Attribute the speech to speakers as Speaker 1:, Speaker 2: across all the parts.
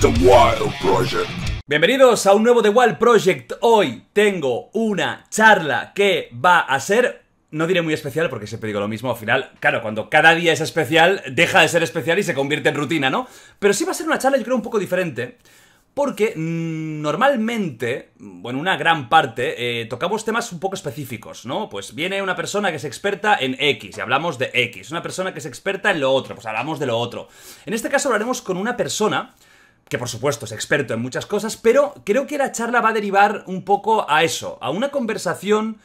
Speaker 1: The Wild Project.
Speaker 2: Bienvenidos a un nuevo The Wild Project. Hoy tengo una charla que va a ser, no diré muy especial porque siempre digo lo mismo, al final, claro, cuando cada día es especial, deja de ser especial y se convierte en rutina, ¿no? Pero sí va a ser una charla, yo creo, un poco diferente. Porque normalmente, bueno, una gran parte, tocamos temas un poco específicos, ¿no? Pues viene una persona que es experta en X y hablamos de X. Una persona que es experta en lo otro, pues hablamos de lo otro. En este caso hablaremos con una persona que por supuesto es experto en muchas cosas, pero creo que la charla va a derivar un poco a eso, a una conversación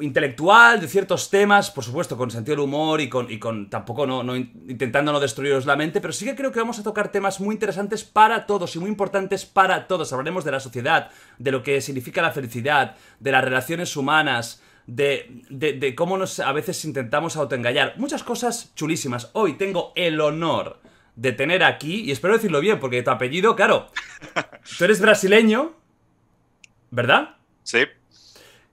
Speaker 2: intelectual de ciertos temas, por supuesto con sentido del humor y con tampoco intentando no destruiros la mente, pero sí que creo que vamos a tocar temas muy interesantes para todos y muy importantes para todos. Hablaremos de la sociedad, de lo que significa la felicidad, de las relaciones humanas, de cómo a veces intentamos autoengañar. Muchas cosas chulísimas. Hoy tengo el honor de tener aquí, y espero decirlo bien, porque tu apellido, claro, tú eres brasileño, ¿verdad?
Speaker 3: Sí.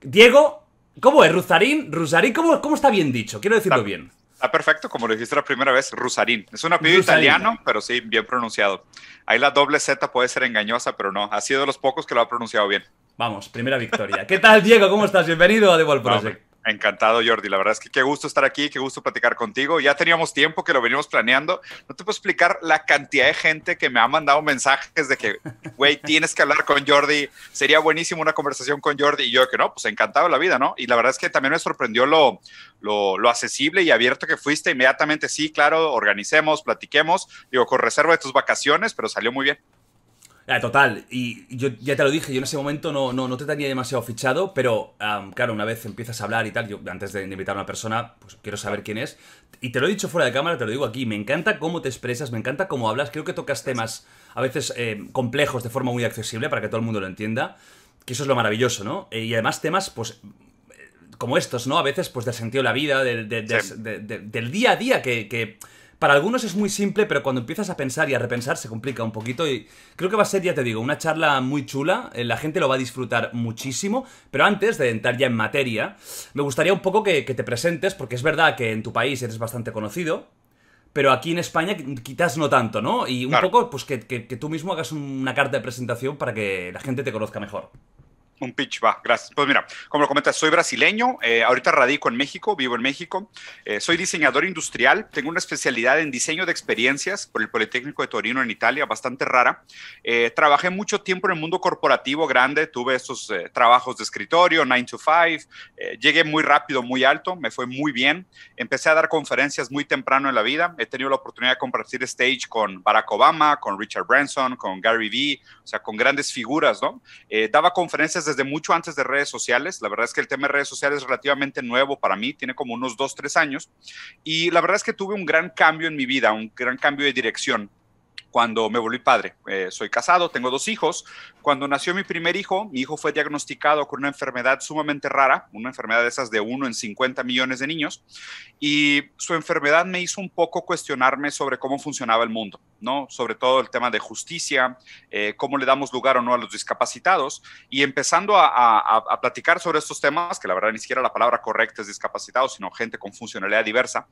Speaker 2: Diego, ¿cómo es? ¿Ruzarín? ¿Cómo está bien dicho? Quiero decirlo bien.
Speaker 3: Está perfecto, como lo dijiste la primera vez, Rusarín. Es un apellido italiano, pero sí, bien pronunciado. Ahí la doble Z puede ser engañosa, pero no. Ha sido de los pocos que lo ha pronunciado bien.
Speaker 2: Vamos, primera victoria. ¿Qué tal, Diego? ¿Cómo estás? Bienvenido a The Wild Project.
Speaker 3: Encantado, Jordi. La verdad es que qué gusto estar aquí, qué gusto platicar contigo. Ya teníamos tiempo que lo venimos planeando. No te puedo explicar la cantidad de gente que me ha mandado mensajes de que, güey, tienes que hablar con Jordi. Sería buenísimo una conversación con Jordi. Y yo que no, pues encantado de la vida, ¿no? Y la verdad es que también me sorprendió lo accesible y abierto que fuiste. Inmediatamente, sí, claro, organicemos, platiquemos. Digo, con reserva de tus vacaciones, pero salió muy bien.
Speaker 2: Total, y yo ya te lo dije, yo en ese momento no te tenía demasiado fichado, pero claro, una vez empiezas a hablar y tal, yo antes de invitar a una persona, pues quiero saber quién es, y te lo he dicho fuera de cámara, te lo digo aquí, me encanta cómo te expresas, me encanta cómo hablas, creo que tocas temas a veces complejos de forma muy accesible para que todo el mundo lo entienda, que eso es lo maravilloso, ¿no? Y además temas, pues, como estos, ¿no? A veces, pues, del sentido de la vida, del día a día, que para algunos es muy simple, pero cuando empiezas a pensar y a repensar se complica un poquito y creo que va a ser, ya te digo, una charla muy chula, la gente lo va a disfrutar muchísimo, pero antes de entrar ya en materia, me gustaría un poco que te presentes, porque es verdad que en tu país eres bastante conocido, pero aquí en España quizás no tanto, ¿no? Y un poco, pues que tú mismo hagas una carta de presentación para que la gente te conozca mejor.
Speaker 3: Un pitch, va, gracias. Pues mira, como lo comentas, soy brasileño, ahorita radico en México, vivo en México, soy diseñador industrial, tengo una especialidad en diseño de experiencias por el Politécnico de Torino en Italia, bastante rara. Trabajé mucho tiempo en el mundo corporativo grande, tuve estos trabajos de escritorio, 9 to 5, llegué muy rápido, muy alto, me fue muy bien, empecé a dar conferencias muy temprano en la vida, he tenido la oportunidad de compartir stage con Barack Obama, con Richard Branson, con Gary Vee, o sea, con grandes figuras, ¿no? Daba conferencias desde mucho antes de redes sociales. La verdad es que el tema de redes sociales es relativamente nuevo para mí, tiene como unos 2, 3 años. Y la verdad es que tuve un gran cambio en mi vida, un gran cambio de dirección cuando me volví padre. Soy casado, tengo 2 hijos. Cuando nació mi primer hijo, mi hijo fue diagnosticado con una enfermedad sumamente rara, una enfermedad de esas de 1 en 50 millones de niños, y su enfermedad me hizo un poco cuestionarme sobre cómo funcionaba el mundo, ¿no? Sobre todo el tema de justicia, cómo le damos lugar o no a los discapacitados, y empezando a platicar sobre estos temas, que la verdad ni siquiera la palabra correcta es discapacitados, sino gente con funcionalidad diversa,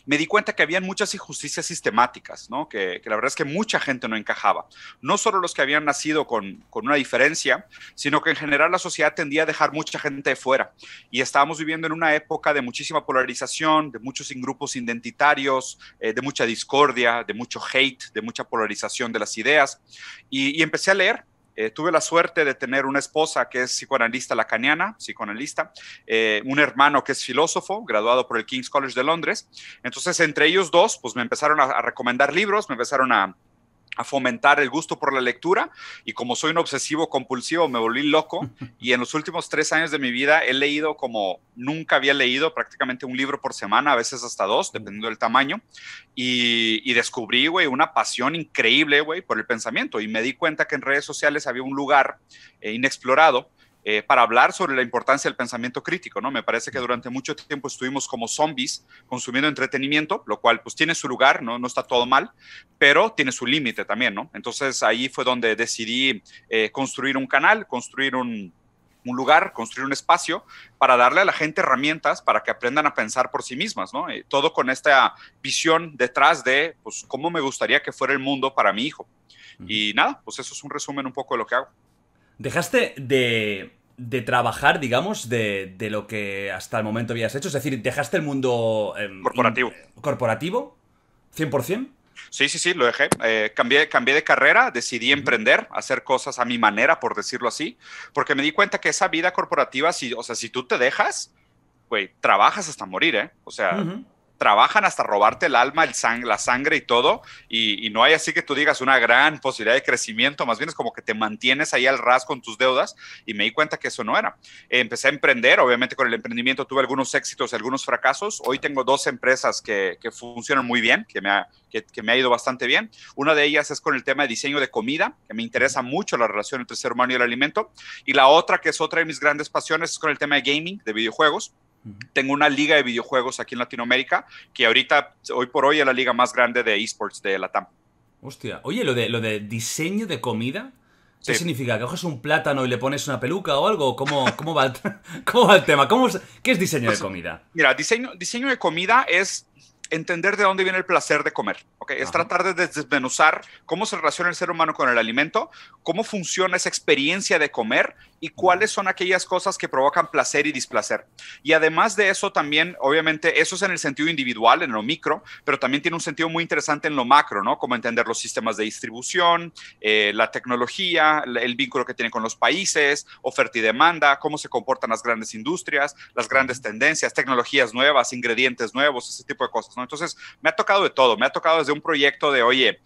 Speaker 3: me di cuenta que habían muchas injusticias sistemáticas, ¿no? Que la verdad es que mucha gente no encajaba. No solo los que habían nacido con una diferencia, sino que en general la sociedad tendía a dejar mucha gente de fuera. Y estábamos viviendo en una época de muchísima polarización, de muchos grupos identitarios, de mucha discordia, de mucho hate, de mucha polarización de las ideas. Y empecé a leer. Tuve la suerte de tener una esposa que es psicoanalista lacaniana, psicoanalista, un hermano que es filósofo, graduado por el King's College de Londres. Entonces, entre ellos dos, pues me empezaron a recomendar libros, me empezaron a fomentar el gusto por la lectura, y como soy un obsesivo compulsivo me volví loco, y en los últimos 3 años de mi vida he leído como nunca había leído, prácticamente un libro por semana, a veces hasta 2, dependiendo del tamaño, y descubrí, güey, una pasión increíble, güey, por el pensamiento, y me di cuenta que en redes sociales había un lugar inexplorado para hablar sobre la importancia del pensamiento crítico, ¿no? Me parece que durante mucho tiempo estuvimos como zombies consumiendo entretenimiento, lo cual pues tiene su lugar, ¿no? No está todo mal, pero tiene su límite también, ¿no? Entonces ahí fue donde decidí construir un canal, construir un un lugar, construir un espacio para darle a la gente herramientas para que aprendan a pensar por sí mismas, ¿no? Todo con esta visión detrás de, pues, cómo me gustaría que fuera el mundo para mi hijo. Y nada, pues eso es un resumen un poco de lo que hago.
Speaker 2: Dejaste de trabajar, digamos, de lo que hasta el momento habías hecho. Es decir, dejaste el mundo
Speaker 3: Corporativo.
Speaker 2: corporativo, 100%.
Speaker 3: Sí, lo dejé. Cambié de carrera, decidí emprender, hacer cosas a mi manera, por decirlo así, porque me di cuenta que esa vida corporativa, o sea, si tú te dejas, güey, trabajas hasta morir, ¿eh? O sea, trabajan hasta robarte el alma, la sangre y todo, y no hay así que tú digas una gran posibilidad de crecimiento, más bien es como que te mantienes ahí al ras con tus deudas, y me di cuenta que eso no era. Empecé a emprender, obviamente con el emprendimiento tuve algunos éxitos y algunos fracasos. Hoy tengo 2 empresas que funcionan muy bien, que me ha ido bastante bien. Una de ellas es con el tema de diseño de comida, que me interesa mucho la relación entre el ser humano y el alimento, y la otra, que es otra de mis grandes pasiones, es con el tema de gaming, de videojuegos. Tengo una liga de videojuegos aquí en Latinoamérica, que ahorita, hoy por hoy, es la liga más grande de esports de Latam.
Speaker 2: Hostia. Oye, lo de diseño de comida, ¿qué
Speaker 3: Sí.
Speaker 2: significa? ¿Que coges un plátano y le pones una peluca o algo? ¿Cómo va cómo va el tema? ¿Qué es diseño de comida?
Speaker 3: Mira, diseño de comida es entender de dónde viene el placer de comer, ¿ok? Es tratar de desmenuzar cómo se relaciona el ser humano con el alimento, cómo funciona esa experiencia de comer y cuáles son aquellas cosas que provocan placer y displacer. Y además de eso también, obviamente, eso es en el sentido individual, en lo micro, pero también tiene un sentido muy interesante en lo macro, ¿no? Como entender los sistemas de distribución, la tecnología, el vínculo que tienen con los países, oferta y demanda, cómo se comportan las grandes industrias, las grandes tendencias, tecnologías nuevas, ingredientes nuevos, ese tipo de cosas, ¿no? Entonces, me ha tocado de todo. Me ha tocado desde un proyecto de, oye,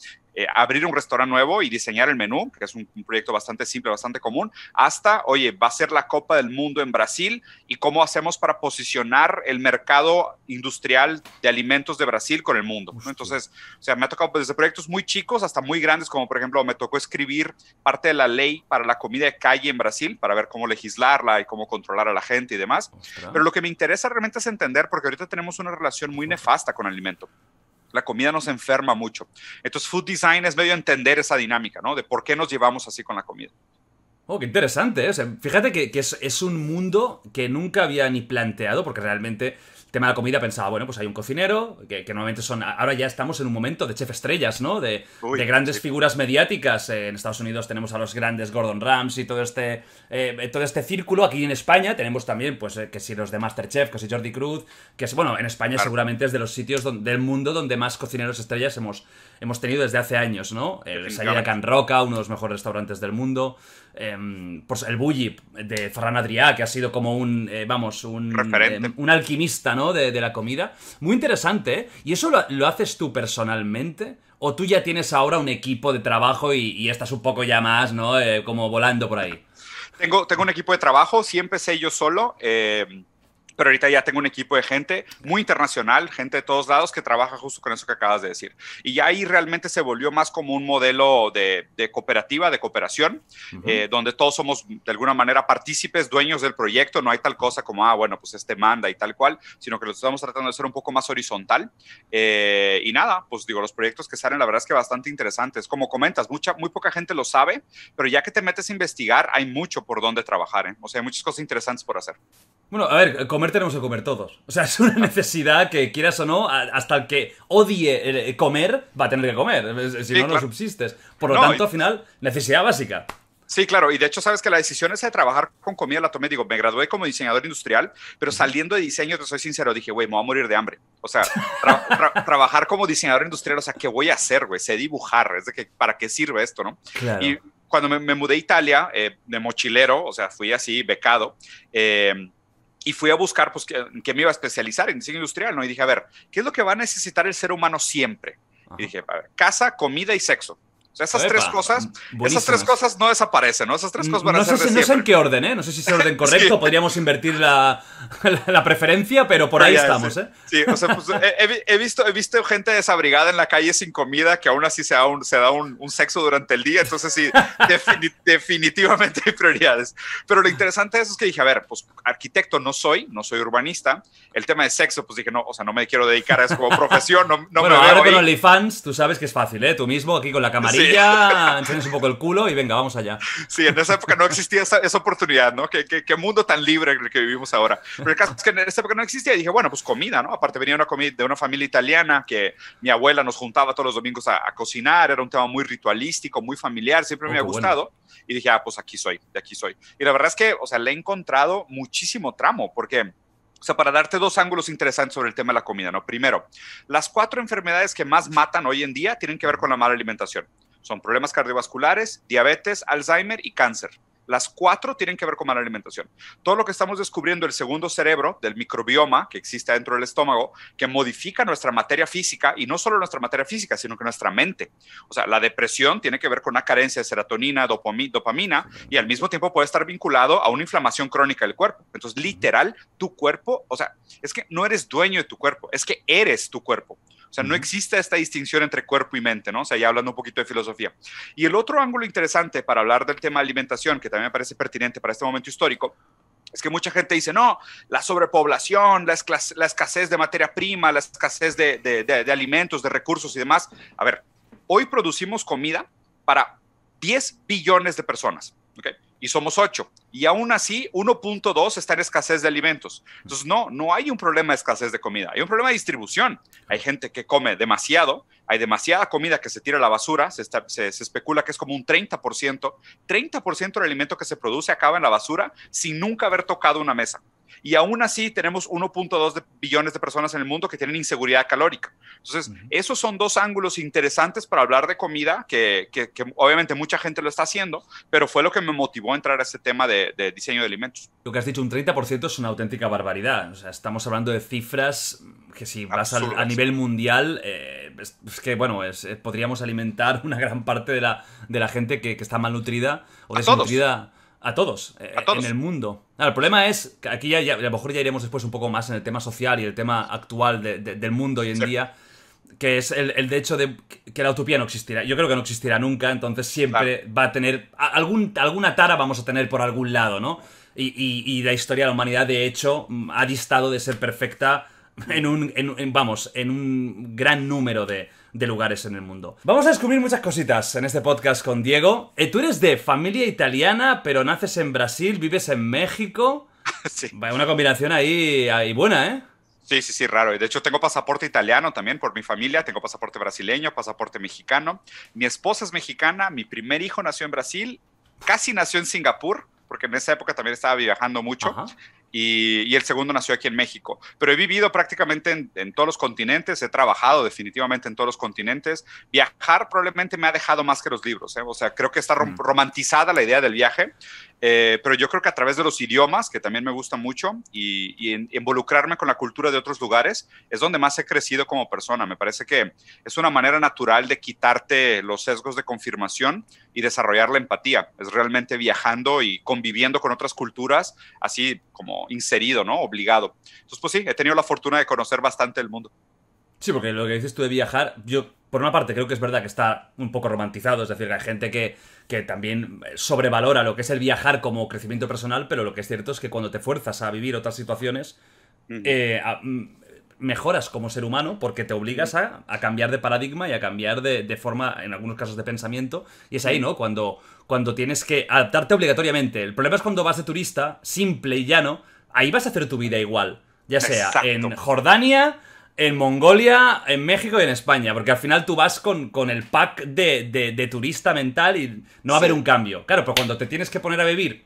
Speaker 3: abrir un restaurante nuevo y diseñar el menú, que es un proyecto bastante simple, bastante común, hasta, oye, va a ser la Copa del Mundo en Brasil y cómo hacemos para posicionar el mercado industrial de alimentos de Brasil con el mundo, ¿no? Entonces, o sea, me ha tocado desde proyectos muy chicos hasta muy grandes, como por ejemplo, me tocó escribir parte de la ley para la comida de calle en Brasil, para ver cómo legislarla y cómo controlar a la gente y demás.
Speaker 2: Ostras.
Speaker 3: Pero lo que me interesa realmente es entender, porque ahorita tenemos una relación muy nefasta con el alimento. La comida nos enferma mucho. Entonces, food design es medio entender esa dinámica, ¿no? De por qué nos llevamos así con la comida.
Speaker 2: Oh, qué interesante, ¿eh? O sea, fíjate que es un mundo que nunca había ni planteado, porque realmente el tema de la comida pensaba, bueno, pues hay un cocinero, que normalmente son... Ahora ya estamos en un momento de chef estrellas, ¿no? De grandes figuras mediáticas. En Estados Unidos tenemos a los grandes Gordon Ramsay y todo este círculo. Aquí en España tenemos también, pues, que si los de MasterChef, que si Jordi Cruz, que es, bueno, en España seguramente es de los sitios del mundo donde más cocineros estrellas hemos tenido desde hace años, ¿no? El Sayaya Can Roca, uno de los mejores restaurantes del mundo. Pues el Bulli de Ferran Adrià, que ha sido como un alquimista, ¿no? de la comida. Muy interesante, ¿eh? ¿Y eso lo haces tú personalmente? ¿O tú ya tienes ahora un equipo de trabajo y estás un poco ya más, ¿no? Como volando por ahí?
Speaker 3: Tengo un equipo de trabajo, sí empecé yo solo, pero ahorita ya tengo un equipo de gente muy internacional, gente de todos lados que trabaja justo con eso que acabas de decir. Y ya ahí realmente se volvió más como un modelo de cooperativa, de cooperación, donde todos somos de alguna manera partícipes, dueños del proyecto. No hay tal cosa como, bueno, pues este manda y tal cual, sino que lo estamos tratando de hacer un poco más horizontal. Y nada, pues digo, los proyectos que salen, la verdad es que bastante interesantes. Como comentas, muy poca gente lo sabe, pero ya que te metes a investigar, hay mucho por donde trabajar, ¿eh? O sea, hay muchas cosas interesantes por hacer.
Speaker 2: Bueno, a ver, comer tenemos que comer todos. O sea, es una necesidad que, quieras o no, hasta el que odie comer va a tener que comer. Si no, no subsistes. Por lo tanto, al final, necesidad básica.
Speaker 3: Sí, claro, y de hecho sabes que la decisión esa de trabajar con comida la tomé, digo, me gradué como diseñador industrial, pero saliendo de diseño, te soy sincero, dije, güey, me voy a morir de hambre. O sea, trabajar como diseñador industrial, o sea, ¿qué voy a hacer, güey? Sé dibujar, es de que, ¿para qué sirve esto, no?
Speaker 2: Claro.
Speaker 3: Y cuando me mudé a Italia, de mochilero, o sea, fui así, becado, y fui a buscar, pues, que me iba a especializar en diseño industrial, ¿no? Y dije, a ver, ¿qué es lo que va a necesitar el ser humano siempre? Y dije, a ver, casa, comida y sexo. O sea, esas tres cosas no desaparecen, ¿no? Esas tres cosas van a ser de siempre.
Speaker 2: No sé en qué orden, ¿eh? No sé si es el orden correcto, sí. Podríamos invertir la preferencia, pero por ahí estamos, ¿eh?
Speaker 3: Sí, o sea, pues he visto gente desabrigada en la calle sin comida que aún así se da un sexo durante el día, entonces sí, definitivamente hay prioridades. Pero lo interesante de eso es que dije, a ver, pues arquitecto no soy urbanista, el tema de sexo, pues dije, no, o sea, no me quiero dedicar a eso como profesión, no
Speaker 2: bueno,
Speaker 3: me
Speaker 2: ahora
Speaker 3: veo
Speaker 2: con
Speaker 3: ahí.
Speaker 2: OnlyFans, tú sabes que es fácil, ¿eh? Tú mismo aquí con la camarilla silla, enseñes un poco el culo y venga, vamos allá.
Speaker 3: Sí, en esa época no existía esa oportunidad, ¿no? Qué mundo tan libre en el que vivimos ahora. Pero el caso es que en esa época no existía y dije, bueno, pues comida, ¿no? Aparte venía de una familia italiana que mi abuela nos juntaba todos los domingos a cocinar, era un tema muy ritualístico, muy familiar, siempre me ha gustado. Bueno. Y dije, pues aquí soy, de aquí soy. Y la verdad es que, o sea, le he encontrado muchísimo tramo, porque, o sea, para darte dos ángulos interesantes sobre el tema de la comida, ¿no? Primero, las 4 enfermedades que más matan hoy en día tienen que ver con la mala alimentación. Son problemas cardiovasculares, diabetes, Alzheimer y cáncer. Las 4 tienen que ver con mala alimentación. Todo lo que estamos descubriendo, el segundo cerebro, del microbioma que existe dentro del estómago, que modifica nuestra materia física, y no solo nuestra materia física, sino que nuestra mente. O sea, la depresión tiene que ver con una carencia de serotonina, dopamina, y al mismo tiempo puede estar vinculado a una inflamación crónica del cuerpo. Entonces, literal, tu cuerpo, o sea, es que no eres dueño de tu cuerpo, es que eres tu cuerpo. O sea, no existe esta distinción entre cuerpo y mente, ¿no? O sea, ya hablando un poquito de filosofía. Y el otro ángulo interesante para hablar del tema de alimentación, que también me parece pertinente para este momento histórico, es que mucha gente dice, no, la sobrepoblación, la escasez de materia prima, la escasez de alimentos, de recursos y demás. A ver, hoy producimos comida para 10 billones de personas, ¿ok? Y somos 8. Y aún así, 1.2 está en escasez de alimentos. Entonces, no hay un problema de escasez de comida. Hay un problema de distribución. Hay gente que come demasiado. Hay demasiada comida que se tira a la basura. Se especula que es como un 30%. 30% del alimento que se produce acaba en la basura sin nunca haber tocado una mesa. Y aún así tenemos 1.2 billones de personas en el mundo que tienen inseguridad calórica. Entonces, esos son dos ángulos interesantes para hablar de comida que obviamente mucha gente lo está haciendo, pero fue lo que me motivó a entrar a este tema de diseño de alimentos.
Speaker 2: Lo que has dicho, un 30% es una auténtica barbaridad. O sea, estamos hablando de cifras que si vas a nivel mundial, es que, bueno, podríamos alimentar una gran parte de la gente que está malnutrida o desnutrida. A todos, en el mundo. El problema es que aquí a lo mejor ya iremos después un poco más en el tema social y el tema actual del mundo hoy en día, que es el de hecho de que la utopía no existirá. Yo creo que no existirá nunca, entonces siempre va a tener alguna tara vamos a tener por algún lado, ¿no? Y la historia de la humanidad, de hecho, ha distado de ser perfecta en un gran número de lugares en el mundo. Vamos a descubrir muchas cositas en este podcast con Diego. Tú eres de familia italiana, pero naces en Brasil, vives en México.
Speaker 3: Sí.
Speaker 2: Una combinación ahí buena, ¿eh?
Speaker 3: Sí, raro. Y de hecho tengo pasaporte italiano también por mi familia, tengo pasaporte brasileño, pasaporte mexicano. Mi esposa es mexicana, mi primer hijo nació en Brasil, casi nació en Singapur, porque en esa época también estaba viajando mucho. Ajá. Y el segundo nació aquí en México. Pero he vivido prácticamente en todos los continentes, he trabajado definitivamente en todos los continentes. Viajar probablemente me ha dejado más que los libros, ¿eh? O sea, creo que está romantizada la idea del viaje, pero yo creo que a través de los idiomas, que también me gusta mucho, y involucrarme con la cultura de otros lugares, es donde más he crecido como persona. Me parece que es una manera natural de quitarte los sesgos de confirmación y desarrollar la empatía. Es realmente viajando y conviviendo con otras culturas, así como inserido, ¿no? Obligado. Entonces, pues sí, he tenido la fortuna de conocer bastante el mundo.
Speaker 2: Sí, porque lo que dices tú de viajar, yo, por una parte, creo que es verdad que está un poco romantizado, es decir, que hay gente que también sobrevalora lo que es el viajar como crecimiento personal, pero lo que es cierto es que cuando te fuerzas a vivir otras situaciones, mejoras como ser humano porque te obligas a cambiar de paradigma y a cambiar de forma, en algunos casos, de pensamiento. Y es ahí, ¿no? Cuando tienes que adaptarte obligatoriamente. El problema es cuando vas de turista, simple y llano, ahí vas a hacer tu vida igual. Ya sea Exacto. En Jordania, en Mongolia, en México y en España. Porque al final tú vas con el pack de turista mental y no va a haber un cambio. Claro, pero cuando te tienes que poner a vivir,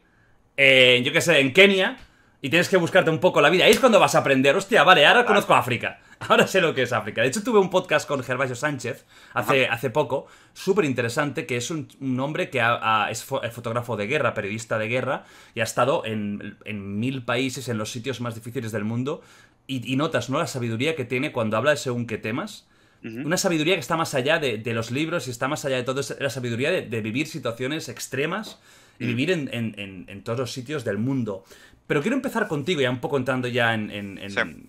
Speaker 2: yo qué sé, en Kenia, y tienes que buscarte un poco la vida, ahí es cuando vas a aprender. Hostia, vale, ahora conozco África. Ahora sé lo que es África. De hecho, tuve un podcast con Gervasio Sánchez hace poco, súper interesante, que es un hombre que es fotógrafo de guerra, periodista de guerra, y ha estado en 1000 países, en los sitios más difíciles del mundo, y notas, ¿no?, la sabiduría que tiene cuando habla de según qué temas. Una sabiduría que está más allá de los libros y está más allá de todo. Es la sabiduría de vivir situaciones extremas y vivir en todos los sitios del mundo. Pero quiero empezar contigo, ya un poco entrando ya en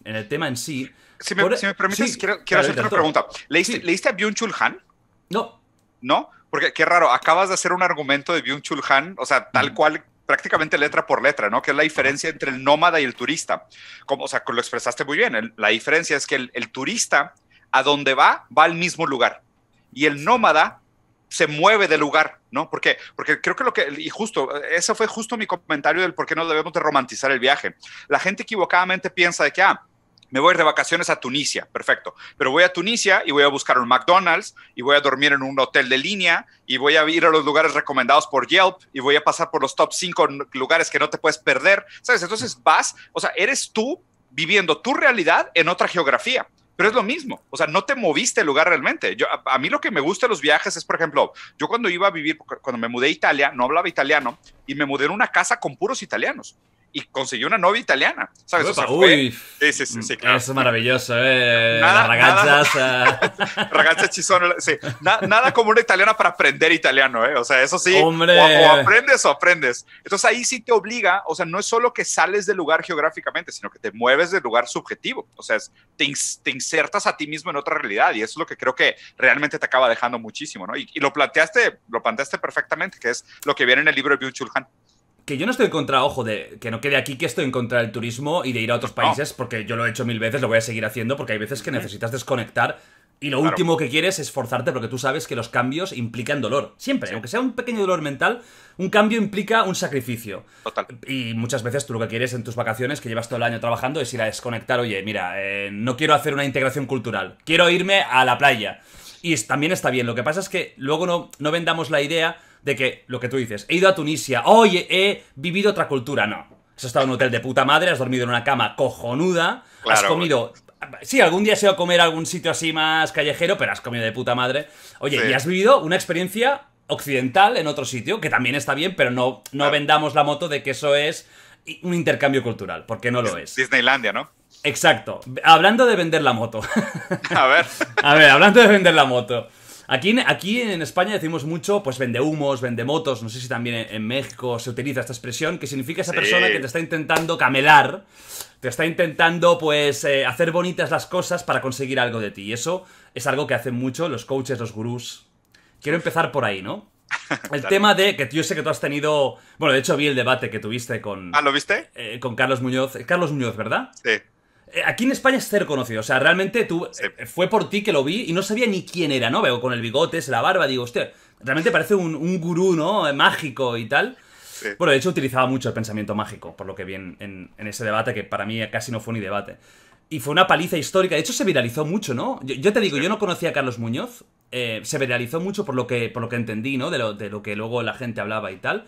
Speaker 2: el tema en sí.
Speaker 3: Si me permites, sí, quiero hacerte una pregunta. ¿Leíste a Byung-Chul Han?
Speaker 2: No.
Speaker 3: ¿No? Porque qué raro, acabas de hacer un argumento de Byung-Chul Han, o sea, tal cual, prácticamente letra por letra, ¿no? Que es la diferencia entre el nómada y el turista. O sea, lo expresaste muy bien. La diferencia es que el turista, a donde va al mismo lugar. Y el nómada se mueve del lugar, ¿no? Porque creo que y justo, ese fue justo mi comentario del por qué no debemos de romantizar el viaje. La gente equivocadamente piensa de que, me voy a ir de vacaciones a Tunisia, perfecto, pero voy a Tunisia y voy a buscar un McDonald's y voy a dormir en un hotel de línea y voy a ir a los lugares recomendados por Yelp y voy a pasar por los top 5 lugares que no te puedes perder, ¿sabes? Entonces vas, o sea, eres tú viviendo tu realidad en otra geografía. Pero es lo mismo, o sea, no te moviste el lugar realmente. A mí lo que me gusta de los viajes es, por ejemplo, yo cuando iba a vivir, cuando me mudé a Italia, no hablaba italiano y me mudé en una casa con puros italianos y conseguí una novia italiana, ¿sabes?
Speaker 2: Uepa,
Speaker 3: o sea, sí, claro.
Speaker 2: Es maravilloso, ¿eh?
Speaker 3: Nada,
Speaker 2: Las
Speaker 3: ragazas. Ragazza ci sono, sí. Nada como una italiana para aprender italiano, ¿eh? O sea, eso sí,
Speaker 2: ¡Hombre!
Speaker 3: o aprendes o aprendes. Entonces ahí sí te obliga, o sea, no es solo que sales del lugar geográficamente, sino que te mueves del lugar subjetivo. O sea, te insertas a ti mismo en otra realidad y eso es lo que creo que realmente te acaba dejando muchísimo, ¿no? Y lo planteaste perfectamente, que es lo que viene en el libro de Byung-Chul Han.
Speaker 2: Que yo no estoy en contra, ojo, de que no quede aquí que estoy en contra del turismo y de ir a otros países, porque yo lo he hecho 1000 veces, lo voy a seguir haciendo, porque hay veces que necesitas desconectar y lo último que quieres es forzarte, porque tú sabes que los cambios implican dolor. Siempre, aunque sea un pequeño dolor mental, un cambio implica un sacrificio.
Speaker 3: Total.
Speaker 2: Y muchas veces tú lo que quieres en tus vacaciones, que llevas todo el año trabajando, es ir a desconectar. Oye, mira, no quiero hacer una integración cultural, quiero irme a la playa. Y también está bien, lo que pasa es que luego no vendamos la idea de que, lo que tú dices, he ido a Tunisia, oye, he vivido otra cultura. No, has estado en un hotel de puta madre, has dormido en una cama cojonuda, claro, has comido... Sí, algún día has ido a comer a algún sitio así más callejero, pero has comido de puta madre. Oye, sí. Y has vivido una experiencia occidental en otro sitio, que también está bien, pero no vendamos la moto de que eso es un intercambio cultural, porque no lo es.
Speaker 3: Disneylandia, ¿no?
Speaker 2: Exacto. Hablando de vender la moto.
Speaker 3: A ver,
Speaker 2: hablando de vender la moto. Aquí en España decimos mucho, pues vende humos, vende motos, no sé si también en México se utiliza esta expresión, que significa esa persona que te está intentando camelar, te está intentando, pues, hacer bonitas las cosas para conseguir algo de ti. Y eso es algo que hacen mucho los coaches, los gurús. Quiero empezar por ahí, ¿no? El tema de, que yo sé que tú has tenido... Bueno, de hecho vi el debate que tuviste con...
Speaker 3: ¿lo viste?
Speaker 2: Con Carlos Muñoz. Carlos Muñoz, ¿verdad?
Speaker 3: Sí.
Speaker 2: Aquí en España es cero conocido, o sea, realmente fue por ti que lo vi y no sabía ni quién era, ¿no? Veo con el bigote, la barba, digo, hostia, realmente parece un gurú, ¿no? Mágico y tal. Sí. Bueno, de hecho utilizaba mucho el pensamiento mágico, por lo que vi en ese debate, que para mí casi no fue ni debate. Y fue una paliza histórica, de hecho se viralizó mucho, ¿no? Yo te digo, yo no conocía a Carlos Muñoz, se viralizó mucho por lo que entendí, ¿no? De lo que luego la gente hablaba y tal.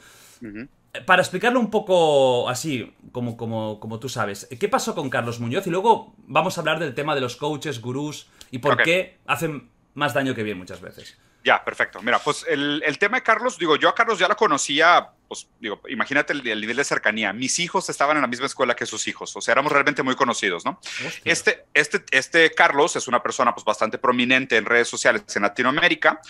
Speaker 2: Para explicarlo un poco así, como tú sabes, ¿qué pasó con Carlos Muñoz? Y luego vamos a hablar del tema de los coaches, gurús y por qué hacen más daño que bien muchas veces.
Speaker 3: Ya, perfecto. Mira, pues el tema de Carlos, digo, yo a Carlos ya lo conocía, pues digo, imagínate el nivel de cercanía. Mis hijos estaban en la misma escuela que sus hijos, o sea, éramos realmente muy conocidos, ¿no? Este Carlos es una persona pues bastante prominente en redes sociales en Latinoamérica,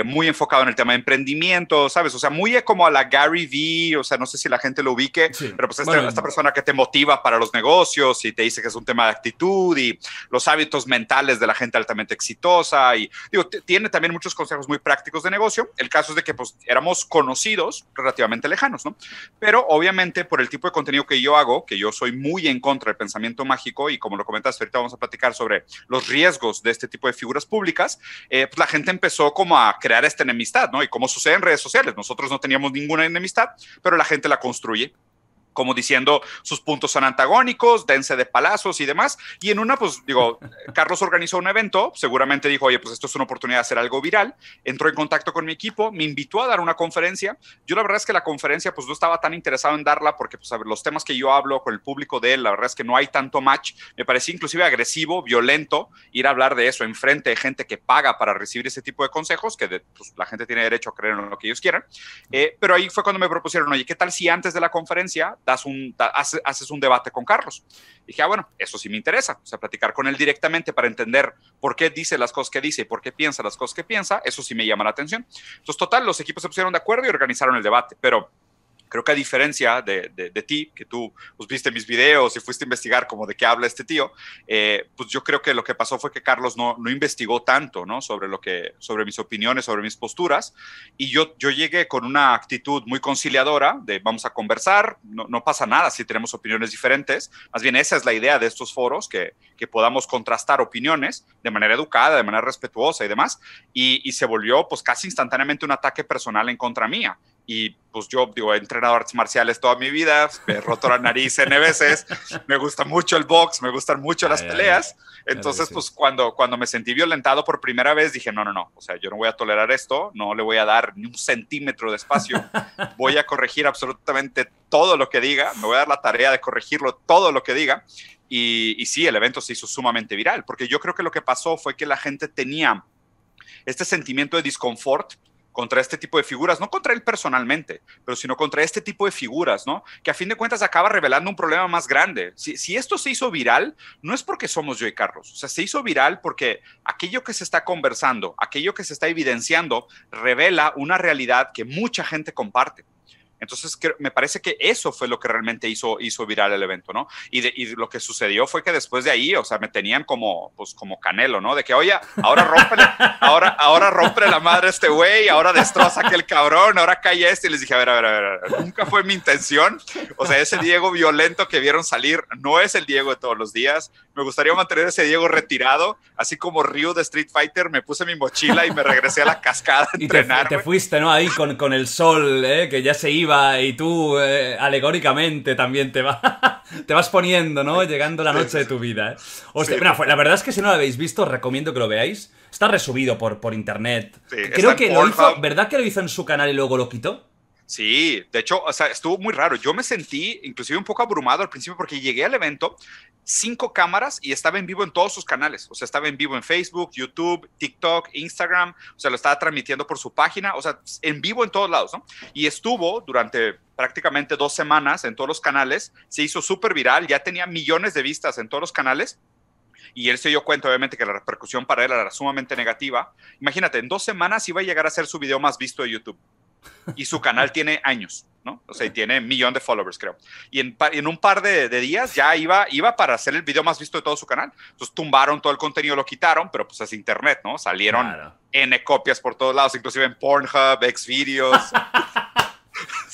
Speaker 3: muy enfocado en el tema de emprendimiento, ¿sabes? O sea, muy como a la Gary Vee, o sea, no sé si la gente lo ubique, sí. Pero pues esta persona que te motiva para los negocios y te dice que es un tema de actitud y los hábitos mentales de la gente altamente exitosa y, digo, tiene también muchos consejos muy prácticos de negocio. El caso es de que pues éramos conocidos relativamente lejanos, ¿no? Pero obviamente por el tipo de contenido que yo hago, que yo soy muy en contra del pensamiento mágico y como lo comentaste, ahorita vamos a platicar sobre los riesgos de este tipo de figuras públicas, pues la gente empezó como a crear esta enemistad, ¿no? Y como sucede en redes sociales, nosotros no teníamos ninguna enemistad, pero la gente la construye como diciendo sus puntos son antagónicos, dense de palazos y demás. Y en una, pues digo, Carlos organizó un evento, seguramente dijo, oye, pues esto es una oportunidad de hacer algo viral. Entró en contacto con mi equipo, me invitó a dar una conferencia. Yo la verdad es que la conferencia, pues no estaba tan interesado en darla porque pues, a ver, los temas que yo hablo con el público de él, la verdad es que no hay tanto match. Me parecía inclusive agresivo, violento, ir a hablar de eso enfrente de gente que paga para recibir ese tipo de consejos, que pues, la gente tiene derecho a creer en lo que ellos quieran. Pero ahí fue cuando me propusieron, oye, ¿qué tal si antes de la conferencia haces un debate con Carlos? Y dije, bueno, eso sí me interesa, o sea, platicar con él directamente para entender por qué dice las cosas que dice y por qué piensa las cosas que piensa, eso sí me llama la atención. Entonces, total, los equipos se pusieron de acuerdo y organizaron el debate, pero Creo que a diferencia de ti, que tú pues, viste mis videos y fuiste a investigar como de qué habla este tío, pues yo creo que lo que pasó fue que Carlos no investigó tanto, ¿no? Sobre mis opiniones, sobre mis posturas, y yo llegué con una actitud muy conciliadora de vamos a conversar, no pasa nada si tenemos opiniones diferentes, más bien esa es la idea de estos foros, que podamos contrastar opiniones de manera educada, de manera respetuosa y demás, y se volvió pues casi instantáneamente un ataque personal en contra mía. Y pues yo digo, he entrenado artes marciales toda mi vida, me he roto la nariz N veces, me gusta mucho el box, me gustan mucho las peleas. Entonces, sí. Pues cuando me sentí violentado por primera vez, dije, no, o sea, yo no voy a tolerar esto, no le voy a dar ni un centímetro de espacio, voy a corregir absolutamente todo lo que diga, me voy a dar la tarea de corregirlo todo lo que diga. Y sí, el evento se hizo sumamente viral, porque yo creo que lo que pasó fue que la gente tenía este sentimiento de disconfort contra este tipo de figuras, no contra él personalmente, pero sino contra este tipo de figuras, ¿no? Que a fin de cuentas acaba revelando un problema más grande. Si esto se hizo viral, no es porque somos yo y Carlos, o sea, se hizo viral porque aquello que se está conversando, aquello que se está evidenciando, revela una realidad que mucha gente comparte. Entonces, me parece que eso fue lo que realmente hizo viral el evento, ¿no? Y lo que sucedió fue que después de ahí, o sea, me tenían como Canelo, ¿no? De que, oye, ahora rompe la madre a este güey, ahora destroza a aquel cabrón, ahora cae este. Y les dije, a ver, nunca fue mi intención. O sea, ese Diego violento que vieron salir no es el Diego de todos los días. Me gustaría mantener ese Diego retirado, así como Ryu de Street Fighter, me puse mi mochila y me regresé a la cascada a entrenar.
Speaker 2: Y te fuiste, ¿no? Ahí con el sol, que ya se iba. Y tú, alegóricamente, también te vas poniendo, ¿no? Llegando la noche de tu vida, ¿eh? Hostia, sí. Bueno, la verdad es que si no lo habéis visto, os recomiendo que lo veáis. Está resubido por internet. Sí, creo que lo hizo, ¿verdad que lo hizo en su canal y luego lo quitó?
Speaker 3: Sí, de hecho, o sea, estuvo muy raro. Yo me sentí inclusive un poco abrumado al principio porque llegué al evento, 5 cámaras y estaba en vivo en todos sus canales. O sea, estaba en vivo en Facebook, YouTube, TikTok, Instagram. O sea, lo estaba transmitiendo por su página. O sea, en vivo en todos lados, ¿no? Y estuvo durante prácticamente 2 semanas en todos los canales. Se hizo súper viral. Ya tenía millones de vistas en todos los canales. Y él se dio cuenta, obviamente, que la repercusión para él era sumamente negativa. Imagínate, en 2 semanas iba a llegar a ser su video más visto de YouTube. Y su canal tiene años, ¿no? O sea, tiene 1 millón de followers, creo. Y en un par de días ya iba para hacer el video más visto de todo su canal. Entonces tumbaron todo el contenido, lo quitaron, pero pues es internet, ¿no? Salieron N copias por todos lados, inclusive en Pornhub, Xvideos.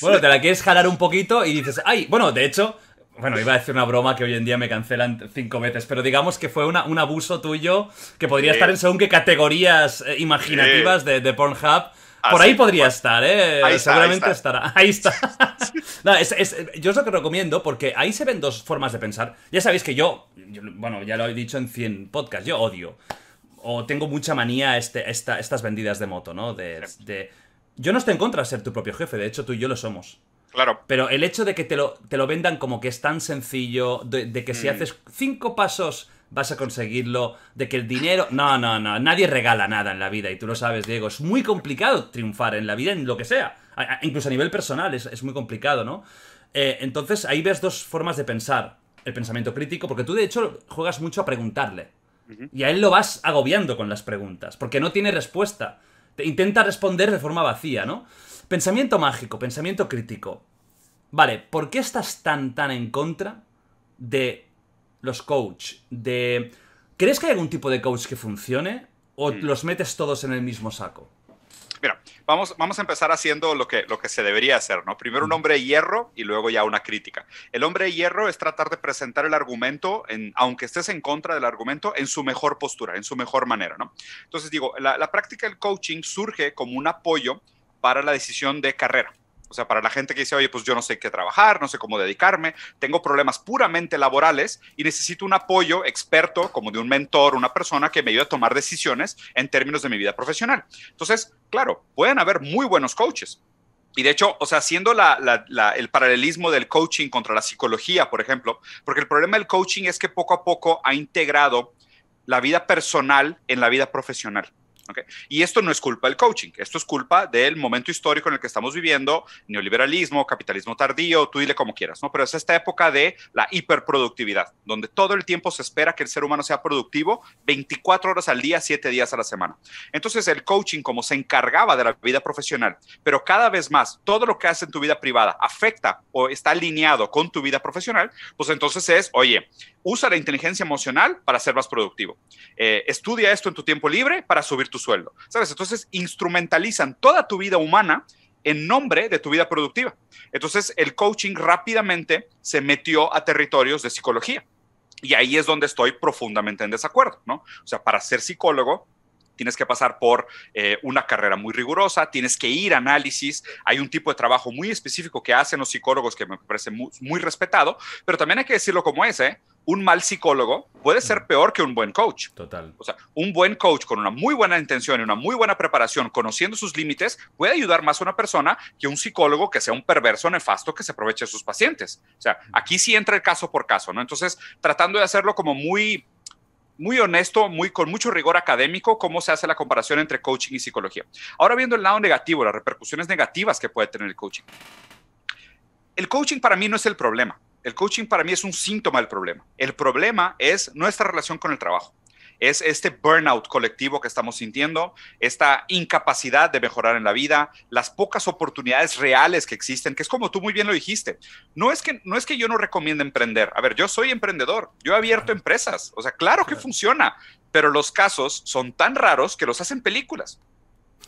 Speaker 2: Bueno, te la quieres jalar un poquito y dices, ay, bueno, de hecho... Bueno, iba a decir una broma que hoy en día me cancelan 5 veces, pero digamos que fue un abuso tuyo que podría estar en según qué categorías imaginativas de Pornhub. Por ahí podría estar, ¿eh?
Speaker 3: Ahí
Speaker 2: seguramente estará. Ahí está. No, yo os lo que recomiendo, porque ahí se ven 2 formas de pensar. Ya sabéis que yo, bueno, ya lo he dicho en 100 podcasts, yo odio, o tengo mucha manía a estas vendidas de moto, ¿no? Yo no estoy en contra de ser tu propio jefe, de hecho tú y yo lo somos.
Speaker 3: Claro.
Speaker 2: Pero el hecho de que te lo vendan como que es tan sencillo, de que si haces 5 pasos vas a conseguirlo, de que el dinero... No, nadie regala nada en la vida y tú lo sabes, Diego. Es muy complicado triunfar en la vida, en lo que sea. Incluso a nivel personal es muy complicado, ¿no? Entonces ahí ves 2 formas de pensar. El pensamiento crítico, porque tú de hecho juegas mucho a preguntarle. Y a él lo vas agobiando con las preguntas, porque no tiene respuesta. Intenta responder de forma vacía, ¿no? Pensamiento mágico, pensamiento crítico. Vale, ¿por qué estás tan en contra de los coach? ¿Crees que hay algún tipo de coach que funcione? ¿O los metes todos en el mismo saco?
Speaker 3: Mira, vamos a empezar haciendo lo que se debería hacer, ¿no? Primero un hombre de hierro y luego ya una crítica. El hombre de hierro es tratar de presentar el argumento, aunque estés en contra del argumento, en su mejor postura, en su mejor manera, ¿no? Entonces digo, la práctica del coaching surge como un apoyo para la decisión de carrera. O sea, para la gente que dice, oye, pues yo no sé qué trabajar, no sé cómo dedicarme, tengo problemas puramente laborales y necesito un apoyo experto, como de un mentor, una persona que me ayude a tomar decisiones en términos de mi vida profesional. Entonces, claro, pueden haber muy buenos coaches. Y de hecho, o sea, haciendo el paralelismo del coaching contra la psicología, por ejemplo, porque el problema del coaching es que poco a poco ha integrado la vida personal en la vida profesional. ¿Okay? Y esto no es culpa del coaching, esto es culpa del momento histórico en el que estamos viviendo, neoliberalismo, capitalismo tardío, tú dile como quieras, ¿no? Pero es esta época de la hiperproductividad, donde todo el tiempo se espera que el ser humano sea productivo 24 horas al día, 7 días a la semana. Entonces el coaching, como se encargaba de la vida profesional, pero cada vez más todo lo que haces en tu vida privada afecta o está alineado con tu vida profesional, pues entonces es, oye, usa la inteligencia emocional para ser más productivo. Estudia esto en tu tiempo libre para subir tu sueldo. ¿Sabes? Entonces instrumentalizan toda tu vida humana en nombre de tu vida productiva. Entonces el coaching rápidamente se metió a territorios de psicología. Y ahí es donde estoy profundamente en desacuerdo, ¿no? O sea, para ser psicólogo tienes que pasar por una carrera muy rigurosa, tienes que ir a análisis, hay un tipo de trabajo muy específico que hacen los psicólogos que me parece muy respetado, pero también hay que decirlo como es, un mal psicólogo puede ser peor que un buen coach.
Speaker 2: Total.
Speaker 3: O sea, un buen coach con una muy buena intención y una muy buena preparación, conociendo sus límites, puede ayudar más a una persona que un psicólogo que sea un perverso nefasto que se aproveche de sus pacientes. O sea, aquí sí entra el caso por caso, ¿no? Entonces, tratando de hacerlo como muy honesto, con mucho rigor académico, cómo se hace la comparación entre coaching y psicología. Ahora viendo el lado negativo, las repercusiones negativas que puede tener el coaching. El coaching para mí no es el problema. El coaching para mí es un síntoma del problema. El problema es nuestra relación con el trabajo. Es este burnout colectivo que estamos sintiendo, esta incapacidad de mejorar en la vida, las pocas oportunidades reales que existen, que es como tú muy bien lo dijiste. No es que yo no recomiende emprender. A ver, yo soy emprendedor, yo he abierto empresas, o sea, claro que funciona, pero los casos son tan raros que los hacen películas.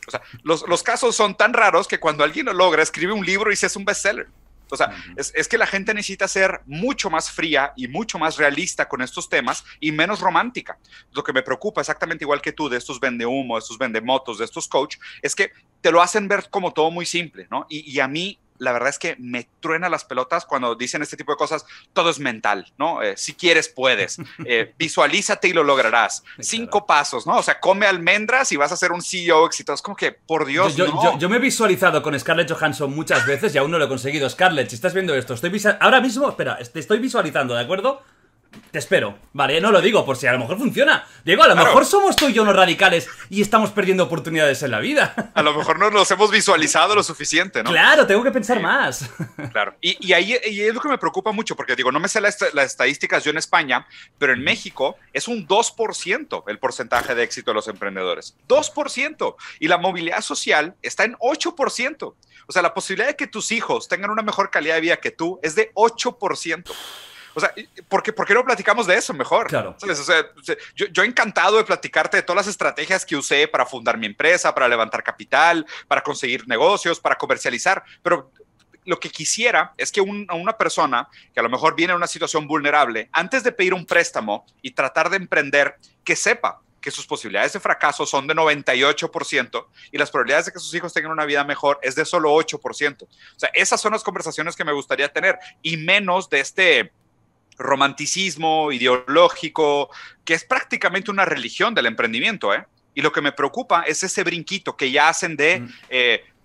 Speaker 3: O sea, los casos son tan raros que cuando alguien lo logra, escribe un libro y se hace un bestseller. O sea, es que la gente necesita ser mucho más fría y mucho más realista con estos temas y menos romántica. Lo que me preocupa, exactamente igual que tú, de estos vendehumo, de estos vendemotos, de estos coach, es que te lo hacen ver como todo muy simple, ¿no? Y a mí, la verdad es que me truena las pelotas cuando dicen este tipo de cosas. Todo es mental, ¿no? Si quieres, puedes. Visualízate y lo lograrás.
Speaker 2: Claro.
Speaker 3: 5 pasos, ¿no? O sea, come almendras y vas a ser un CEO exitoso. Es como que, por Dios, no.
Speaker 2: Yo me he visualizado con Scarlett Johansson muchas veces y aún no lo he conseguido. Scarlett, si estás viendo esto, ahora mismo, espera, te estoy visualizando, ¿de acuerdo? Te espero, vale, no lo digo por si a lo mejor funciona. Diego, a lo mejor somos tú y yo unos radicales y estamos perdiendo oportunidades en la vida.
Speaker 3: A lo mejor no nos hemos visualizado lo suficiente, ¿no?
Speaker 2: Claro, tengo que pensar más.
Speaker 3: Claro, y ahí es lo que me preocupa mucho, porque digo, no me sé las estadísticas yo en España, pero en México es un 2% el porcentaje de éxito de los emprendedores. 2%. Y la movilidad social está en 8%. O sea, la posibilidad de que tus hijos tengan una mejor calidad de vida que tú es de 8%. O sea, ¿por qué no platicamos de eso mejor?
Speaker 2: Claro.
Speaker 3: ¿Sabes? O sea, yo encantado de platicarte de todas las estrategias que usé para fundar mi empresa, para levantar capital, para conseguir negocios, para comercializar, pero lo que quisiera es que una persona que a lo mejor viene en una situación vulnerable, antes de pedir un préstamo y tratar de emprender, que sepa que sus posibilidades de fracaso son de 98% y las probabilidades de que sus hijos tengan una vida mejor es de solo 8%. O sea, esas son las conversaciones que me gustaría tener y menos de este romanticismo ideológico, que es prácticamente una religión del emprendimiento, ¿eh? Y lo que me preocupa es ese brinquito que ya hacen de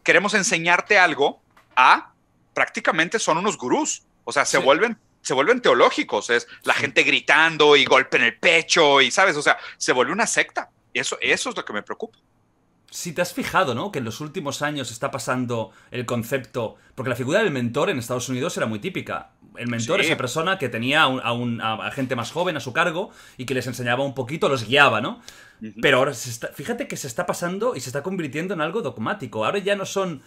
Speaker 3: queremos enseñarte algo a prácticamente son unos gurús. O sea, se vuelven teológicos. Es la gente gritando y golpe en el pecho y, ¿sabes? O sea, se vuelve una secta. Y eso es lo que me preocupa.
Speaker 2: Si te has fijado, ¿no? Que en los últimos años está pasando el concepto... Porque la figura del mentor en Estados Unidos era muy típica. El mentor es esa persona que tenía a gente más joven a su cargo y que les enseñaba un poquito, los guiaba, ¿no? Pero ahora fíjate que se está pasando y se está convirtiendo en algo dogmático. Ahora ya no son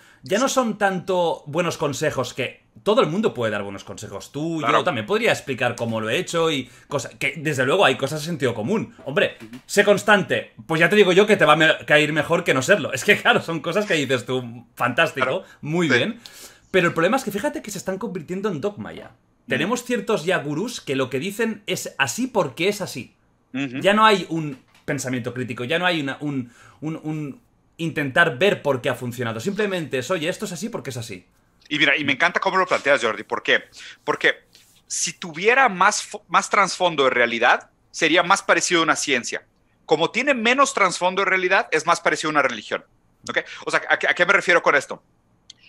Speaker 2: tanto buenos consejos, que todo el mundo puede dar buenos consejos. Tú, claro. Yo también podría explicar cómo lo he hecho y cosas que desde luego hay cosas de sentido común. Hombre, sé constante. Pues ya te digo yo que te va a caer mejor que no serlo. Es que claro, son cosas que dices tú, fantástico, claro. Muy bien. Pero el problema es que fíjate que se están convirtiendo en dogma ya. Tenemos ciertos ya gurús que lo que dicen es así porque es así. Ya no hay un pensamiento crítico, ya no hay un intentar ver por qué ha funcionado. Simplemente es, oye, esto es así porque es así. Y
Speaker 3: mira, y me encanta cómo lo planteas, Jordi. ¿Por qué? Porque si tuviera más trasfondo de realidad, sería más parecido a una ciencia. Como tiene menos trasfondo de realidad, es más parecido a una religión. ¿Okay? O sea, ¿a qué me refiero con esto?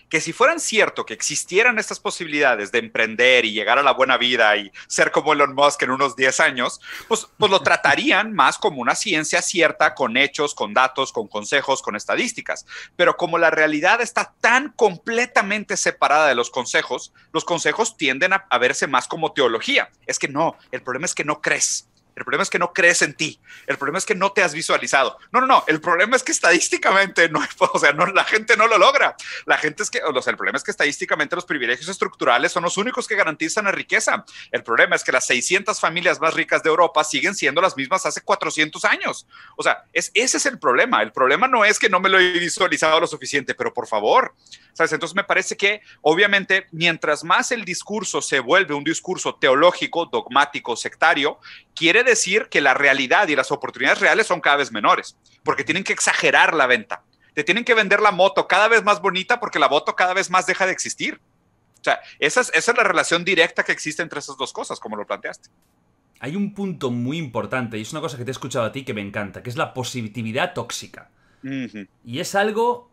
Speaker 3: que si fueran cierto que existieran estas posibilidades de emprender y llegar a la buena vida y ser como Elon Musk en unos 10 años, pues lo tratarían más como una ciencia cierta, con hechos, con datos, con consejos, con estadísticas. Pero como la realidad está tan completamente separada de los consejos tienden a verse más como teología. Es que no, el problema es que no crees. El problema es que no crees en ti. El problema es que no te has visualizado. No. El problema es que estadísticamente no, o sea, no, la gente no lo logra. La gente es que, o sea, el problema es que estadísticamente los privilegios estructurales son los únicos que garantizan la riqueza. El problema es que las 600 familias más ricas de Europa siguen siendo las mismas hace 400 años. O sea, ese es el problema. El problema no es que no me lo he visualizado lo suficiente, pero por favor, ¿sabes? Entonces me parece que, obviamente, mientras más el discurso se vuelve un discurso teológico, dogmático, sectario, quiere decir que la realidad y las oportunidades reales son cada vez menores, porque tienen que exagerar la venta. Te tienen que vender la moto cada vez más bonita porque la moto cada vez más deja de existir. O sea, esa es la relación directa que existe entre esas dos cosas, como lo planteaste.
Speaker 2: Hay un punto muy importante, y es una cosa que te he escuchado a ti que me encanta, que es la positividad tóxica. Y es algo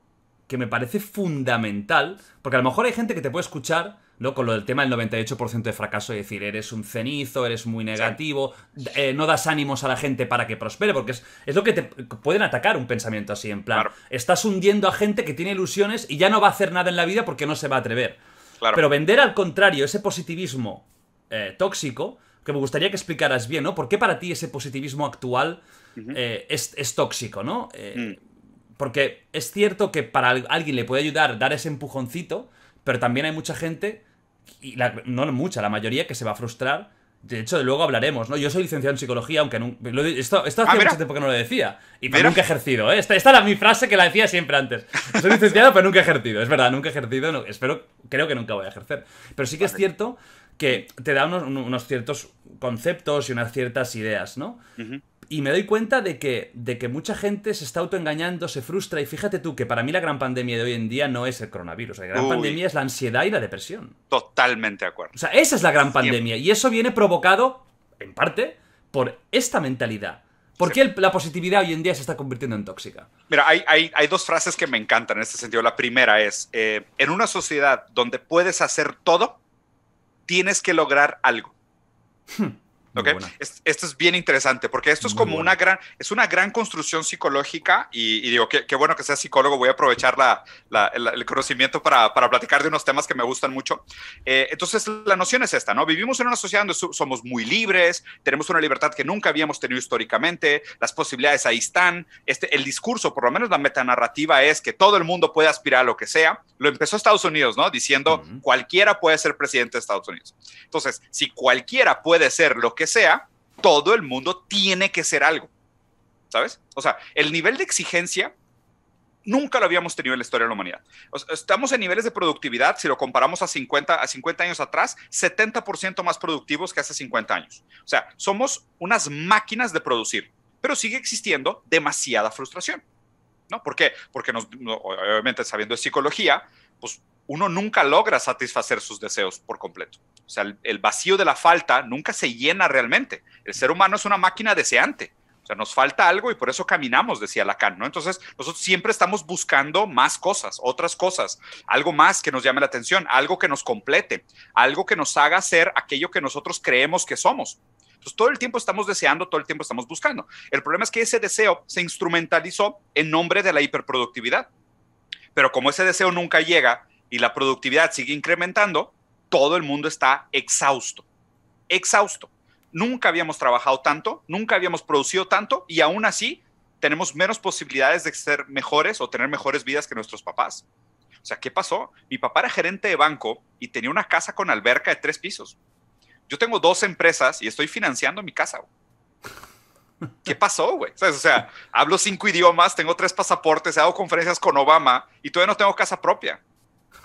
Speaker 2: que me parece fundamental, porque a lo mejor hay gente que te puede escuchar, ¿no?, con lo del tema del 98% de fracaso y decir, eres un cenizo, eres muy negativo, no das ánimos a la gente para que prospere, porque es lo que te pueden atacar un pensamiento así, en plan, claro, estás hundiendo a gente que tiene ilusiones y ya no va a hacer nada en la vida porque no se va a atrever. Claro. Pero vender al contrario ese positivismo tóxico, que me gustaría que explicaras bien, ¿no? ¿Por qué para ti ese positivismo actual es tóxico, ¿no? Porque es cierto que para alguien le puede ayudar dar ese empujoncito, pero también hay mucha gente, y la mayoría, que se va a frustrar. De hecho, luego hablaremos, ¿no? Yo soy licenciado en psicología, aunque esto hacía mucho tiempo que no lo decía. Y pero nunca he ejercido, ¿eh? Esta era mi frase que la decía siempre antes. Soy licenciado, pero nunca he ejercido. Es verdad, nunca he ejercido. No, creo que nunca voy a ejercer. Pero sí que es cierto que te da unos ciertos conceptos y unas ciertas ideas, ¿no? Y me doy cuenta de que mucha gente se está autoengañando, se frustra. Y fíjate tú que para mí la gran pandemia de hoy en día no es el coronavirus. La gran pandemia es la ansiedad y la depresión.
Speaker 3: Totalmente de acuerdo.
Speaker 2: O sea, esa es la gran pandemia. Y eso viene provocado, en parte, por esta mentalidad. ¿Por qué la positividad hoy en día se está convirtiendo en tóxica?
Speaker 3: Mira, hay dos frases que me encantan en este sentido. La primera es, en una sociedad donde puedes hacer todo, tienes que lograr algo. ¿Okay? Esto es bien interesante porque esto es como una gran construcción psicológica y digo, qué bueno que seas psicólogo, voy a aprovechar el conocimiento para platicar de unos temas que me gustan mucho. Entonces la noción es esta, ¿no? Vivimos en una sociedad donde somos muy libres, tenemos una libertad que nunca habíamos tenido históricamente, las posibilidades ahí están, el discurso, por lo menos la metanarrativa es que todo el mundo puede aspirar a lo que sea. Lo empezó Estados Unidos, ¿no? Diciendo cualquiera puede ser presidente de Estados Unidos. Entonces, si cualquiera puede ser lo que sea, todo el mundo tiene que ser algo, ¿sabes? O sea, el nivel de exigencia nunca lo habíamos tenido en la historia de la humanidad. O sea, estamos en niveles de productividad, si lo comparamos a 50 años atrás, 70% más productivos que hace 50 años. O sea, somos unas máquinas de producir, pero sigue existiendo demasiada frustración, ¿no? ¿Por qué? Porque obviamente, sabiendo de psicología, pues uno nunca logra satisfacer sus deseos por completo. O sea, el vacío de la falta nunca se llena realmente. El ser humano es una máquina deseante. O sea, nos falta algo y por eso caminamos, decía Lacan, ¿no? Entonces, nosotros siempre estamos buscando más cosas, otras cosas, algo más que nos llame la atención, algo que nos complete, algo que nos haga ser aquello que nosotros creemos que somos. Entonces, todo el tiempo estamos deseando, todo el tiempo estamos buscando. El problema es que ese deseo se instrumentalizó en nombre de la hiperproductividad. Pero como ese deseo nunca llega y la productividad sigue incrementando, todo el mundo está exhausto. Exhausto. Nunca habíamos trabajado tanto, nunca habíamos producido tanto y aún así tenemos menos posibilidades de ser mejores o tener mejores vidas que nuestros papás. O sea, ¿qué pasó? Mi papá era gerente de banco y tenía una casa con alberca de 3 pisos. Yo tengo 2 empresas y estoy financiando mi casa. ¿Qué pasó, güey? O sea, hablo 5 idiomas, tengo 3 pasaportes, he dado conferencias con Obama y todavía no tengo casa propia.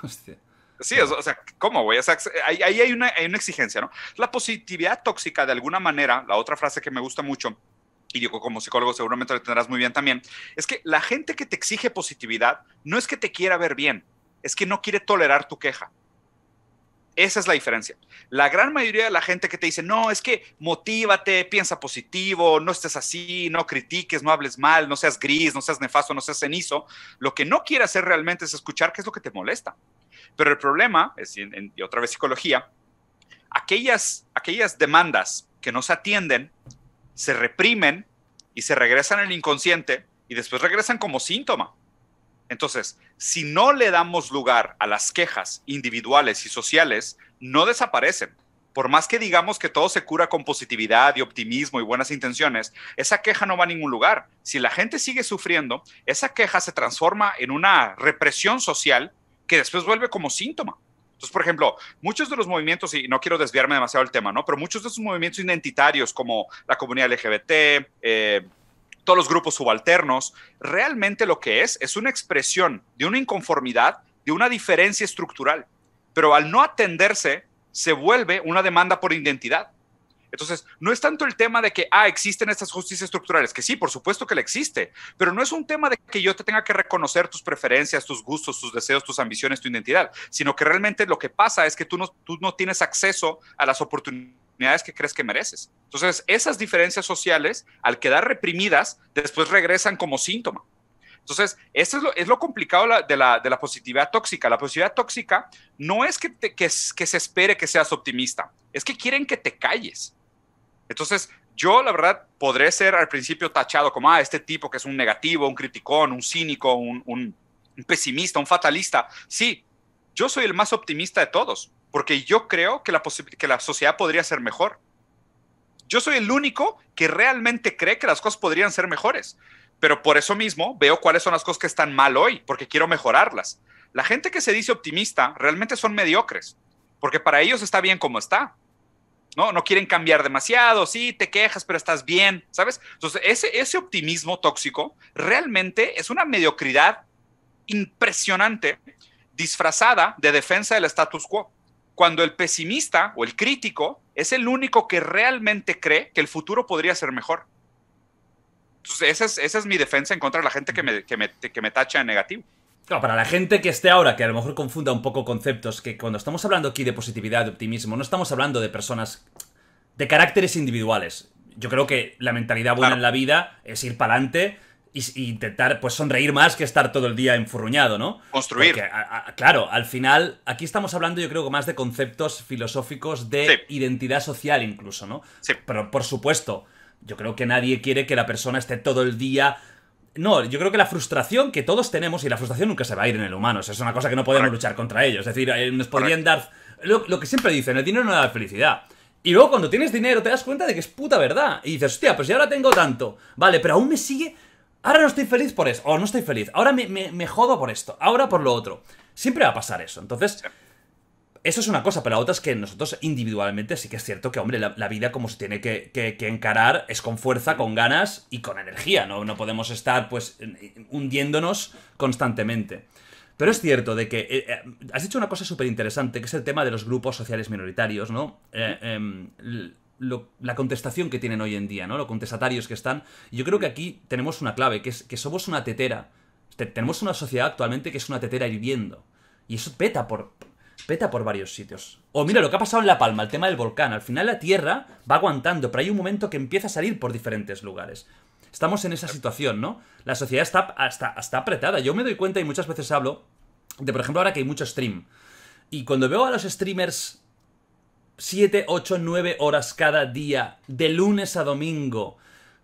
Speaker 2: Hostia.
Speaker 3: Sí, o sea, ¿cómo, güey? O sea, ahí hay una exigencia, ¿no? La positividad tóxica, de alguna manera, la otra frase que me gusta mucho, y digo, como psicólogo seguramente lo entenderás muy bien también, es que la gente que te exige positividad no es que te quiera ver bien, es que no quiere tolerar tu queja. Esa es la diferencia. La gran mayoría de la gente que te dice, no, es que motívate, piensa positivo, no estés así, no critiques, no hables mal, no seas gris, no seas nefasto, no seas cenizo, lo que no quiere hacer realmente es escuchar qué es lo que te molesta. Pero el problema, y otra vez psicología, aquellas demandas que no se atienden, se reprimen y se regresan al inconsciente y después regresan como síntoma. Entonces, si no le damos lugar a las quejas individuales y sociales, no desaparecen. Por más que digamos que todo se cura con positividad y optimismo y buenas intenciones, esa queja no va a ningún lugar. Si la gente sigue sufriendo, esa queja se transforma en una represión social que después vuelve como síntoma. Entonces, por ejemplo, muchos de los movimientos, y no quiero desviarme demasiado del tema, ¿no? Pero muchos de esos movimientos identitarios como la comunidad LGBT, todos los grupos subalternos, realmente lo que es una expresión de una inconformidad, de una diferencia estructural. Pero al no atenderse, se vuelve una demanda por identidad. Entonces, no es tanto el tema de que, existen estas justicias estructurales, que sí, por supuesto que le existe, pero no es un tema de que yo te tenga que reconocer tus preferencias, tus gustos, tus deseos, tus ambiciones, tu identidad, sino que realmente lo que pasa es que tú no tienes acceso a las oportunidades que crees que mereces. Entonces, esas diferencias sociales, al quedar reprimidas, después regresan como síntoma. Entonces, eso es lo complicado de la positividad tóxica. La positividad tóxica no es que se espere que seas optimista, es que quieren que te calles. Entonces, yo, la verdad, podré ser al principio tachado como, este tipo que es un negativo, un criticón, un cínico, un pesimista, un fatalista. Sí, yo soy el más optimista de todos, porque yo creo que la sociedad podría ser mejor. Yo soy el único que realmente cree que las cosas podrían ser mejores. Pero por eso mismo veo cuáles son las cosas que están mal hoy, porque quiero mejorarlas. La gente que se dice optimista realmente son mediocres, porque para ellos está bien como está. No quieren cambiar demasiado, sí, te quejas, pero estás bien, ¿sabes? Entonces, ese optimismo tóxico realmente es una mediocridad impresionante, disfrazada de defensa del status quo. Cuando el pesimista o el crítico es el único que realmente cree que el futuro podría ser mejor. Entonces, esa es mi defensa en contra de la gente que me tacha de negativo.
Speaker 2: Claro, para la gente que esté ahora, que a lo mejor confunda un poco conceptos, que cuando estamos hablando aquí de positividad, de optimismo, no estamos hablando de personas de caracteres individuales. Yo creo que la mentalidad buena en la vida es ir para adelante e intentar pues sonreír más que estar todo el día enfurruñado, ¿no?
Speaker 3: Construir.
Speaker 2: Porque, claro, al final, aquí estamos hablando yo creo que más de conceptos filosóficos de identidad social incluso, ¿no?
Speaker 3: Sí.
Speaker 2: Pero por supuesto, yo creo que nadie quiere que la persona esté todo el día... No, yo creo que la frustración que todos tenemos, y la frustración nunca se va a ir en el humano, es una cosa que no podemos luchar contra ello. Es decir, nos podrían dar... Lo que siempre dicen, el dinero no da felicidad. Y luego cuando tienes dinero te das cuenta de que es puta verdad. Y dices, hostia, pues si ahora tengo tanto. Vale, pero aún me sigue... Ahora no estoy feliz por eso, o no estoy feliz. Ahora me jodo por esto, ahora por lo otro. Siempre va a pasar eso. Entonces... Eso es una cosa, pero la otra es que nosotros individualmente sí que es cierto que, hombre, la vida como se tiene que encarar es con fuerza, con ganas y con energía. No podemos estar, pues, hundiéndonos constantemente. Pero es cierto de que has dicho una cosa súper interesante, que es el tema de los grupos sociales minoritarios, ¿no? La contestación que tienen hoy en día, ¿no? Los contestatarios que están. Y yo creo que aquí tenemos una clave, que es que somos una tetera. Tenemos una sociedad actualmente que es una tetera hirviendo. Y eso peta por varios sitios. O mira lo que ha pasado en La Palma, el tema del volcán. Al final la tierra va aguantando, pero hay un momento que empieza a salir por diferentes lugares. Estamos en esa situación, ¿no? La sociedad está apretada. Yo me doy cuenta y muchas veces hablo de, por ejemplo, ahora que hay mucho stream. Y cuando veo a los streamers 7, 8, 9 horas cada día, de lunes a domingo,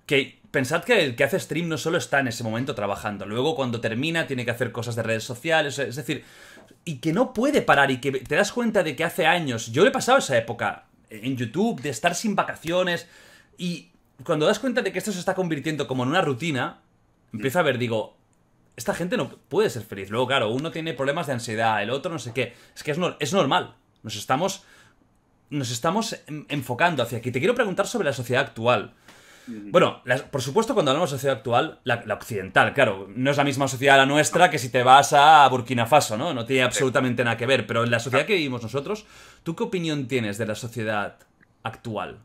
Speaker 2: que pensad que el que hace stream no solo está en ese momento trabajando. Luego cuando termina tiene que hacer cosas de redes sociales, es decir... Y que no puede parar y que te das cuenta de que hace años... Yo le he pasado esa época en YouTube de estar sin vacaciones y cuando das cuenta de que esto se está convirtiendo como en una rutina, empiezo a ver, digo, esta gente no puede ser feliz. Luego, claro, uno tiene problemas de ansiedad, el otro no sé qué. Es que es normal. Nos estamos enfocando hacia aquí. Te quiero preguntar sobre la sociedad actual. Bueno, por supuesto cuando hablamos de sociedad actual, la occidental, claro, no es la misma sociedad la nuestra que si te vas a Burkina Faso, ¿no? No tiene absolutamente nada que ver, pero en la sociedad que vivimos nosotros, ¿tú qué opinión tienes de la sociedad actual?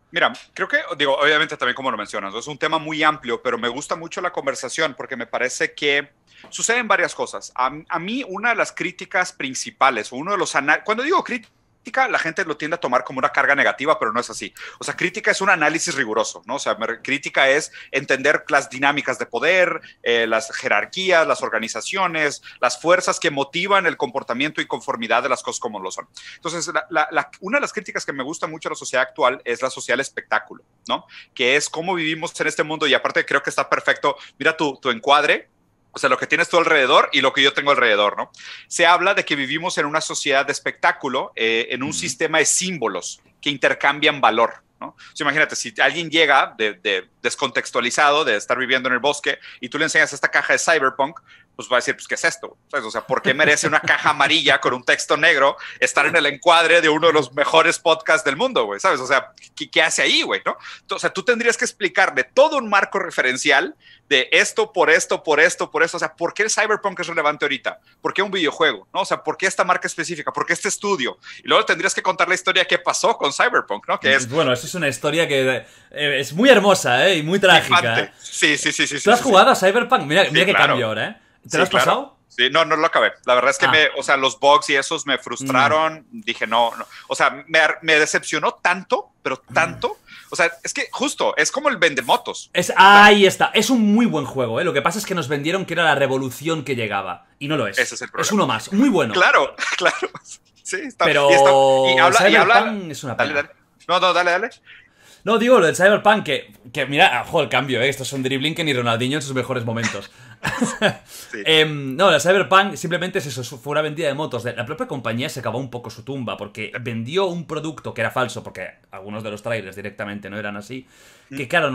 Speaker 3: Mira, creo que, digo, obviamente también como lo mencionas, es un tema muy amplio, pero me gusta mucho la conversación porque me parece que suceden varias cosas. A mí una de las críticas principales, o uno de los cuando digo críticas crítica la gente lo tiende a tomar como una carga negativa, pero no es así. O sea, crítica es un análisis riguroso, ¿no? O sea, crítica es entender las dinámicas de poder, las jerarquías, las organizaciones, las fuerzas que motivan el comportamiento y conformidad de las cosas como lo son. Entonces, una de las críticas que me gusta mucho de la sociedad actual es la sociedad del espectáculo, ¿no? Que es cómo vivimos en este mundo, y aparte creo que está perfecto. Mira tu encuadre. O sea, lo que tienes tú alrededor y lo que yo tengo alrededor, ¿no? Se habla de que vivimos en una sociedad de espectáculo, en un sistema de símbolos que intercambian valor, ¿no? O sea, imagínate, si alguien llega descontextualizado de estar viviendo en el bosque y tú le enseñas esta caja de Cyberpunk, pues va a decir, pues, ¿qué es esto? ¿Sabes? O sea, ¿por qué merece una caja amarilla con un texto negro estar en el encuadre de uno de los mejores podcasts del mundo, güey? ¿Sabes? O sea, ¿qué hace ahí, güey? ¿No? O sea, tú tendrías que explicarle todo un marco referencial de esto, por esto, por esto, por esto. O sea, ¿por qué el Cyberpunk es relevante ahorita? ¿Por qué un videojuego? ¿No? O sea, ¿por qué esta marca específica? ¿Por qué este estudio? Y luego tendrías que contar la historia de qué pasó con Cyberpunk, ¿no? Que es...
Speaker 2: Bueno, eso es una historia que es muy hermosa, y muy trágica.
Speaker 3: Sí.
Speaker 2: ¿Tú has jugado a Cyberpunk? Mira,
Speaker 3: sí,
Speaker 2: mira qué
Speaker 3: claro.
Speaker 2: cambio ahora, ¿Te lo has pasado?
Speaker 3: Sí, no lo acabé. La verdad es que o sea, los bugs y esos me frustraron. Dije, no. O sea, me decepcionó tanto, pero tanto. O sea, es que justo, es como el vendemotos.
Speaker 2: Ahí está. Es un muy buen juego, ¿eh? Lo que pasa es que nos vendieron que era la revolución que llegaba. Y no lo es.
Speaker 3: Ese es el problema.
Speaker 2: Es uno más. Muy bueno.
Speaker 3: Claro. Sí, está.
Speaker 2: Pero
Speaker 3: y habla,
Speaker 2: es una pena.
Speaker 3: Dale. No, dale.
Speaker 2: No, digo, lo del Cyberpunk, que mira, ojo, el cambio, estos son Dribbling y Ronaldinho en sus mejores momentos.
Speaker 3: Sí.
Speaker 2: No, la Cyberpunk simplemente es eso, fue una vendida de motos. La propia compañía se acabó un poco su tumba porque vendió un producto que era falso, porque algunos de los trailers directamente no eran así. Que claro,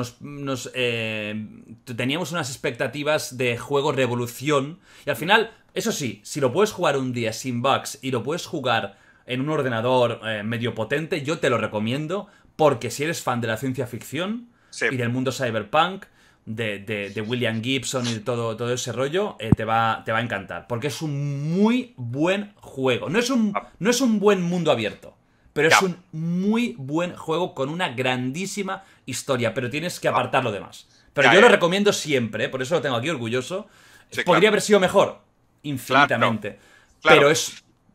Speaker 2: teníamos unas expectativas de juego revolución. Y al final, eso sí, si lo puedes jugar un día sin bugs y lo puedes jugar en un ordenador medio potente, yo te lo recomiendo. Porque si eres fan de la ciencia ficción y del mundo cyberpunk, de William Gibson y de todo ese rollo, te va a encantar. Porque es un muy buen juego. No es un buen mundo abierto, pero es un muy buen juego con una grandísima historia. Pero tienes que apartar lo demás. Pero yo lo recomiendo siempre, por eso lo tengo aquí orgulloso. Podría haber sido mejor, infinitamente.
Speaker 3: Claro.
Speaker 2: Pero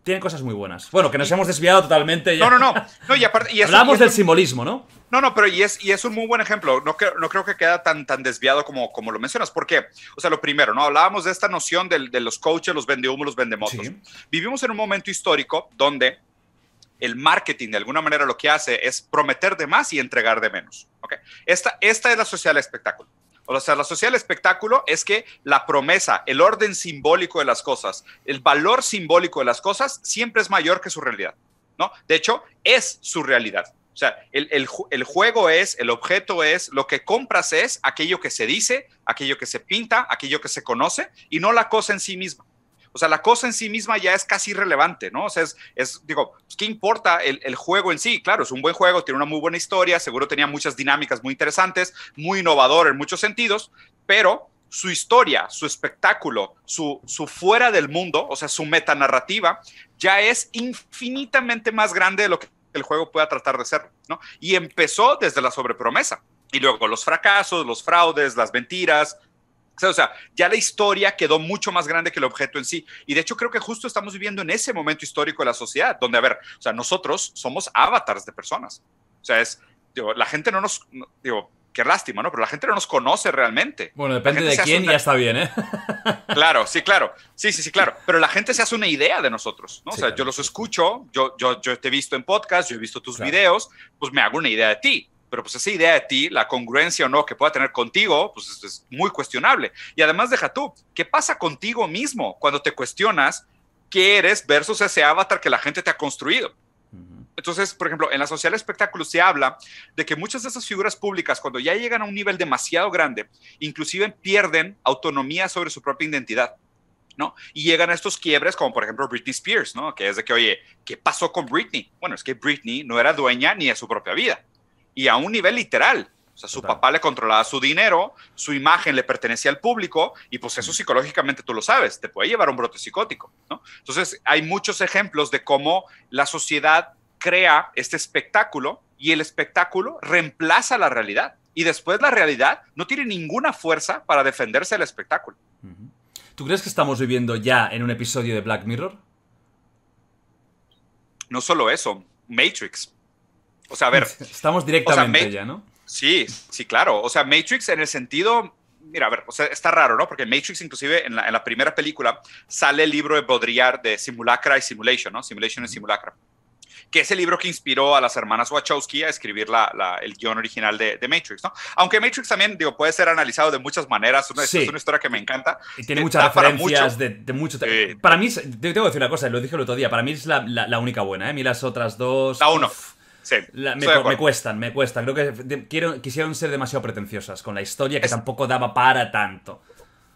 Speaker 2: tiene cosas muy buenas. Bueno, que nos hemos desviado totalmente. Ya.
Speaker 3: No, y aparte...
Speaker 2: Hablamos del simbolismo, ¿no?
Speaker 3: No, pero y es un muy buen ejemplo. No creo que queda tan desviado como lo mencionas. ¿Por qué? O sea, lo primero, ¿no? Hablábamos de esta noción de los coaches, los vendehumos, los vendemotos. Sí. Vivimos en un momento histórico donde el marketing, de alguna manera, lo que hace es prometer de más y entregar de menos. ¿Okay? Esta es la sociedad del espectáculo. O sea, la sociedad del espectáculo es que la promesa, el orden simbólico de las cosas, el valor simbólico de las cosas siempre es mayor que su realidad, ¿no? De hecho, es su realidad. O sea, el juego es, el objeto es, lo que compras es aquello que se dice, aquello que se pinta, aquello que se conoce y no la cosa en sí misma. O sea, la cosa en sí misma ya es casi irrelevante, ¿no? O sea, digo, ¿qué importa el juego en sí? Claro, es un buen juego, tiene una muy buena historia, seguro tenía muchas dinámicas muy interesantes, muy innovador en muchos sentidos, pero su historia, su espectáculo, su fuera del mundo, o sea, su metanarrativa, ya es infinitamente más grande de lo que el juego pueda tratar de ser, ¿no? Y empezó desde la sobrepromesa. Y luego los fracasos, los fraudes, las mentiras. O sea, ya la historia quedó mucho más grande que el objeto en sí. Y de hecho creo que justo estamos viviendo en ese momento histórico de la sociedad, donde, a ver, o sea, nosotros somos avatars de personas. O sea, la gente no nos... qué lástima, ¿no? Pero la gente no nos conoce realmente.
Speaker 2: Bueno, depende de quién, ya está bien, ¿eh?
Speaker 3: Claro, sí, claro. Sí, claro. Pero la gente se hace una idea de nosotros, ¿no? Sí, o sea, yo los escucho, yo te he visto en podcast, yo he visto tus videos, pues me hago una idea de ti. Pero pues esa idea de ti, la congruencia o no que pueda tener contigo, pues es muy cuestionable. Y además deja tú, ¿qué pasa contigo mismo cuando te cuestionas qué eres versus ese avatar que la gente te ha construido? Entonces, por ejemplo, en la sociedad del espectáculo se habla de que muchas de esas figuras públicas, cuando ya llegan a un nivel demasiado grande, inclusive pierden autonomía sobre su propia identidad, ¿no? Y llegan a estos quiebres, como por ejemplo Britney Spears, ¿no? Que es de que, oye, ¿qué pasó con Britney? Bueno, es que Britney no era dueña ni de su propia vida. Y a un nivel literal. O sea, su papá le controlaba su dinero, su imagen le pertenecía al público, y pues eso psicológicamente tú lo sabes, te puede llevar a un brote psicótico, ¿no? Entonces, hay muchos ejemplos de cómo la sociedad crea este espectáculo y el espectáculo reemplaza la realidad. Y después la realidad no tiene ninguna fuerza para defenderse del espectáculo.
Speaker 2: ¿Tú crees que estamos viviendo ya en un episodio de Black Mirror?
Speaker 3: No solo eso, Matrix. O sea, a ver.
Speaker 2: Estamos directamente ya, ¿no?
Speaker 3: Sí, sí, claro. O sea, Matrix en el sentido... Mira, a ver, o sea, está raro, ¿no? Porque Matrix, inclusive, en la primera película, sale el libro de Baudrillard de Simulacra y Simulation, ¿no? Simulation y Simulacra. Que es el libro que inspiró a las hermanas Wachowski a escribir el guión original de Matrix, ¿no? Aunque Matrix también, digo, puede ser analizado de muchas maneras. Es una historia que me encanta.
Speaker 2: Y tiene muchas referencias de mucho... Para mí, te tengo que decir una cosa, lo dije el otro día, para mí es la única buena, ¿eh? A mí las otras dos...
Speaker 3: La uno. Sí,
Speaker 2: me cuestan. Creo que quisieron ser demasiado pretenciosas con la historia que tampoco daba para tanto.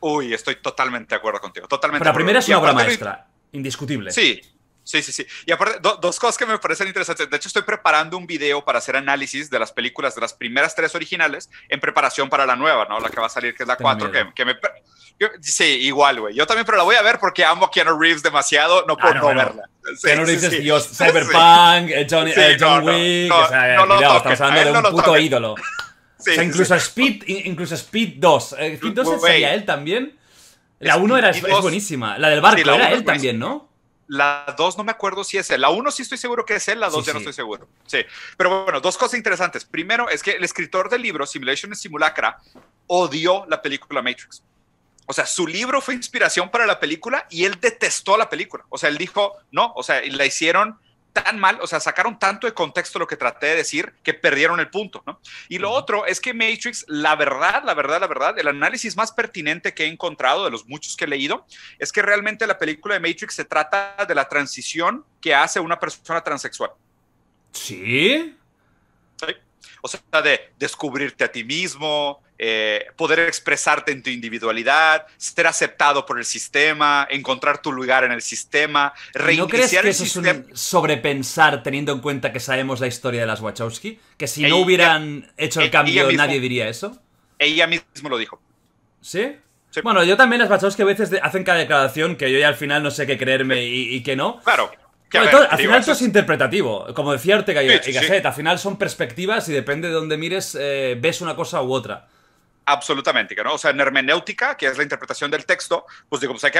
Speaker 3: Uy, estoy totalmente de acuerdo contigo. Totalmente.
Speaker 2: Pero la primera es una obra maestra, indiscutible.
Speaker 3: Sí. Sí. Y aparte, dos cosas que me parecen interesantes. De hecho, estoy preparando un video para hacer análisis de las películas de las primeras 3 originales en preparación para la nueva, ¿no? La que va a salir, que es la 4, sí, igual, güey. Yo también, pero la voy a ver porque amo a Keanu Reeves demasiado, no puedo no verla.
Speaker 2: Sí, Keanu Reeves es Dios, Cyberpunk, John Wick, o sea, cuidado, estamos hablando de un puto ídolo. O sea, incluso Speed 2. Speed 2 sería él también. La 1 es buenísima. La del barco era él también, ¿no?
Speaker 3: La 2 no me acuerdo si es él. La 1 sí estoy seguro que es él, la 2 ya no estoy seguro. Sí. Pero bueno, dos cosas interesantes. Primero es que el escritor del libro, Simulation y Simulacra, odió la película Matrix. O sea, su libro fue inspiración para la película y él detestó la película. O sea, él dijo, no, o sea, la hicieron tan mal, o sea, sacaron tanto de contexto lo que traté de decir que perdieron el punto, ¿no? Y lo otro es que Matrix, la verdad, el análisis más pertinente que he encontrado de los muchos que he leído es que realmente la película de Matrix se trata de la transición que hace una persona transexual.
Speaker 2: ¿Sí?
Speaker 3: Sí. O sea, de descubrirte a ti mismo, poder expresarte en tu individualidad, ser aceptado por el sistema, encontrar tu lugar en el sistema, reiniciar
Speaker 2: ¿No crees que
Speaker 3: el
Speaker 2: eso
Speaker 3: sistema?
Speaker 2: Es un sobrepensar teniendo en cuenta que sabemos la historia de las Wachowski? Que si no hubieran hecho el cambio, nadie diría eso.
Speaker 3: Ella misma lo dijo.
Speaker 2: ¿Sí? Sí. Bueno, yo también las Wachowski a veces hacen cada declaración que yo ya al final no sé qué creerme y qué no.
Speaker 3: Claro.
Speaker 2: Al final esto es interpretativo. Como decía Ortega y Gasset, al final son perspectivas y depende de donde mires, ves una cosa u otra.
Speaker 3: Absolutamente, ¿no? O sea, en hermenéutica, que es la interpretación del texto, pues digo, pues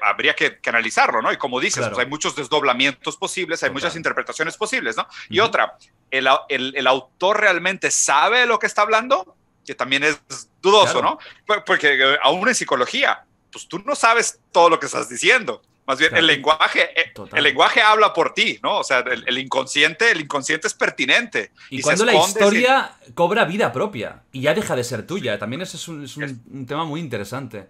Speaker 3: habría que analizarlo, ¿no? Y como dices, claro, pues hay muchos desdoblamientos posibles, hay muchas interpretaciones posibles, ¿no? Y otra, ¿el autor realmente sabe lo que está hablando? Que también es dudoso, claro, ¿no? Porque aún en psicología, pues tú no sabes todo lo que estás diciendo. Más bien, claro, el lenguaje habla por ti, ¿no? O sea, el inconsciente es pertinente.
Speaker 2: Y cuando la historia cobra vida propia y ya deja de ser tuya, también ese es un tema muy interesante.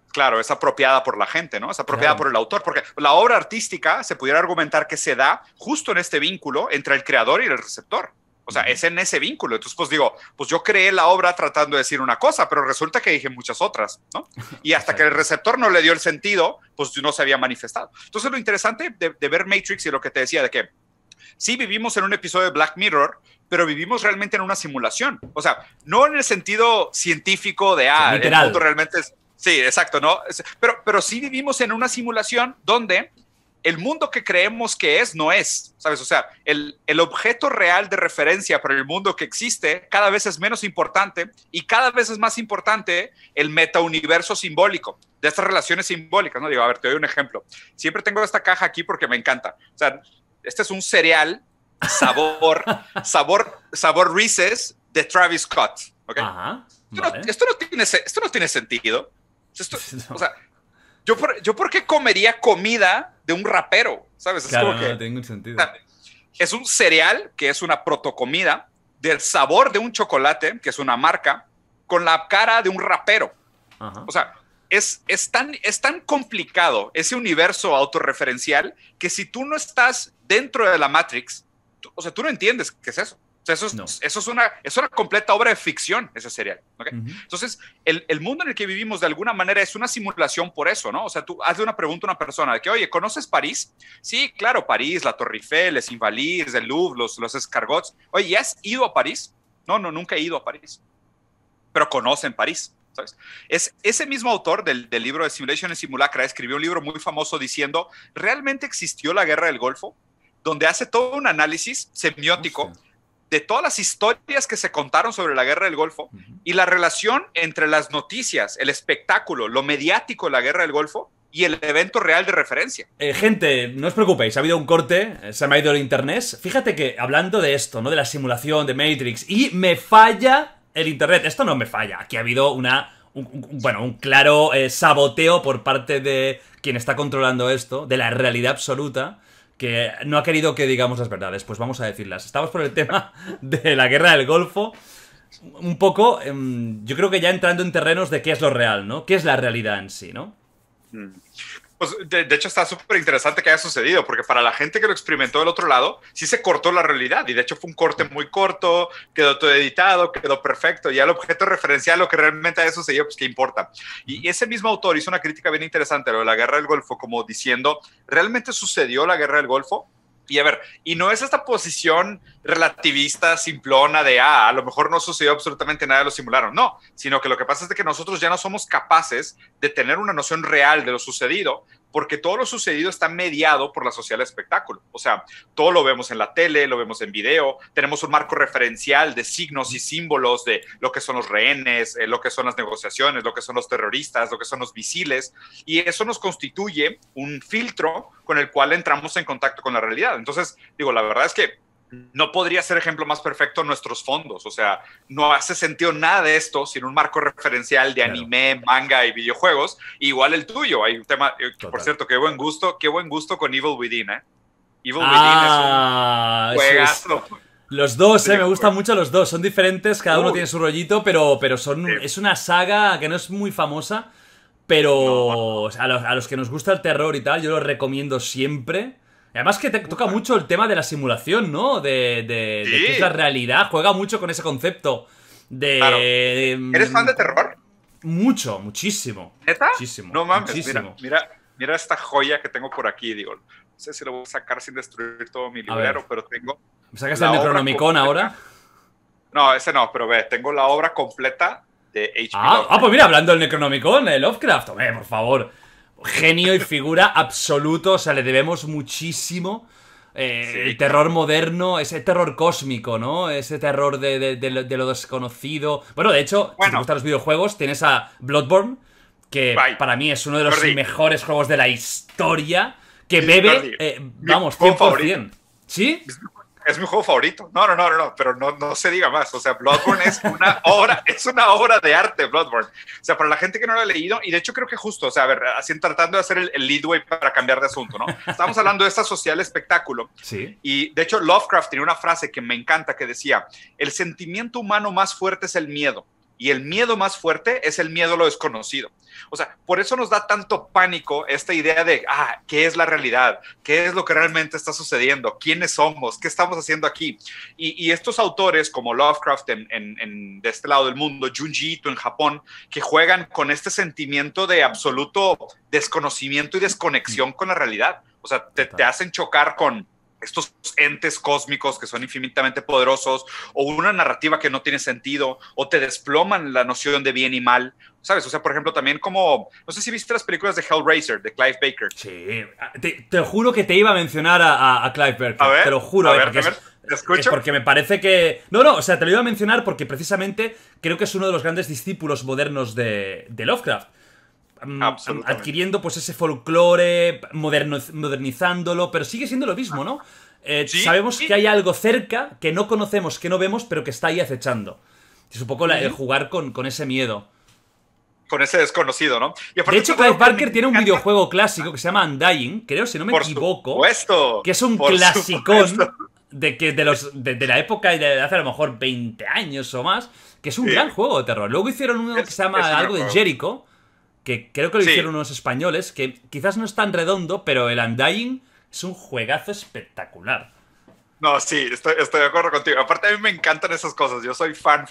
Speaker 3: Claro, es apropiada por la gente, ¿no? Es apropiada por el autor, porque la obra artística se pudiera argumentar que se da justo en este vínculo entre el creador y el receptor. O sea, es en ese vínculo. Entonces, pues digo, pues yo creé la obra tratando de decir una cosa, pero resulta que dije muchas otras, ¿no? Y hasta que el receptor no le dio el sentido, pues no se había manifestado. Entonces, lo interesante de ver Matrix y lo que te decía de que sí vivimos en un episodio de Black Mirror, pero vivimos realmente en una simulación. O sea, no en el sentido científico de, el mundo realmente es... Sí, exacto, ¿no? Pero sí vivimos en una simulación donde el mundo que creemos que es, no es, ¿sabes? O sea, el objeto real de referencia para el mundo que existe cada vez es menos importante y cada vez es más importante el metauniverso simbólico de estas relaciones simbólicas, ¿no? Digo, a ver, te doy un ejemplo. Siempre tengo esta caja aquí porque me encanta. O sea, este es un cereal sabor Reese's de Travis Scott, ¿ok?
Speaker 2: Ajá, vale.
Speaker 3: Esto no tiene sentido. Esto, no. O sea, ¿Yo por qué comería comida de un rapero? ¿Sabes? Es
Speaker 2: claro,
Speaker 3: como que,
Speaker 2: no tiene ningún sentido.
Speaker 3: Es un cereal que es una protocomida del sabor de un chocolate, que es una marca, con la cara de un rapero. Ajá. O sea, es tan complicado ese universo autorreferencial que si tú no estás dentro de la Matrix, tú no entiendes qué es eso. O sea, eso es una completa obra de ficción, ese serial. ¿Okay? Entonces, el mundo en el que vivimos de alguna manera es una simulación por eso, ¿no? O sea, tú hazle una pregunta a una persona de que, oye, ¿conoces París? Sí, claro, París, la Torre Eiffel, les Invalides, el Louvre, los escargots. Oye, ¿ya has ido a París? No, nunca he ido a París. Pero conocen París, ¿sabes? Es ese mismo autor del libro de Simulation y Simulacra escribió un libro muy famoso diciendo, ¿realmente existió la Guerra del Golfo? Donde hace todo un análisis semiótico de todas las historias que se contaron sobre la Guerra del Golfo y la relación entre las noticias, el espectáculo, lo mediático de la Guerra del Golfo y el evento real de referencia.
Speaker 2: Gente, no os preocupéis, ha habido un corte, se me ha ido el internet. Fíjate que hablando de esto, ¿no? De la simulación de Matrix, y me falla el internet. Esto no me falla, aquí ha habido un claro saboteo por parte de quien está controlando esto, de la realidad absoluta, que no ha querido que digamos las verdades. Pues vamos a decirlas. Estamos por el tema de la guerra del Golfo. Un poco, yo creo que ya entrando en terrenos de qué es lo real, ¿no? ¿Qué es la realidad en sí, ¿no?
Speaker 3: Pues de hecho está súper interesante que haya sucedido, porque para la gente que lo experimentó del otro lado, sí se cortó la realidad, y de hecho fue un corte muy corto, quedó todo editado, quedó perfecto, ya el objeto referencial, lo que realmente haya sucedido, pues qué importa. Y ese mismo autor hizo una crítica bien interesante a lo de la guerra del Golfo, como diciendo, ¿realmente sucedió la guerra del Golfo? Y a ver, y no es esta posición relativista, simplona de, a lo mejor no sucedió absolutamente nada, lo simularon. No, sino que lo que pasa es de que nosotros ya no somos capaces de tener una noción real de lo sucedido, porque todo lo sucedido está mediado por la sociedad del espectáculo. O sea, todo lo vemos en la tele, lo vemos en video, tenemos un marco referencial de signos y símbolos de lo que son los rehenes, lo que son las negociaciones, lo que son los terroristas, lo que son los misiles, y eso nos constituye un filtro con el cual entramos en contacto con la realidad. Entonces, digo, la verdad es que no podría ser ejemplo más perfecto nuestros fondos. O sea, no hace sentido nada de esto sin un marco referencial de anime, manga y videojuegos. Igual el tuyo. Hay un tema, que, por cierto, qué buen gusto con Evil Within, ¿eh? Evil Within es un juegazo.
Speaker 2: Los dos, me gustan mucho los dos. Son diferentes, cada uno tiene su rollito, pero es una saga que no es muy famosa. Pero no. A los que nos gusta el terror y tal, yo lo recomiendo siempre. Además que te toca mucho el tema de la simulación, ¿no? De qué es la realidad. Juega mucho con ese concepto de...
Speaker 3: Claro. ¿Eres fan de terror?
Speaker 2: Mucho, muchísimo.
Speaker 3: ¿Neta?
Speaker 2: Muchísimo.
Speaker 3: No mames,
Speaker 2: muchísimo.
Speaker 3: Mira esta joya que tengo por aquí, digo. No sé si lo voy a sacar sin destruir todo mi librero, pero tengo...
Speaker 2: ¿Me sacas el Necronomicon ahora?
Speaker 3: No, ese no, pero ve, tengo la obra completa de H.P. Lovecraft.
Speaker 2: Pues mira, hablando del Necronomicon, Lovecraft, por favor. Genio y figura absoluto, o sea, le debemos muchísimo. El terror moderno, ese terror cósmico, ¿no? Ese terror de lo desconocido. Bueno, de hecho, si te gustan los videojuegos, tienes a Bloodborne, que para mí es uno de los mejores juegos de la historia, que bebe, 100%. ¿Sí?
Speaker 3: Es mi juego favorito. No, pero no se diga más. O sea, Bloodborne es una obra de arte, Bloodborne. O sea, para la gente que no lo ha leído, y de hecho creo que justo, o sea, a ver, así tratando de hacer el leadway para cambiar de asunto, ¿no? Estamos hablando de esta sociedad del espectáculo.
Speaker 2: Sí.
Speaker 3: Y de hecho, Lovecraft tenía una frase que me encanta que decía: el sentimiento humano más fuerte es el miedo. Y el miedo más fuerte es el miedo a lo desconocido. O sea, por eso nos da tanto pánico esta idea de, ¿qué es la realidad? ¿Qué es lo que realmente está sucediendo? ¿Quiénes somos? ¿Qué estamos haciendo aquí? Y estos autores como Lovecraft de este lado del mundo, Junji Ito en Japón, que juegan con este sentimiento de absoluto desconocimiento y desconexión con la realidad. O sea, te hacen chocar con estos entes cósmicos que son infinitamente poderosos, o una narrativa que no tiene sentido, o te desploman la noción de bien y mal, ¿sabes? O sea, por ejemplo, también como, no sé si viste las películas de Hellraiser, de Clive Barker.
Speaker 2: Sí, te juro que te iba a mencionar a Clive Barker,
Speaker 3: a ver,
Speaker 2: te lo juro.
Speaker 3: ¿te escucho?
Speaker 2: Porque me parece que... No, o sea, te lo iba a mencionar porque precisamente creo que es uno de los grandes discípulos modernos de Lovecraft. Adquiriendo pues ese folclore, modernizándolo, pero sigue siendo lo mismo, ¿no?
Speaker 3: ¿Sí?
Speaker 2: Sabemos que hay algo cerca que no conocemos, que no vemos, pero que está ahí acechando. Es un poco el jugar con ese miedo.
Speaker 3: Con ese desconocido, ¿no? Y
Speaker 2: de hecho, Clive Barker tiene un videojuego clásico que se llama Undying, creo, si no me equivoco. Que es un clasicón de la época de hace a lo mejor 20 años o más, que es un gran juego de terror. Luego hicieron uno que se llama algo de Jericho, que creo que lo hicieron unos españoles, que quizás no es tan redondo, pero el Undying es un juegazo espectacular.
Speaker 3: No, sí, estoy de acuerdo contigo. Aparte, a mí me encantan esas cosas. Yo soy fan.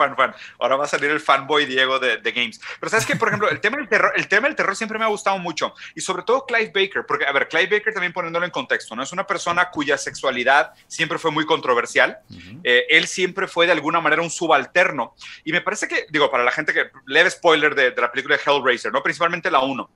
Speaker 3: Ahora va a salir el fanboy Diego de games. Pero sabes que, por ejemplo, el tema del terror siempre me ha gustado mucho. Y sobre todo Clive Barker, porque, a ver, Clive Barker también poniéndolo en contexto, ¿no? Es una persona cuya sexualidad siempre fue muy controversial. Él siempre fue de alguna manera un subalterno. Y me parece que, digo, para la gente que, leve spoiler de la película de Hellraiser, ¿no? Principalmente la 1.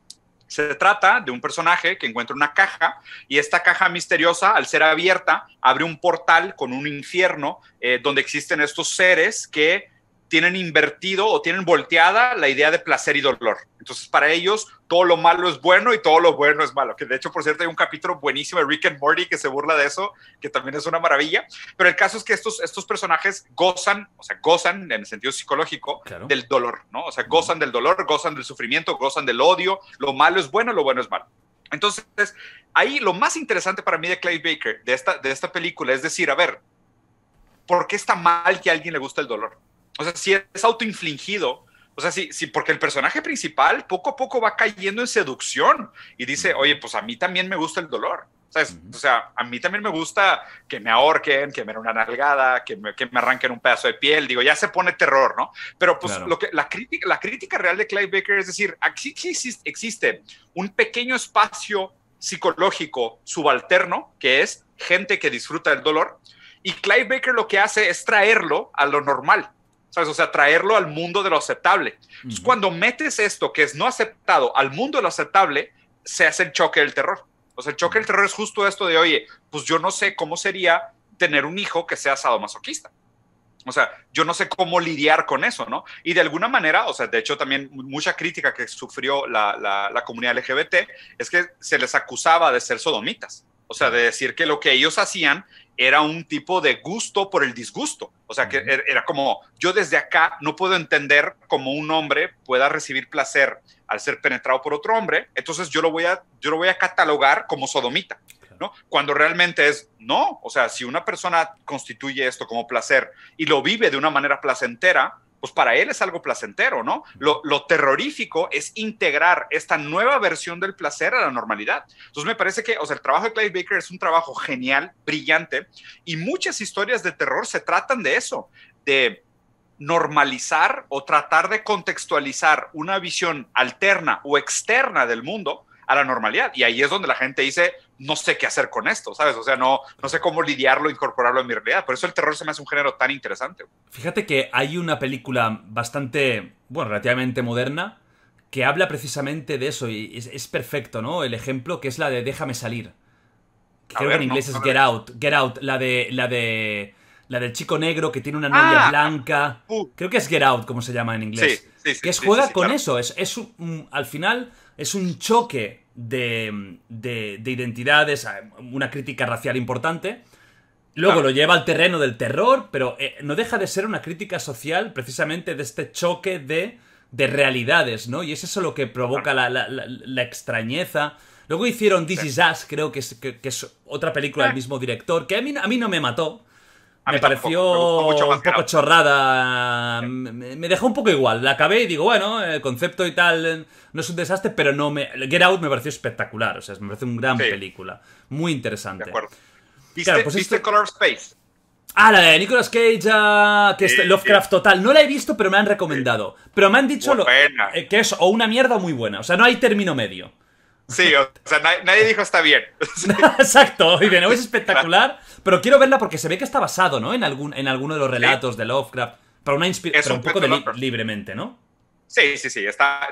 Speaker 3: Se trata de un personaje que encuentra una caja, y esta caja misteriosa, al ser abierta, abre un portal con un infierno donde existen estos seres que tienen invertido o tienen volteada la idea de placer y dolor. Entonces, para ellos, todo lo malo es bueno y todo lo bueno es malo. Que de hecho, por cierto, hay un capítulo buenísimo de Rick and Morty que se burla de eso, que también es una maravilla. Pero el caso es que estos personajes gozan, o sea, gozan en el sentido psicológico, claro, del dolor, ¿no? O sea, gozan del dolor, gozan del sufrimiento, gozan del odio. Lo malo es bueno, lo bueno es malo. Entonces, ahí lo más interesante para mí de Clive Barker, de esta película, es decir, a ver, ¿por qué está mal que a alguien le guste el dolor? O sea, si es autoinfligido, o sea, sí, porque el personaje principal poco a poco va cayendo en seducción y dice, oye, pues a mí también me gusta el dolor, ¿sabes? O sea, a mí también me gusta que me ahorquen, que me den una nalgada, que me arranquen un pedazo de piel, digo, ya se pone terror, ¿no? Pero pues claro, la crítica real de Clive Barker es decir, aquí existe un pequeño espacio psicológico subalterno que es gente que disfruta del dolor, y Clive Barker lo que hace es traerlo a lo normal, ¿sabes? O sea, traerlo al mundo de lo aceptable. Entonces, cuando metes esto que es no aceptado al mundo de lo aceptable, se hace el choque del terror. O sea, el choque del terror es justo esto de, oye, pues yo no sé cómo sería tener un hijo que sea sadomasoquista. O sea, yo no sé cómo lidiar con eso, ¿no? Y de alguna manera, o sea, de hecho también mucha crítica que sufrió la comunidad LGBT es que se les acusaba de ser sodomitas. O sea, de decir que lo que ellos hacían era un tipo de gusto por el disgusto. O sea, que era como, yo desde acá no puedo entender cómo un hombre pueda recibir placer al ser penetrado por otro hombre, entonces yo lo voy a catalogar como sodomita, ¿no? Cuando realmente es, no, o sea, si una persona constituye esto como placer y lo vive de una manera placentera, pues para él es algo placentero, ¿no? Lo terrorífico es integrar esta nueva versión del placer a la normalidad. Entonces me parece que, o sea, el trabajo de Clive Barker es un trabajo genial, brillante, y muchas historias de terror se tratan de eso, de normalizar o tratar de contextualizar una visión alterna o externa del mundo a la normalidad. Y ahí es donde la gente dice, no sé qué hacer con esto, ¿sabes? O sea, no sé cómo lidiarlo, incorporarlo en mi realidad. Por eso el terror se me hace un género tan interesante.
Speaker 2: Fíjate que hay una película bastante, bueno, relativamente moderna, que habla precisamente de eso, y es perfecto, ¿no? El ejemplo, que es la de Déjame salir. Que creo que en inglés es Get Out. Get Out, la del chico negro que tiene una novia blanca. Creo que es Get Out, como se llama en inglés. Sí, que juega con claro, eso. Al final es un choque de identidades, una crítica racial importante. Luego lo lleva al terreno del terror, pero no deja de ser una crítica social precisamente de este choque de realidades, ¿no? Y es eso lo que provoca la extrañeza. Luego hicieron This Is Us, creo que es otra película del mismo director, que a mí no me mató. Me pareció un poco chorrada. Me dejó un poco igual. La acabé y digo, bueno, el concepto y tal no es un desastre, pero no me... Get Out me pareció espectacular. O sea, me parece una gran película. Muy interesante.
Speaker 3: De acuerdo. ¿Viste Color Space?
Speaker 2: La de Nicolas Cage, que es Lovecraft total. No la he visto, pero me han recomendado. Pero me han dicho que es o una mierda o muy buena. O sea, no hay término medio.
Speaker 3: Sí, o sea, nadie dijo está bien.
Speaker 2: Exacto, y bien, es espectacular, pero quiero verla porque se ve que está basado, ¿no? En alguno de los relatos de Lovecraft, pero un poco libremente, ¿no?
Speaker 3: Sí,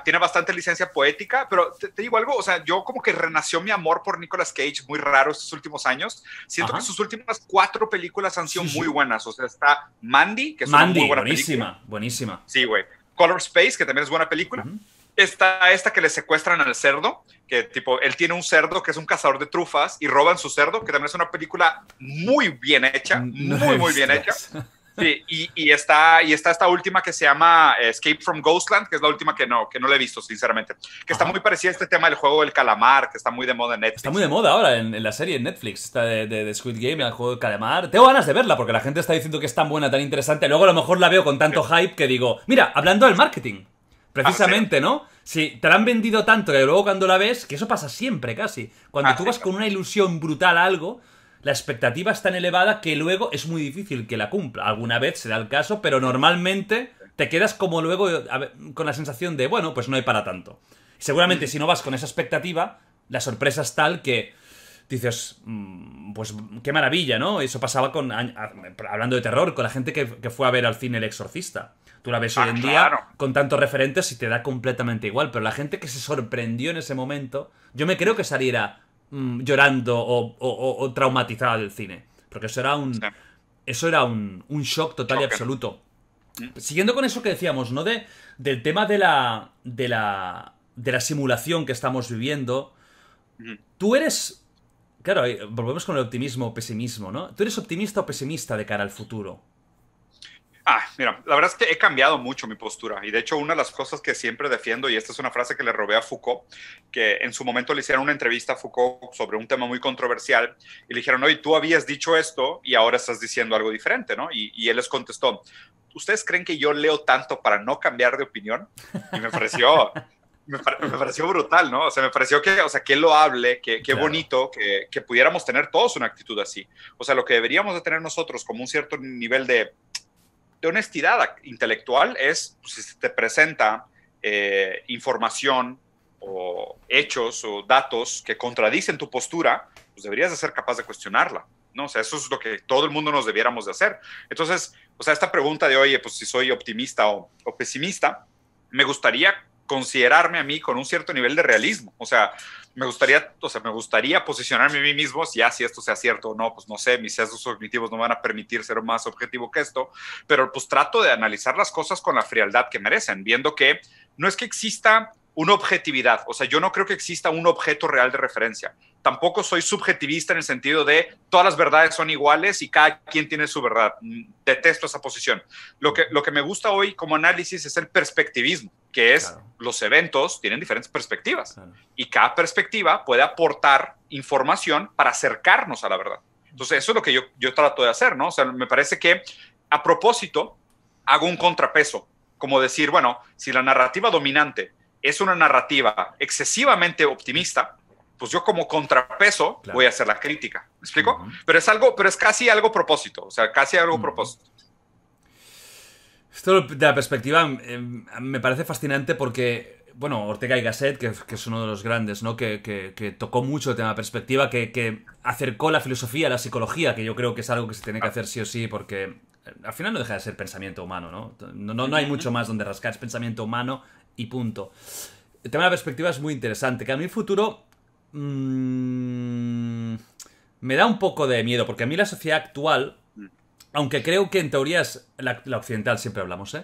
Speaker 3: tiene bastante licencia poética, pero te digo algo, o sea, yo como que renació mi amor por Nicolas Cage muy raro estos últimos años. Siento que sus últimas 4 películas han sido muy buenas. O sea, está Mandy, que es una muy buena película.
Speaker 2: Buenísima.
Speaker 3: Sí, güey. Color Space, que también es buena película. Está esta que le secuestran al cerdo, que tipo, él tiene un cerdo que es un cazador de trufas y roban su cerdo, que también es una película muy bien hecha, muy bien hecha. Sí, y está esta última que se llama Escape from Ghostland, que es la última que no la he visto, sinceramente. Que está muy parecida a este tema del juego del calamar, que está muy de moda en Netflix.
Speaker 2: Está muy de moda ahora en la serie en Netflix, esta de Squid Game, el juego del calamar. Tengo ganas de verla porque la gente está diciendo que es tan buena, tan interesante. Luego a lo mejor la veo con tanto hype que digo, mira, hablando del marketing, precisamente, ¿no? Si te la han vendido tanto que luego cuando la ves, que eso pasa siempre casi. Cuando tú vas con una ilusión brutal a algo, la expectativa es tan elevada que luego es muy difícil que la cumpla. Alguna vez se da el caso, pero normalmente te quedas como luego con la sensación de, bueno, pues no hay para tanto. Seguramente si no vas con esa expectativa, la sorpresa es tal que dices, pues qué maravilla, ¿no? Eso pasaba hablando de terror, con la gente que fue a ver al cine El Exorcista. Tú la ves hoy en día con tantos referentes y te da completamente igual, pero la gente que se sorprendió en ese momento, yo me creo que saliera llorando o traumatizada del cine, porque eso era un shock total y absoluto. Siguiendo con eso que decíamos, ¿no? Del tema de la simulación que estamos viviendo, tú eres... Claro, volvemos con el optimismo o pesimismo, ¿no? ¿Tú eres optimista o pesimista de cara al futuro?
Speaker 3: Mira, la verdad es que he cambiado mucho mi postura y de hecho una de las cosas que siempre defiendo, y esta es una frase que le robé a Foucault, que en su momento le hicieron una entrevista a Foucault sobre un tema muy controversial y le dijeron, oye, tú habías dicho esto y ahora estás diciendo algo diferente, ¿no? Y él les contestó, ¿ustedes creen que yo leo tanto para no cambiar de opinión? Y me pareció... Me pareció brutal, ¿no? O sea, me pareció que, o sea, que loable, que
Speaker 2: Claro.
Speaker 3: bonito que pudiéramos tener todos una actitud así. O sea, lo que deberíamos de tener nosotros como un cierto nivel de honestidad intelectual es, pues, si se te presenta información o hechos o datos que contradicen tu postura, pues deberías de ser capaz de cuestionarla, ¿no? O sea, eso es lo que todo el mundo nos debiéramos de hacer. Entonces, o sea, esta pregunta de, oye, pues si soy optimista o pesimista, me gustaría considerarme a mí con un cierto nivel de realismo. O sea, me gustaría posicionarme a mí mismo, si esto sea cierto o no, pues no sé, mis sesgos cognitivos no me van a permitir ser más objetivo que esto, pero pues trato de analizar las cosas con la frialdad que merecen, viendo que no es que exista una objetividad, o sea, yo no creo que exista un objeto real de referencia. Tampoco soy subjetivista en el sentido de todas las verdades son iguales y cada quien tiene su verdad. Detesto esa posición. Lo que me gusta hoy como análisis es el perspectivismo, que es los eventos tienen diferentes perspectivas y cada perspectiva puede aportar información para acercarnos a la verdad. Entonces, eso es lo que yo trato de hacer, ¿no? O sea, me parece que a propósito hago un contrapeso, como decir, bueno, si la narrativa dominante es una narrativa excesivamente optimista, pues yo como contrapeso voy a hacer la crítica. ¿Me explico? Pero es casi algo propósito, o sea, casi algo propósito.
Speaker 2: Esto de la perspectiva me parece fascinante porque, bueno, Ortega y Gasset, que es uno de los grandes, ¿no? Que tocó mucho el tema de perspectiva, que acercó la filosofía a la psicología, que yo creo que es algo que se tiene que hacer sí o sí, porque al final no deja de ser pensamiento humano, ¿no? No hay mucho más donde rascar, es pensamiento humano y punto. El tema de la perspectiva es muy interesante, que a mí el futuro me da un poco de miedo, porque a mí la sociedad actual, aunque creo que en teorías, la occidental siempre hablamos,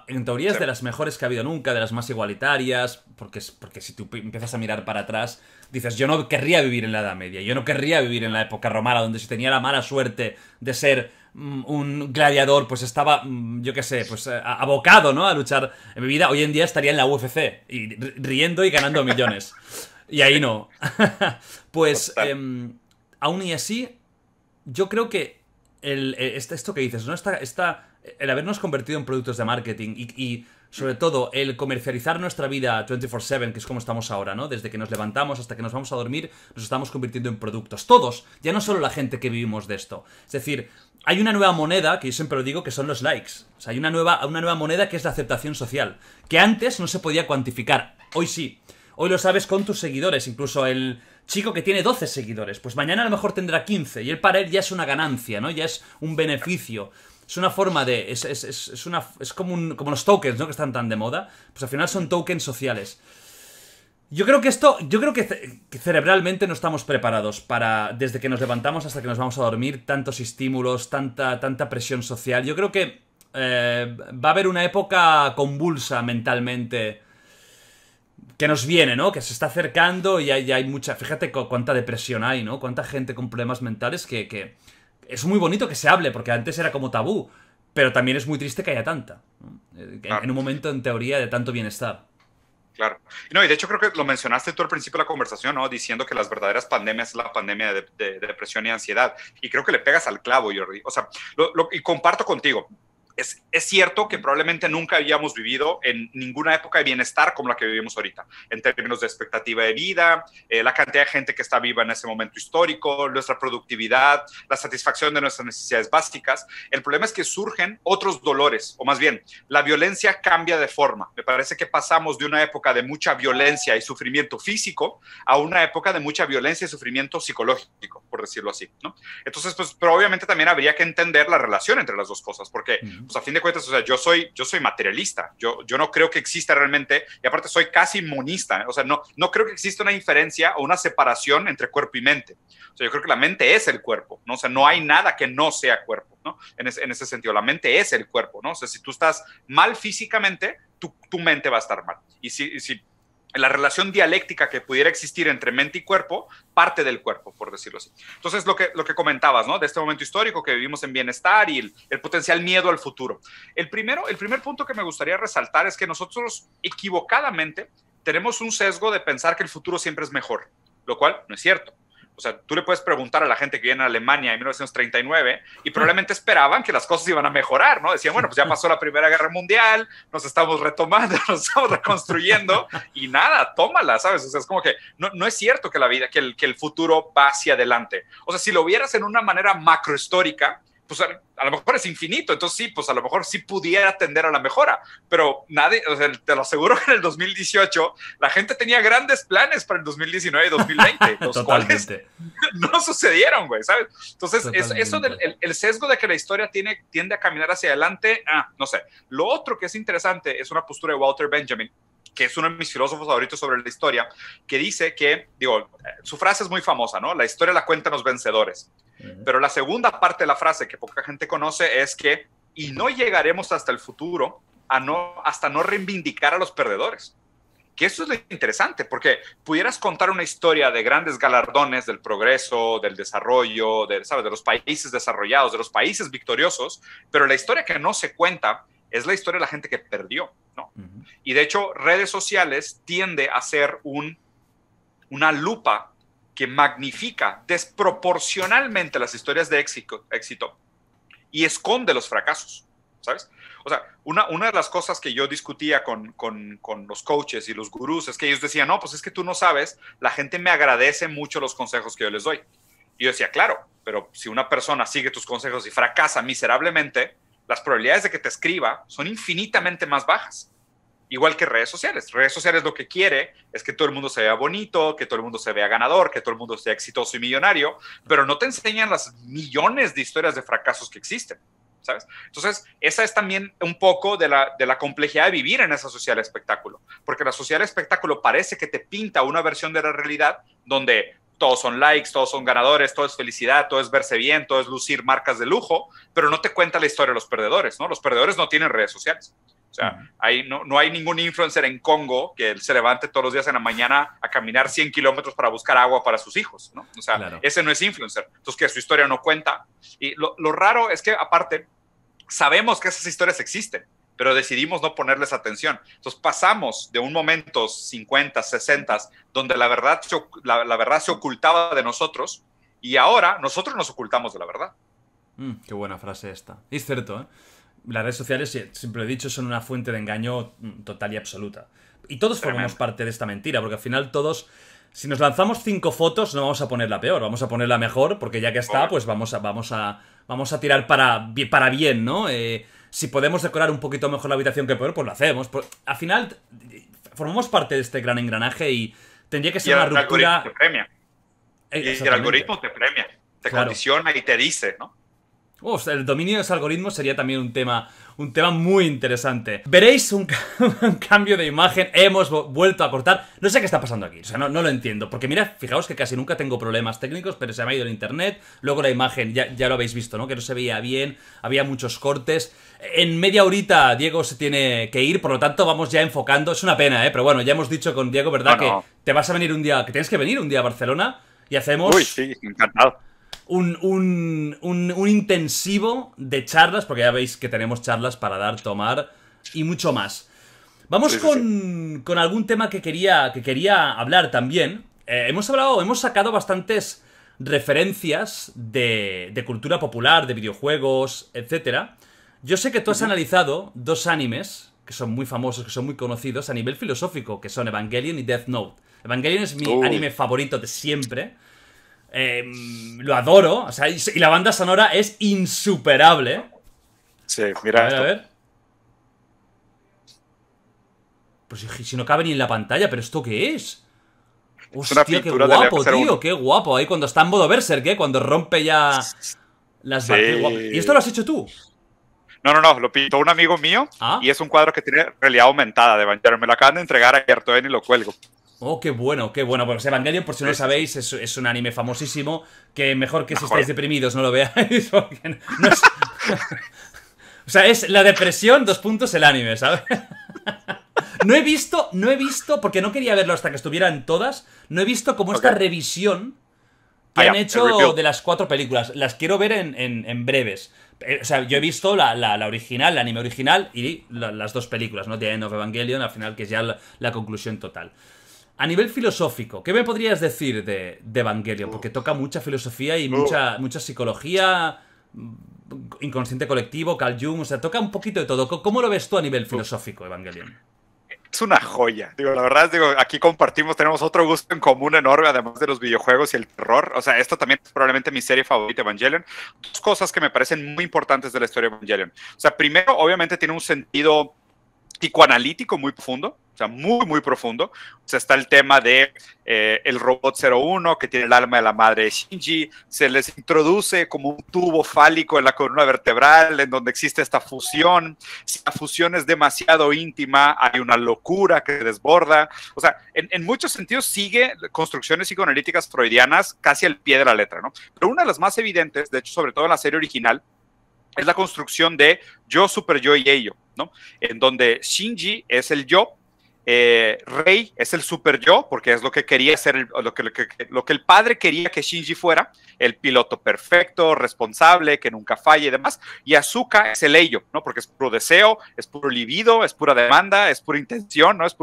Speaker 2: en teoría es de las mejores que ha habido nunca, de las más igualitarias, porque si tú empiezas a mirar para atrás, dices, yo no querría vivir en la Edad Media, yo no querría vivir en la época romana, donde si tenía la mala suerte de ser un gladiador, pues estaba, yo qué sé, pues abocado, ¿no? A luchar en mi vida. Hoy en día estaría en la UFC, y riendo y ganando millones. Y ahí no. Pues, aún y así, yo creo que esto que dices, ¿no? El habernos convertido en productos de marketing y sobre todo el comercializar nuestra vida 24/7, que es como estamos ahora, ¿no? Desde que nos levantamos hasta que nos vamos a dormir, nos estamos convirtiendo en productos. Todos, ya no solo la gente que vivimos de esto. Es decir, hay una nueva moneda, que yo siempre lo digo, que son los likes. O sea, hay una nueva moneda que es la aceptación social, que antes no se podía cuantificar. Hoy sí. Hoy lo sabes con tus seguidores, incluso el chico que tiene 12 seguidores, pues mañana a lo mejor tendrá 15, y para él ya es una ganancia, ¿no? Ya es un beneficio. Es una forma de... Es como los tokens, ¿no? Que están tan de moda. Pues al final son tokens sociales. Yo creo que cerebralmente no estamos preparados para, desde que nos levantamos hasta que nos vamos a dormir, tantos estímulos, tanta presión social. Yo creo que va a haber una época convulsa mentalmente que nos viene, ¿no? Que se está acercando y ya hay mucha... Fíjate cuánta depresión hay, ¿no? Cuánta gente con problemas mentales que es muy bonito que se hable, porque antes era como tabú, pero también es muy triste que haya tanta, ¿no? En un momento, en teoría, de tanto bienestar.
Speaker 3: Claro. No, y de hecho creo que lo mencionaste tú al principio de la conversación, ¿no? Diciendo que las verdaderas pandemias es la pandemia de depresión y ansiedad. Y creo que le pegas al clavo, Jordi. O sea, y comparto contigo. Es cierto que probablemente nunca habíamos vivido en ninguna época de bienestar como la que vivimos ahorita, en términos de expectativa de vida, la cantidad de gente que está viva en ese momento histórico, nuestra productividad, la satisfacción de nuestras necesidades básicas. El problema es que surgen otros dolores, o más bien, la violencia cambia de forma. Me parece que pasamos de una época de mucha violencia y sufrimiento físico a una época de mucha violencia y sufrimiento psicológico, por decirlo así, ¿no? Entonces, pues, pero obviamente también habría que entender la relación entre las dos cosas, porque pues a fin de cuentas, o sea, yo soy materialista, yo no creo que exista realmente, y aparte soy casi monista, o sea, no creo que exista una diferencia o una separación entre cuerpo y mente. O sea, yo creo que la mente es el cuerpo, ¿no? O sea, no hay nada que no sea cuerpo, ¿no? En ese sentido, la mente es el cuerpo, ¿no? O sea, si tú estás mal físicamente, tu mente va a estar mal. Y si la relación dialéctica que pudiera existir entre mente y cuerpo parte del cuerpo, por decirlo así. Entonces, lo que comentabas, ¿no? De este momento histórico que vivimos en bienestar y el potencial miedo al futuro. El primer punto que me gustaría resaltar es que nosotros equivocadamente tenemos un sesgo de pensar que el futuro siempre es mejor, lo cual no es cierto. O sea, tú le puedes preguntar a la gente que viene a Alemania en 1939 y probablemente esperaban que las cosas iban a mejorar, ¿no? Decían, bueno, pues ya pasó la Primera Guerra Mundial, nos estamos retomando, nos estamos reconstruyendo y nada, tómala, ¿sabes? O sea, es como que no es cierto que la vida, que el futuro va hacia adelante. O sea, si lo vieras en una manera macrohistórica, pues a lo mejor es infinito, entonces sí, pues a lo mejor sí pudiera tender a la mejora, pero nadie, o sea, te lo aseguro que en el 2018 la gente tenía grandes planes para el 2019 y 2020, los cuales no sucedieron, güey, ¿sabes? Entonces, eso del sesgo de que la historia tiende a caminar hacia adelante, no sé. Lo otro que es interesante es una postura de Walter Benjamin, que es uno de mis filósofos favoritos sobre la historia, que dice que, digo, su frase es muy famosa, ¿no? La historia la cuentan los vencedores. Pero la segunda parte de la frase que poca gente conoce es que, y no llegaremos hasta el futuro hasta no reivindicar a los perdedores. Que eso es lo interesante, porque pudieras contar una historia de grandes galardones del progreso, del desarrollo, ¿sabes? De los países desarrollados, de los países victoriosos, pero la historia que no se cuenta es la historia de la gente que perdió, ¿no? Y de hecho, redes sociales tiende a ser una lupa que magnifica desproporcionalmente las historias de éxito y esconde los fracasos, ¿sabes? O sea, una de las cosas que yo discutía con los coaches y los gurús es que ellos decían, no, pues es que tú no sabes, la gente me agradece mucho los consejos que yo les doy. Y yo decía, claro, pero si una persona sigue tus consejos y fracasa miserablemente, las probabilidades de que te escriba son infinitamente más bajas. Igual que redes sociales. Redes sociales lo que quiere es que todo el mundo se vea bonito, que todo el mundo se vea ganador, que todo el mundo sea exitoso y millonario, pero no te enseñan las millones de historias de fracasos que existen, ¿sabes? Entonces, esa es también un poco de la complejidad de vivir en esa sociedad de espectáculo, porque la sociedad de espectáculo parece que te pinta una versión de la realidad donde todos son likes, todos son ganadores, todo es felicidad, todo es verse bien, todo es lucir marcas de lujo, pero no te cuenta la historia de los perdedores, ¿no? Los perdedores no tienen redes sociales. O sea, no hay ningún influencer en Congo que se levante todos los días en la mañana a caminar 100 kilómetros para buscar agua para sus hijos, ¿no? O sea, claro, ese no es influencer. Entonces, que su historia no cuenta. Y lo raro es que, aparte, sabemos que esas historias existen, pero decidimos no ponerles atención. Entonces, pasamos de un momento 50, 60, donde la verdad se ocultaba de nosotros, y ahora nosotros nos ocultamos de la verdad.
Speaker 2: Qué buena frase esta. Es cierto, ¿eh? Las redes sociales, siempre lo he dicho, son una fuente de engaño total y absoluta. Y todos formamos parte de esta mentira, porque al final todos, si nos lanzamos 5 fotos, no vamos a poner la peor, vamos a poner la mejor, porque ya que está, pues vamos a tirar para bien, ¿no? Si podemos decorar un poquito mejor la habitación que peor, pues lo hacemos. Al final, formamos parte de este gran engranaje y tendría que ser una ruptura.
Speaker 3: Te premia. Y el algoritmo te premia, te condiciona y te dice, ¿no?
Speaker 2: El dominio de los algoritmos sería también un tema muy interesante. Veréis un cambio de imagen. Hemos vuelto a cortar. No sé qué está pasando aquí. O sea, no lo entiendo. Porque mira, fijaos que casi nunca tengo problemas técnicos, pero se me ha ido el internet. Luego la imagen, ya lo habéis visto, ¿no? Que no se veía bien. Había muchos cortes. En media horita Diego se tiene que ir, por lo tanto vamos ya enfocando. Es una pena, ¿eh? Pero bueno, ya hemos dicho con Diego, ¿verdad? Que te vas a venir un día, que tienes que venir un día a Barcelona y hacemos...
Speaker 3: Uy, sí, encantado.
Speaker 2: Un intensivo de charlas, porque ya veis que tenemos charlas para dar, tomar y mucho más. Vamos con algún tema que quería hablar también. Hemos sacado bastantes referencias de cultura popular, de videojuegos, etc. Yo sé que tú has analizado 2 animes que son muy famosos, que son muy conocidos a nivel filosófico, que son Evangelion y Death Note. Evangelion es mi anime favorito de siempre. Lo adoro, o sea, y la banda sonora es insuperable.
Speaker 3: Sí, mira
Speaker 2: a ver. Pues si no cabe ni en la pantalla, ¿pero esto qué es? Hostia, qué guapo, tío, qué guapo. Ahí cuando está en modo Berserk, cuando rompe ya las...
Speaker 3: Sí.
Speaker 2: ¿Y esto lo has hecho tú?
Speaker 3: No, lo pintó un amigo mío y es un cuadro que tiene realidad aumentada de Evangelion. Me lo acaban de entregar ayer, todavía ni lo cuelgo.
Speaker 2: Oh, qué bueno, qué bueno. Pues Evangelion, por si no lo sabéis, es un anime famosísimo que mejor que si estáis deprimidos no lo veáis. Porque no es... O sea, es la depresión, 2 puntos el anime, ¿sabes? No he visto, porque no quería verlo hasta que estuvieran todas, no he visto como esta revisión que han hecho de las 4 películas. Las quiero ver en breves. O sea, yo he visto la original, el anime original y las 2 películas, ¿no? The End of Evangelion, al final, que es ya la conclusión total. A nivel filosófico, ¿qué me podrías decir de Evangelion? Porque toca mucha filosofía y mucha psicología, inconsciente colectivo, Carl Jung, o sea, toca un poquito de todo. ¿Cómo lo ves tú a nivel filosófico, Evangelion?
Speaker 3: Es una joya. La verdad es, aquí tenemos otro gusto en común enorme, además de los videojuegos y el terror. O sea, esto también es probablemente mi serie favorita, Evangelion. 2 cosas que me parecen muy importantes de la historia de Evangelion. O sea, primero, obviamente tiene un sentido psicoanalítico muy profundo, o sea, muy, muy profundo. O sea, está el tema de el robot 01 que tiene el alma de la madre de Shinji, se les introduce como un tubo fálico en la columna vertebral en donde existe esta fusión. Si la fusión es demasiado íntima, hay una locura que desborda. O sea, en muchos sentidos sigue construcciones psicoanalíticas freudianas casi al pie de la letra, ¿no? Pero una de las más evidentes, de hecho, sobre todo en la serie original, es la construcción de yo, super yo y ello, ¿no? En donde Shinji es el yo, Rei es el super yo, porque es lo que quería ser, lo que el padre quería que Shinji fuera, el piloto perfecto, responsable, que nunca falla y demás, y Asuka es el ello, ¿no? Porque es puro deseo, es puro libido, es pura demanda, es pura intención, ¿no? Es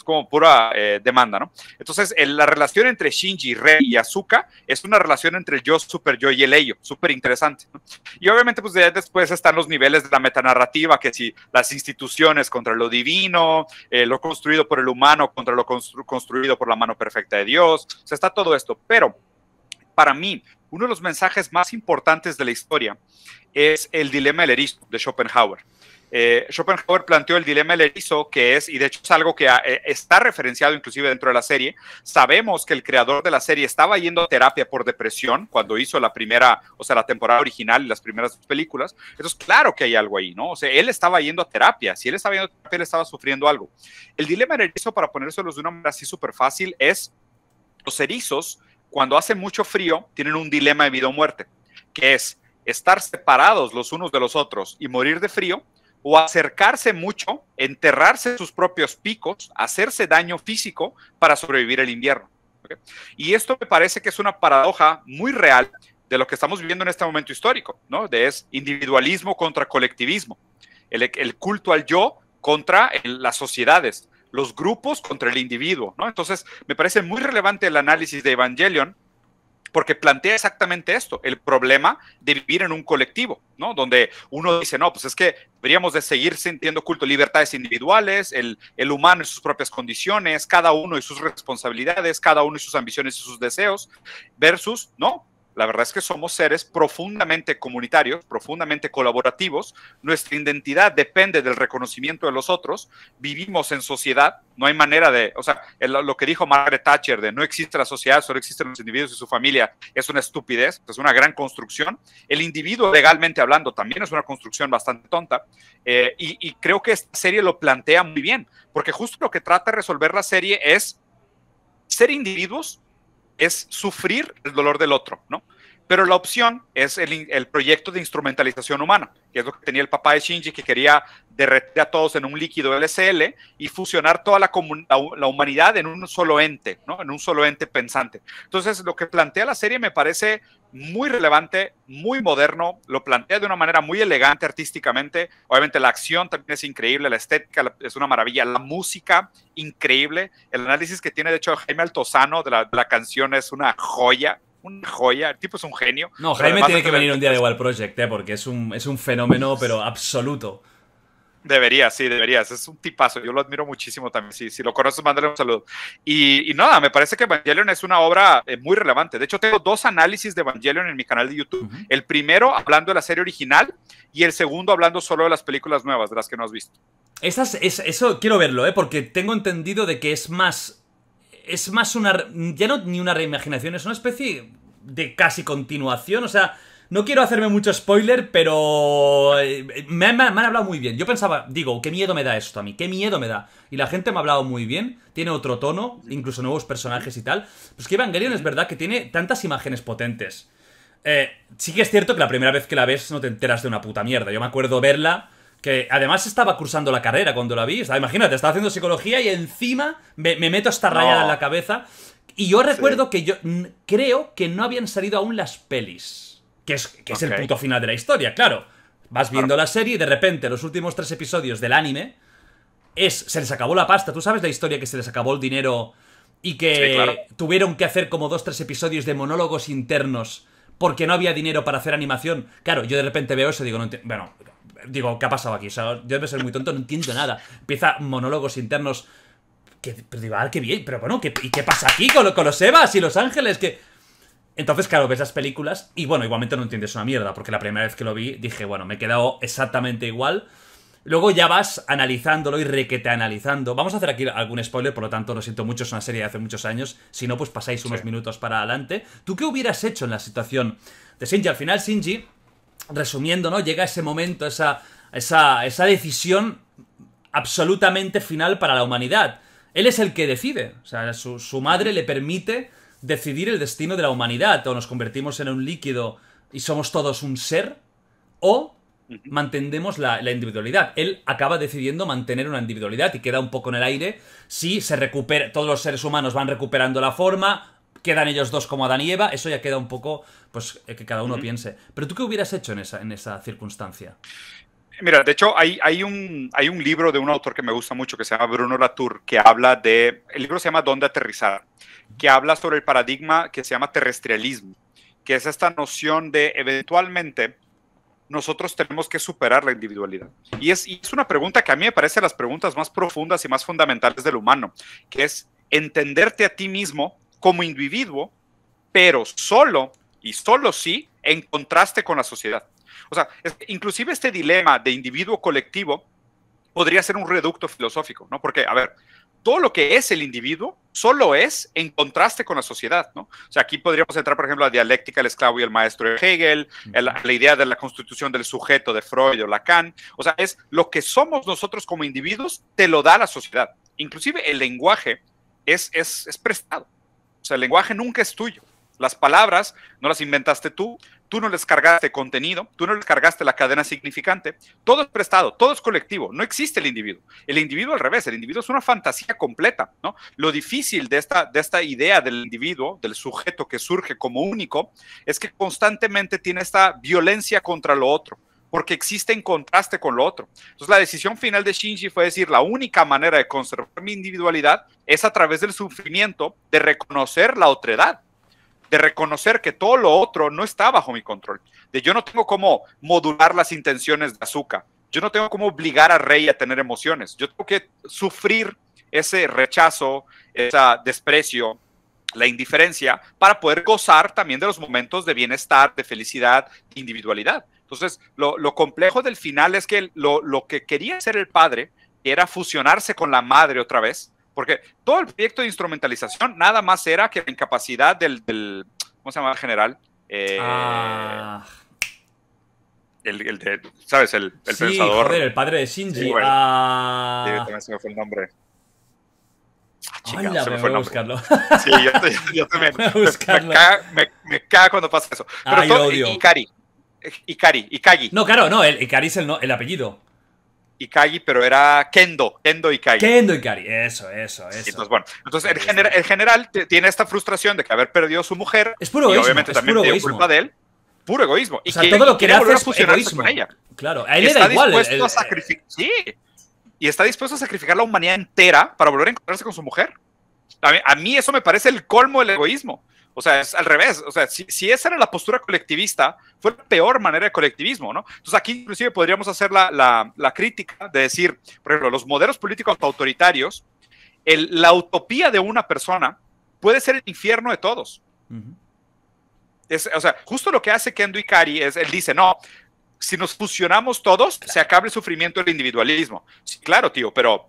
Speaker 3: como pura demanda, ¿no? Entonces, la relación entre Shinji, Rei y Asuka es una relación entre el yo, super yo y el ello, súper interesante, ¿no? Y obviamente, pues después están los niveles de la metanarrativa, que si las instituciones contra lo divino, lo construido por el humano contra lo construido por la mano perfecta de Dios. O sea, está todo esto. Pero para mí, uno de los mensajes más importantes de la historia es el dilema del erizo de Schopenhauer. Schopenhauer planteó el dilema del erizo, que es, y de hecho es algo que está referenciado inclusive dentro de la serie. Sabemos que el creador de la serie estaba yendo a terapia por depresión cuando hizo la primera, o sea, la temporada original y las primeras 2 películas. Entonces, claro que hay algo ahí, ¿no? O sea, él estaba yendo a terapia. Si él estaba yendo a terapia, él estaba sufriendo algo. El dilema del erizo, para ponérselos de una manera así súper fácil, es los erizos, cuando hace mucho frío, tienen un dilema de vida o muerte, que es estar separados los unos de los otros y morir de frío, o acercarse mucho, enterrarse sus propios picos, hacerse daño físico para sobrevivir el invierno. ¿Okay? Y esto me parece que es una paradoja muy real de lo que estamos viviendo en este momento histórico, ¿no? Es individualismo contra colectivismo, el culto al yo contra las sociedades, los grupos contra el individuo, ¿no? Entonces, me parece muy relevante el análisis de Evangelion, porque plantea exactamente esto, el problema de vivir en un colectivo, ¿no? Donde uno dice, no, pues es que deberíamos de seguir sintiendo culto, libertades individuales, el humano y sus propias condiciones, cada uno y sus responsabilidades, cada uno y sus ambiciones y sus deseos, versus, no, la verdad es que somos seres profundamente comunitarios, profundamente colaborativos, nuestra identidad depende del reconocimiento de los otros, vivimos en sociedad, no hay manera de, o sea, lo que dijo Margaret Thatcher de no existe la sociedad, solo existen los individuos y su familia, es una estupidez, es una gran construcción. El individuo, legalmente hablando, también es una construcción bastante tonta, y creo que esta serie lo plantea muy bien, porque justo lo que trata de resolver la serie es ser individuos, es sufrir el dolor del otro, ¿no? Pero la opción es el proyecto de instrumentalización humana, que es lo que tenía el papá de Shinji, que quería derretir a todos en un líquido LSL y fusionar toda la humanidad en un solo ente, ¿no? En un solo ente pensante. Entonces, lo que plantea la serie me parece muy relevante, muy moderno, lo plantea de una manera muy elegante artísticamente. Obviamente la acción también es increíble, la estética es una maravilla, la música increíble, el análisis que tiene de hecho Jaime Altozano de la canción es una joya. Una joya, el tipo es un genio.
Speaker 2: No, Jaime tiene que venir un día de Wild Project, porque es un fenómeno, pero absoluto.
Speaker 3: Deberías, es un tipazo, yo lo admiro muchísimo también, si lo conoces, mándale un saludo. Y nada, me parece que Evangelion es una obra muy relevante. De hecho, tengo 2 análisis de Evangelion en mi canal de YouTube. El primero hablando de la serie original y el segundo hablando solo de las películas nuevas, de las que no has visto.
Speaker 2: Eso quiero verlo, porque tengo entendido de que es más una, ya no ni una reimaginación, es una especie de casi continuación, o sea, No quiero hacerme mucho spoiler, pero me han hablado muy bien. Yo pensaba, digo, qué miedo me da esto a mí, qué miedo me da. Y la gente me ha hablado muy bien, tiene otro tono, incluso nuevos personajes y tal. Pues que Evangelion es verdad que tiene tantas imágenes potentes. Sí que es cierto que la primera vez que la ves no te enteras de una puta mierda. Yo me acuerdo verla, que además estaba cursando la carrera cuando la vi. Imagínate, estaba haciendo psicología y encima me meto esta rayada en la cabeza. Y yo recuerdo que yo creo que no habían salido aún las pelis. Que es el puto final de la historia, claro. Vas viendo la serie y de repente los últimos 3 episodios del anime se les acabó la pasta. ¿Tú sabes la historia que se les acabó el dinero y que tuvieron que hacer como 2-3 episodios de monólogos internos porque no había dinero para hacer animación? Claro, yo de repente veo eso y digo, bueno, digo, ¿qué ha pasado aquí? O sea, yo debo ser muy tonto, no entiendo nada. Empieza monólogos internos pero digo, qué bien, pero bueno, ¿y qué pasa aquí con los Evas y los Ángeles? Entonces, claro, ves las películas y, bueno, igualmente no entiendes una mierda, porque la primera vez que lo vi dije, bueno, me he quedado exactamente igual. Luego ya vas analizándolo y requete analizando. Vamos a hacer aquí algún spoiler, por lo tanto, lo siento mucho, es una serie de hace muchos años. Si no, pues pasáis unos minutos para adelante. ¿Tú qué hubieras hecho en la situación de Shinji? Al final, Shinji, resumiendo, ¿no? Llega ese momento, esa decisión absolutamente final para la humanidad. Él es el que decide. O sea, su madre le permite decidir el destino de la humanidad. O nos convertimos en un líquido y somos todos un ser, o mantenemos la individualidad. Él acaba decidiendo mantener una individualidad y queda un poco en el aire si se recupera, todos los seres humanos van recuperando la forma, quedan ellos dos como Adán y Eva, eso ya queda un poco, pues, que cada uno piense. Pero ¿tú qué hubieras hecho en esa circunstancia?
Speaker 3: Mira, de hecho, hay un libro de un autor que me gusta mucho que se llama Bruno Latour, que habla de, el libro se llama ¿Dónde aterrizar?, que habla sobre el paradigma que se llama terrestrialismo, que es esta noción de eventualmente nosotros tenemos que superar la individualidad. Y es una pregunta que a mí me parece las preguntas más profundas y más fundamentales del humano, que es entenderte a ti mismo como individuo, pero solo y solo sí en contraste con la sociedad. O sea, inclusive este dilema de individuo-colectivo podría ser un reducto filosófico, ¿no? Porque, a ver, todo lo que es el individuo solo es en contraste con la sociedad, ¿no? O sea, aquí podríamos entrar, por ejemplo, a la dialéctica del esclavo y el maestro de Hegel, la idea de la constitución del sujeto de Freud o Lacan. O sea, es lo que somos nosotros como individuos, te lo da la sociedad. Inclusive el lenguaje es prestado. O sea, el lenguaje nunca es tuyo. Las palabras no las inventaste tú no les cargaste contenido, tú no les cargaste la cadena significante, todo es prestado, todo es colectivo, no existe el individuo. El individuo al revés, el individuo es una fantasía completa, ¿no? Lo difícil de esta idea del individuo, del sujeto que surge como único, es que constantemente tiene esta violencia contra lo otro, porque existe en contraste con lo otro. Entonces la decisión final de Shinji fue decir, la única manera de conservar mi individualidad es a través del sufrimiento de reconocer la otredad, de reconocer que todo lo otro no está bajo mi control, de yo no tengo cómo modular las intenciones de Asuka, yo no tengo cómo obligar a Rei a tener emociones, yo tengo que sufrir ese rechazo, ese desprecio, la indiferencia, para poder gozar también de los momentos de bienestar, de felicidad, de individualidad. Entonces, lo complejo del final es que lo que quería hacer el padre era fusionarse con la madre otra vez, porque todo el proyecto de instrumentalización nada más era que la incapacidad del ¿cómo se llama el general? ¿Sabes? El
Speaker 2: sí,
Speaker 3: pensador.
Speaker 2: Joder, el padre de Shinji.
Speaker 3: Sí, bueno. También se me fue el nombre.
Speaker 2: Hola,
Speaker 3: se me fue el nombre.
Speaker 2: Buscarlo.
Speaker 3: Sí, yo también. Me caga cuando pasa eso. Pero
Speaker 2: yo odio.
Speaker 3: Ikagi.
Speaker 2: No, claro, no, Ikari es el apellido.
Speaker 3: Ikagi, pero era Kendo Ikagi.
Speaker 2: Kendo Ikari, eso.
Speaker 3: Entonces, bueno, el general tiene esta frustración de que haber perdido a su mujer.
Speaker 2: Es puro egoísmo.
Speaker 3: Y obviamente también tiene culpa de él. Puro egoísmo.
Speaker 2: O sea, todo lo que hace es egoísmo.
Speaker 3: Con ella.
Speaker 2: Claro, a él le da igual.
Speaker 3: Sí. Y está dispuesto a sacrificar la humanidad entera para volver a encontrarse con su mujer. A mí eso me parece el colmo del egoísmo. O sea, es al revés. O sea, si esa era la postura colectivista, fue la peor manera de colectivismo, ¿no? Entonces aquí inclusive podríamos hacer la crítica de decir, por ejemplo, los modelos políticos autoritarios, la utopía de una persona puede ser el infierno de todos. O sea, justo lo que hace Kendo Ikari es, él dice, no, si nos fusionamos todos, se acaba el sufrimiento del individualismo. Sí, claro, tío, pero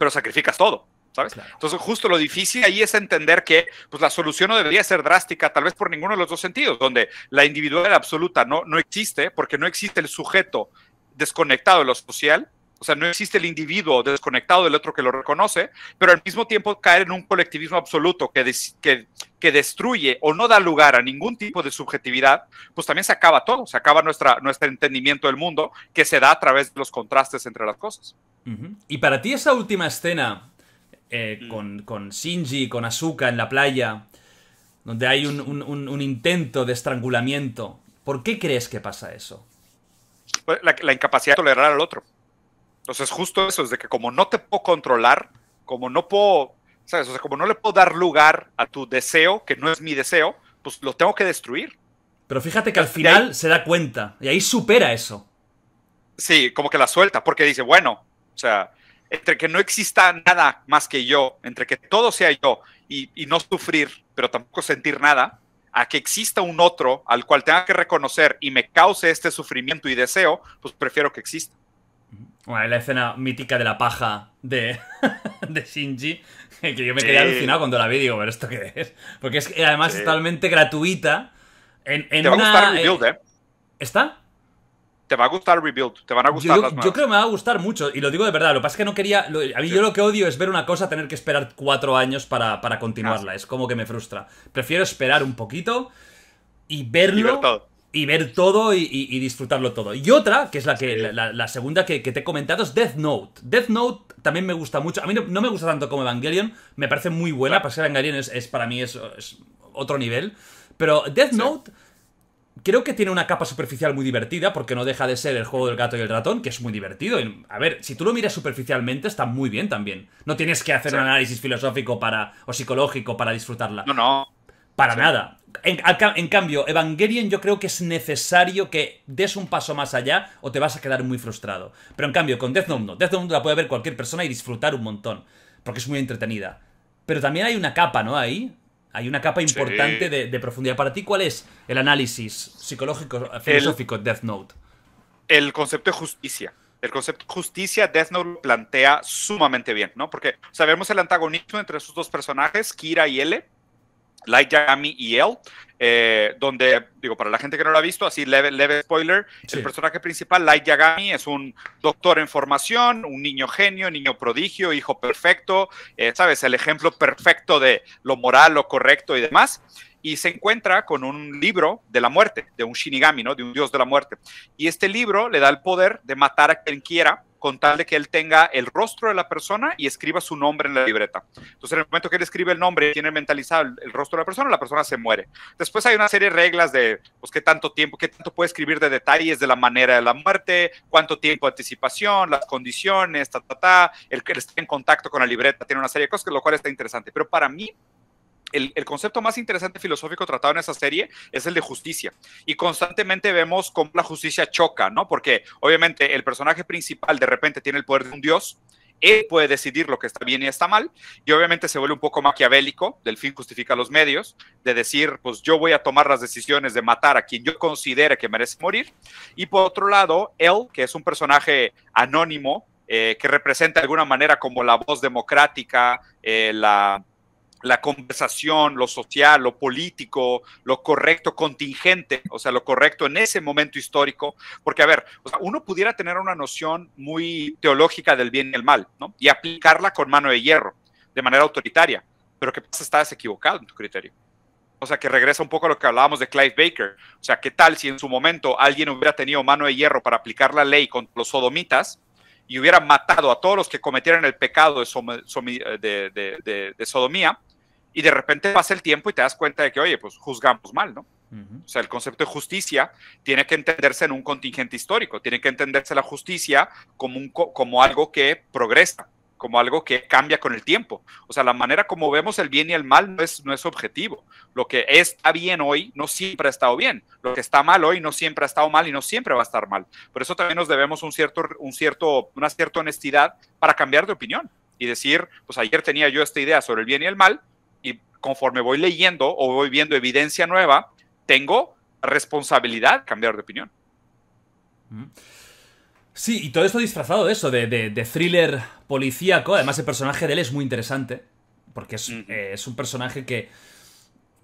Speaker 3: sacrificas todo. ¿sabes?
Speaker 2: Claro.
Speaker 3: Entonces, justo lo difícil ahí es entender que pues, la solución no debería ser drástica, tal vez por ninguno de los dos sentidos, donde la individualidad absoluta no existe, porque no existe el sujeto desconectado de lo social, o sea, no existe el individuo desconectado del otro que lo reconoce, pero al mismo tiempo caer en un colectivismo absoluto que destruye o no da lugar a ningún tipo de subjetividad, pues también se acaba todo, se acaba nuestro entendimiento del mundo, que se da a través de los contrastes entre las cosas.
Speaker 2: Y para ti esa última escena con Shinji, con Asuka en la playa, donde hay un intento de estrangulamiento, ¿por qué crees que pasa eso?
Speaker 3: Pues la incapacidad de tolerar al otro. Entonces, justo eso es de que como no te puedo controlar, como no puedo, ¿sabes? O sea, como no le puedo dar lugar a tu deseo, que no es mi deseo, pues lo tengo que destruir.
Speaker 2: Pero fíjate que al final se da cuenta, y ahí supera eso.
Speaker 3: Sí, como que la suelta, porque dice, bueno, o sea, entre que no exista nada más que yo, entre que todo sea yo y no sufrir, pero tampoco sentir nada, a que exista un otro al cual tenga que reconocer y me cause este sufrimiento y deseo, pues prefiero que exista.
Speaker 2: Bueno, la escena mítica de la paja de Shinji, que yo me quedé alucinado cuando la vi, digo, ¿pero esto qué es? Porque es que además es totalmente gratuita.
Speaker 3: Te va a gustar el Rebuild, ¿eh?
Speaker 2: ¿Está?
Speaker 3: Te va a gustar el Rebuild, te van a gustar las nuevas.
Speaker 2: Yo creo que me va a gustar mucho, y lo digo de verdad, lo que pasa es que no quería... a mí yo lo que odio es ver una cosa, tener que esperar 4 años para continuarla, es como que me frustra. Prefiero esperar un poquito y verlo... Y ver todo y disfrutarlo todo. Y otra, que es la segunda que te he comentado, es Death Note. Death Note también me gusta mucho. A mí no me gusta tanto como Evangelion. Me parece muy buena. Para ser Evangelion para mí es otro nivel. Pero Death Note creo que tiene una capa superficial muy divertida, porque no deja de ser el juego del gato y el ratón, que es muy divertido. Y, a ver, si tú lo miras superficialmente, está muy bien también. No tienes que hacer un análisis filosófico o psicológico para disfrutarla.
Speaker 3: No.
Speaker 2: Para nada. En cambio, Evangelion yo creo que es necesario que des un paso más allá o te vas a quedar muy frustrado. Pero en cambio, con Death Note no. Death Note la puede ver cualquier persona y disfrutar un montón, porque es muy entretenida. Pero también hay una capa, ¿no? Ahí hay una capa importante de profundidad. Para ti, ¿cuál es el análisis psicológico, filosófico de Death Note?
Speaker 3: El concepto de justicia. El concepto de justicia, Death Note lo plantea sumamente bien, ¿no? Porque sabemos el antagonismo entre esos dos personajes, Kira y L, Light Yagami y él, donde, digo, para la gente que no lo ha visto, así leve spoiler, el personaje principal, Light Yagami, es un doctor en formación, un niño genio, niño prodigio, hijo perfecto, ¿sabes? El ejemplo perfecto de lo moral, lo correcto y demás, y se encuentra con un libro de la muerte, de un Shinigami, ¿no? De un dios de la muerte, y este libro le da el poder de matar a quien quiera, con tal de que él tenga el rostro de la persona y escriba su nombre en la libreta. Entonces, en el momento que él escribe el nombre y tiene mentalizado el rostro de la persona se muere. Después hay una serie de reglas de, pues, qué tanto puede escribir de detalles de la manera de la muerte, cuánto tiempo de anticipación, las condiciones, el que esté en contacto con la libreta, tiene una serie de cosas, lo cual está interesante. Pero para mí, el concepto más interesante filosófico tratado en esa serie es el de justicia. Y constantemente vemos cómo la justicia choca, ¿no? Porque obviamente el personaje principal de repente tiene el poder de un dios, él puede decidir lo que está bien y está mal, y obviamente se vuelve un poco maquiavélico, del fin justifica los medios, de decir, pues yo voy a tomar las decisiones de matar a quien yo considere que merece morir. Y por otro lado, él, que es un personaje anónimo, que representa de alguna manera como la voz democrática, la conversación, lo social, lo político, lo correcto, contingente, o sea, lo correcto en ese momento histórico, porque, a ver, o sea, uno pudiera tener una noción muy teológica del bien y el mal, ¿no? Y aplicarla con mano de hierro, de manera autoritaria, pero ¿qué pasa? Estás equivocado en tu criterio. O sea, que regresa un poco a lo que hablábamos de Clive Baker. O sea, ¿qué tal si en su momento alguien hubiera tenido mano de hierro para aplicar la ley contra los sodomitas y hubiera matado a todos los que cometieran el pecado de sodomía? Y de repente pasa el tiempo y te das cuenta de que, oye, pues juzgamos mal, ¿no? O sea, el concepto de justicia tiene que entenderse en un contingente histórico, tiene que entenderse la justicia como algo que progresa, como algo que cambia con el tiempo. O sea, la manera como vemos el bien y el mal no es objetivo. Lo que está bien hoy no siempre ha estado bien. Lo que está mal hoy no siempre ha estado mal y no siempre va a estar mal. Por eso también nos debemos una cierta honestidad para cambiar de opinión y decir, pues ayer tenía yo esta idea sobre el bien y el mal, y conforme voy leyendo o voy viendo evidencia nueva, tengo responsabilidad de cambiar de opinión.
Speaker 2: Sí, y todo esto disfrazado de eso, de thriller policíaco. Además, el personaje de él es muy interesante, porque es un personaje que...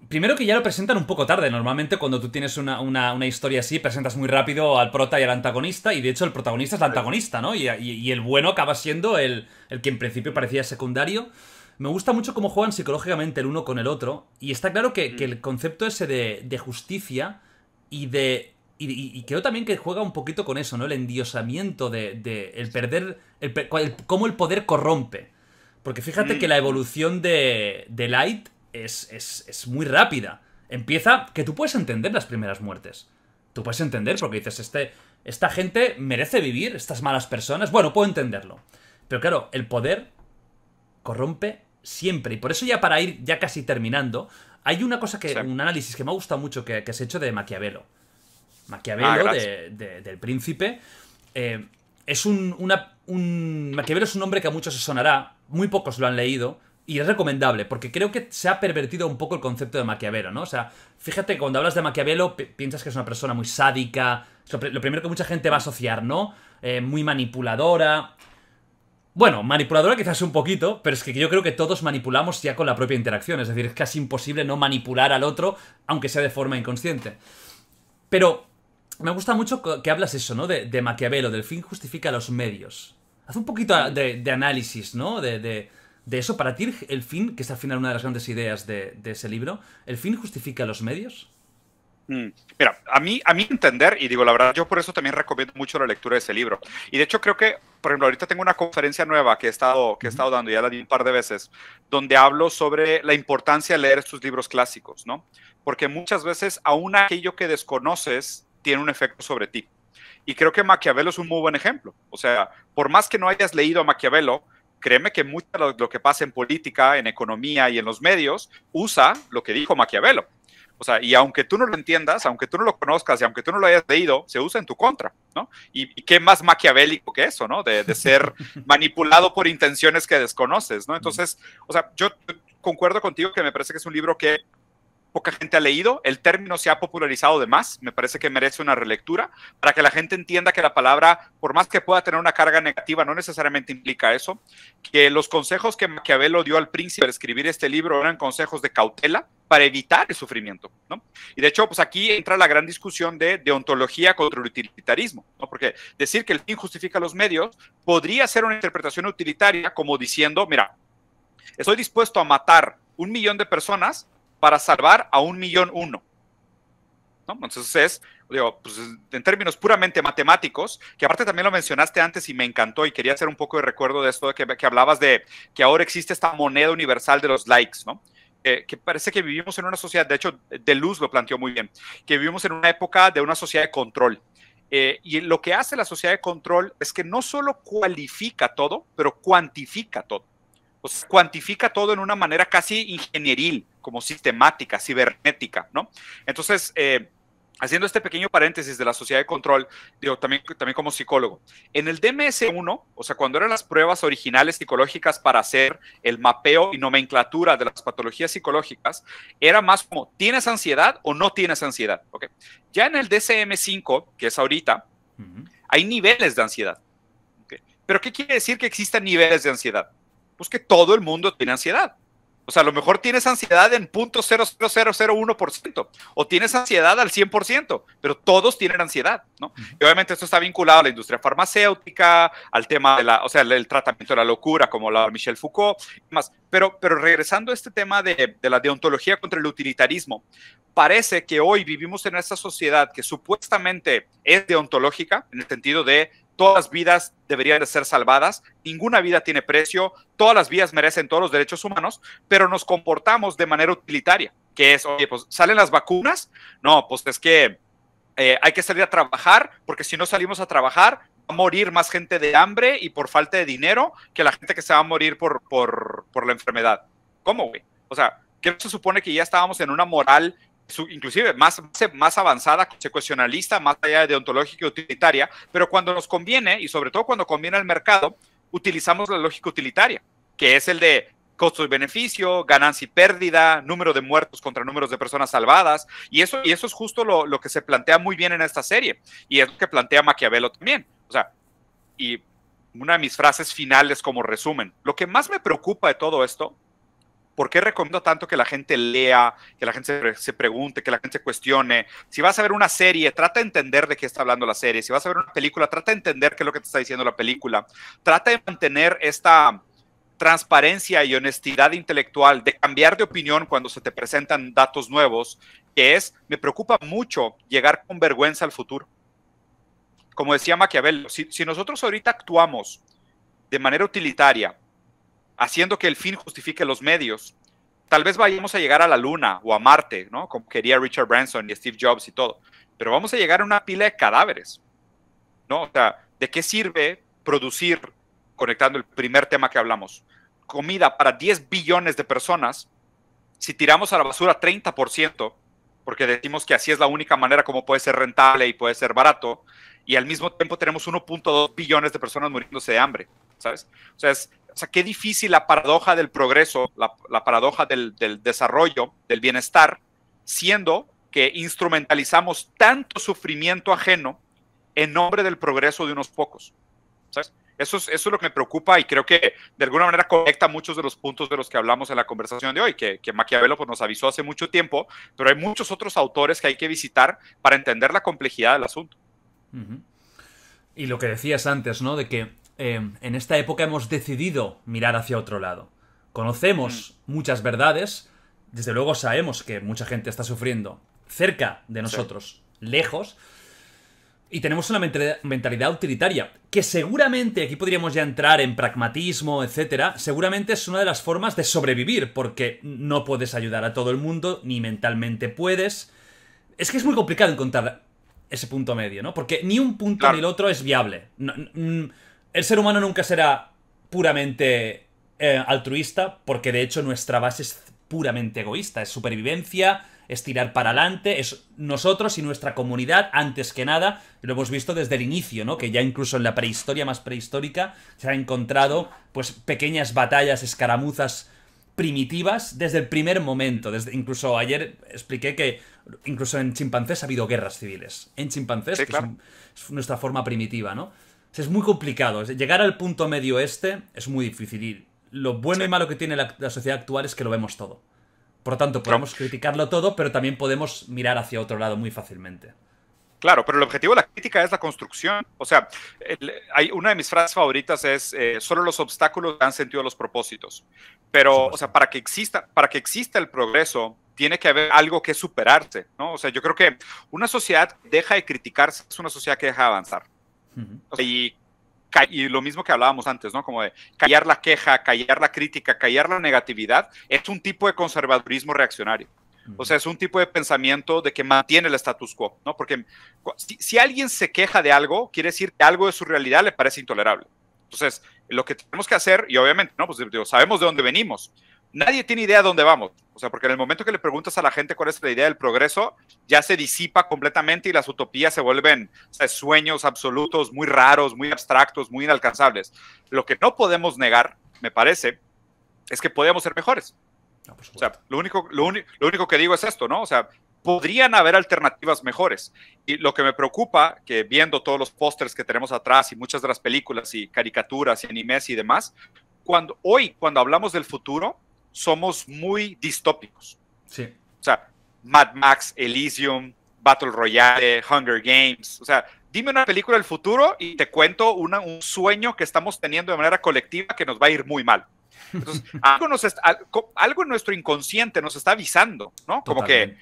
Speaker 2: Primero que ya lo presentan un poco tarde. Normalmente cuando tú tienes una historia así, presentas muy rápido al prota y al antagonista, y de hecho el protagonista es el antagonista, ¿no? Y el bueno acaba siendo el que en principio parecía secundario. Me gusta mucho cómo juegan psicológicamente el uno con el otro, y está claro que el concepto ese de justicia y de... Y creo también que juega un poquito con eso, ¿no? El endiosamiento de el perder... cómo el poder corrompe. Porque fíjate que la evolución de Light es muy rápida. Empieza que tú puedes entender las primeras muertes. Tú puedes entender porque dices, esta gente merece vivir, estas malas personas. Bueno, puedo entenderlo. Pero claro, el poder corrompe siempre. Y por eso ya para ir ya casi terminando, hay una cosa un análisis que me ha gustado mucho que se ha hecho de Maquiavelo. Maquiavelo, del Príncipe. Maquiavelo es un nombre que a muchos se sonará. Muy pocos lo han leído. Y es recomendable, porque creo que se ha pervertido un poco el concepto de Maquiavelo, ¿no? O sea, fíjate, cuando hablas de Maquiavelo, piensas que es una persona muy sádica. Lo primero que mucha gente va a asociar, ¿no? Muy manipuladora. Bueno, manipuladora quizás un poquito, pero es que yo creo que todos manipulamos ya con la propia interacción. Es decir, es casi imposible no manipular al otro, aunque sea de forma inconsciente. Pero me gusta mucho que hablas eso, ¿no? De Maquiavelo, del fin justifica los medios. Haz un poquito de análisis, ¿no? De eso. Para ti, el fin, que es al final una de las grandes ideas de ese libro, ¿el fin justifica los medios?
Speaker 3: Mira, a mí entender, y digo la verdad, yo por eso también recomiendo mucho la lectura de ese libro. Y de hecho creo que, por ejemplo, ahorita tengo una conferencia nueva que he estado dando, ya la di un par de veces, donde hablo sobre la importancia de leer estos libros clásicos, ¿no? Porque muchas veces aún aquello que desconoces tiene un efecto sobre ti. Y creo que Maquiavelo es un muy buen ejemplo. O sea, por más que no hayas leído a Maquiavelo, créeme que mucho de lo que pasa en política, en economía y en los medios usa lo que dijo Maquiavelo. O sea, y aunque tú no lo entiendas, aunque tú no lo conozcas y aunque tú no lo hayas leído, se usa en tu contra, ¿no? Y qué más maquiavélico que eso, ¿no? De ser manipulado por intenciones que desconoces, ¿no? Entonces, o sea, yo concuerdo contigo que me parece que es un libro que poca gente ha leído, el término se ha popularizado de más, me parece que merece una relectura para que la gente entienda que la palabra, por más que pueda tener una carga negativa, no necesariamente implica eso, que los consejos que Maquiavelo dio al príncipe al escribir este libro eran consejos de cautela para evitar el sufrimiento, ¿no? Y de hecho, pues aquí entra la gran discusión de deontología contra el utilitarismo, ¿no? Porque decir que el fin justifica los medios podría ser una interpretación utilitaria como diciendo, mira, estoy dispuesto a matar 1 millón de personas para salvar a 1.000.001, ¿no? Entonces digo, pues en términos puramente matemáticos, que aparte también lo mencionaste antes y me encantó y quería hacer un poco de recuerdo de esto, de que hablabas de que ahora existe esta moneda universal de los likes, ¿no? Que parece que vivimos en una sociedad, de hecho, Deleuze lo planteó muy bien, que vivimos en una época de una sociedad de control. Y lo que hace la sociedad de control es que no solo cualifica todo, pero cuantifica todo. O sea, cuantifica todo en una manera casi ingenieril, como sistemática, cibernética, ¿no? Entonces, haciendo este pequeño paréntesis de la sociedad de control, digo, también como psicólogo, en el DMS-1, o sea, cuando eran las pruebas originales psicológicas para hacer el mapeo y nomenclatura de las patologías psicológicas, era más como, ¿tienes ansiedad o no tienes ansiedad? ¿Okay? Ya en el DSM-5, que es ahorita, hay niveles de ansiedad. ¿Okay? ¿Pero qué quiere decir que existan niveles de ansiedad? Pues que todo el mundo tiene ansiedad. O sea, a lo mejor tienes ansiedad en 0.00001% o tienes ansiedad al 100%, pero todos tienen ansiedad, ¿no? Y obviamente esto está vinculado a la industria farmacéutica, al tema de o sea, el tratamiento de la locura, como la Michel Foucault y demás. Pero regresando a este tema de la deontología contra el utilitarismo, parece que hoy vivimos en esta sociedad que supuestamente es deontológica, en el sentido de todas las vidas deberían de ser salvadas, ninguna vida tiene precio, todas las vidas merecen todos los derechos humanos, pero nos comportamos de manera utilitaria, que es, oye, pues ¿salen las vacunas? No, pues es que hay que salir a trabajar, porque si no salimos a trabajar, va a morir más gente de hambre y por falta de dinero que la gente que se va a morir por la enfermedad. ¿Cómo, güey? O sea, ¿qué se supone que ya estábamos en una moral inclusive más avanzada, consecuencialista, más allá de deontológica y utilitaria, pero cuando nos conviene, y sobre todo cuando conviene al mercado, utilizamos la lógica utilitaria, que es el de costo y beneficio, ganancia y pérdida, número de muertos contra números de personas salvadas, y eso es justo lo que se plantea muy bien en esta serie, y es lo que plantea Maquiavelo también. O sea, y una de mis frases finales como resumen. Lo que más me preocupa de todo esto, ¿por qué recomiendo tanto que la gente lea, que la gente se pregunte, que la gente se cuestione? Si vas a ver una serie, trata de entender de qué está hablando la serie. Si vas a ver una película, trata de entender qué es lo que te está diciendo la película. Trata de mantener esta transparencia y honestidad intelectual, de cambiar de opinión cuando se te presentan datos nuevos, que es, me preocupa mucho llegar con vergüenza al futuro. Como decía Maquiavelo, si nosotros ahorita actuamos de manera utilitaria, haciendo que el fin justifique los medios, tal vez vayamos a llegar a la Luna o a Marte, ¿no? Como quería Richard Branson y Steve Jobs y todo, pero vamos a llegar a una pila de cadáveres, ¿no? O sea, ¿de qué sirve producir, conectando el primer tema que hablamos, comida para 10 billones de personas si tiramos a la basura 30%, porque decimos que así es la única manera como puede ser rentable y puede ser barato, y al mismo tiempo tenemos 1.2 billones de personas muriéndose de hambre, ¿sabes? O sea, qué difícil la paradoja del progreso, la paradoja del desarrollo, del bienestar, siendo que instrumentalizamos tanto sufrimiento ajeno en nombre del progreso de unos pocos, ¿sabes? Eso es lo que me preocupa y creo que de alguna manera conecta muchos de los puntos de los que hablamos en la conversación de hoy, que Maquiavelo pues, nos avisó hace mucho tiempo, pero hay muchos otros autores que hay que visitar para entender la complejidad del asunto.
Speaker 2: Y lo que decías antes, ¿no? De que en esta época hemos decidido mirar hacia otro lado. Conocemos muchas verdades, desde luego sabemos que mucha gente está sufriendo cerca de nosotros, lejos, y tenemos una mentalidad utilitaria, que seguramente, aquí podríamos ya entrar en pragmatismo, etcétera, seguramente es una de las formas de sobrevivir, porque no puedes ayudar a todo el mundo, ni mentalmente puedes. Es que es muy complicado encontrar ese punto medio, ¿no? Porque ni un punto ni el otro es viable. El ser humano nunca será puramente altruista, porque de hecho nuestra base es puramente egoísta, es supervivencia, es tirar para adelante, es nosotros y nuestra comunidad antes que nada, y lo hemos visto desde el inicio, ¿no? Que ya incluso en la prehistoria más prehistórica se han encontrado pues pequeñas batallas, escaramuzas primitivas desde el primer momento. Incluso ayer expliqué que incluso en chimpancés ha habido guerras civiles. En chimpancés, sí, claro, es nuestra forma primitiva, ¿no? O sea, es muy complicado. Llegar al punto medio es muy difícil. Y lo bueno y malo que tiene la sociedad actual es que lo vemos todo. Por lo tanto, podemos criticarlo todo, pero también podemos mirar hacia otro lado muy fácilmente.
Speaker 3: Claro, pero el objetivo de la crítica es la construcción. O sea, una de mis frases favoritas es solo los obstáculos dan sentido a los propósitos. Pero, o sea, para que exista el progreso, tiene que haber algo que superarse, ¿no? O sea, yo creo que una sociedad que deja de criticarse es una sociedad que deja de avanzar. O sea, y lo mismo que hablábamos antes, ¿no? Como de callar la queja, callar la crítica, callar la negatividad, es un tipo de conservadurismo reaccionario. O sea, es un tipo de pensamiento de que mantiene el status quo, ¿no? Porque si alguien se queja de algo, quiere decir que algo de su realidad le parece intolerable. Entonces, lo que tenemos que hacer, y obviamente, ¿no? Pues digo, sabemos de dónde venimos. Nadie tiene idea de dónde vamos. O sea, porque en el momento que le preguntas a la gente cuál es la idea del progreso, ya se disipa completamente y las utopías se vuelven, o sea, sueños absolutos, muy raros, muy abstractos, muy inalcanzables. Lo que no podemos negar, me parece, es que podemos ser mejores. No, o sea, lo único que digo es esto, ¿no? O sea, podrían haber alternativas mejores. Y lo que me preocupa, que viendo todos los pósters que tenemos atrás y muchas de las películas y caricaturas y animes y demás, cuando hablamos del futuro, somos muy distópicos.
Speaker 2: Sí.
Speaker 3: O sea, Mad Max, Elysium, Battle Royale, Hunger Games. O sea, dime una película del futuro y te cuento un sueño que estamos teniendo de manera colectiva que nos va a ir muy mal. Entonces, algo en nuestro inconsciente nos está avisando, ¿no? Como que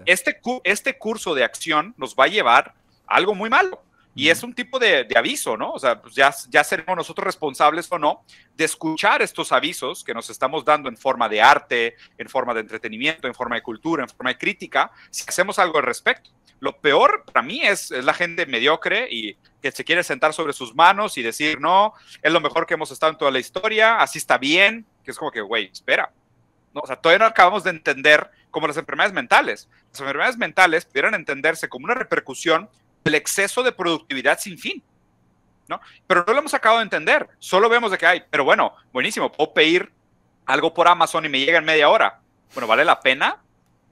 Speaker 3: este curso de acción nos va a llevar a algo muy malo. Y es un tipo de aviso, ¿no? O sea, pues ya seremos nosotros responsables o no de escuchar estos avisos que nos estamos dando en forma de arte, en forma de entretenimiento, en forma de cultura, en forma de crítica, si hacemos algo al respecto. Lo peor para mí es la gente mediocre y que se quiere sentar sobre sus manos y decir, no, es lo mejor que hemos estado en toda la historia, así está bien, que es como que, güey, espera. ¿No? O sea, todavía no acabamos de entender como las enfermedades mentales. Las enfermedades mentales pudieran entenderse como una repercusión del exceso de productividad sin fin, ¿no? Pero no lo hemos acabado de entender. Solo vemos de que hay, pero bueno, buenísimo, puedo pedir algo por Amazon y me llega en media hora. Bueno, ¿vale la pena?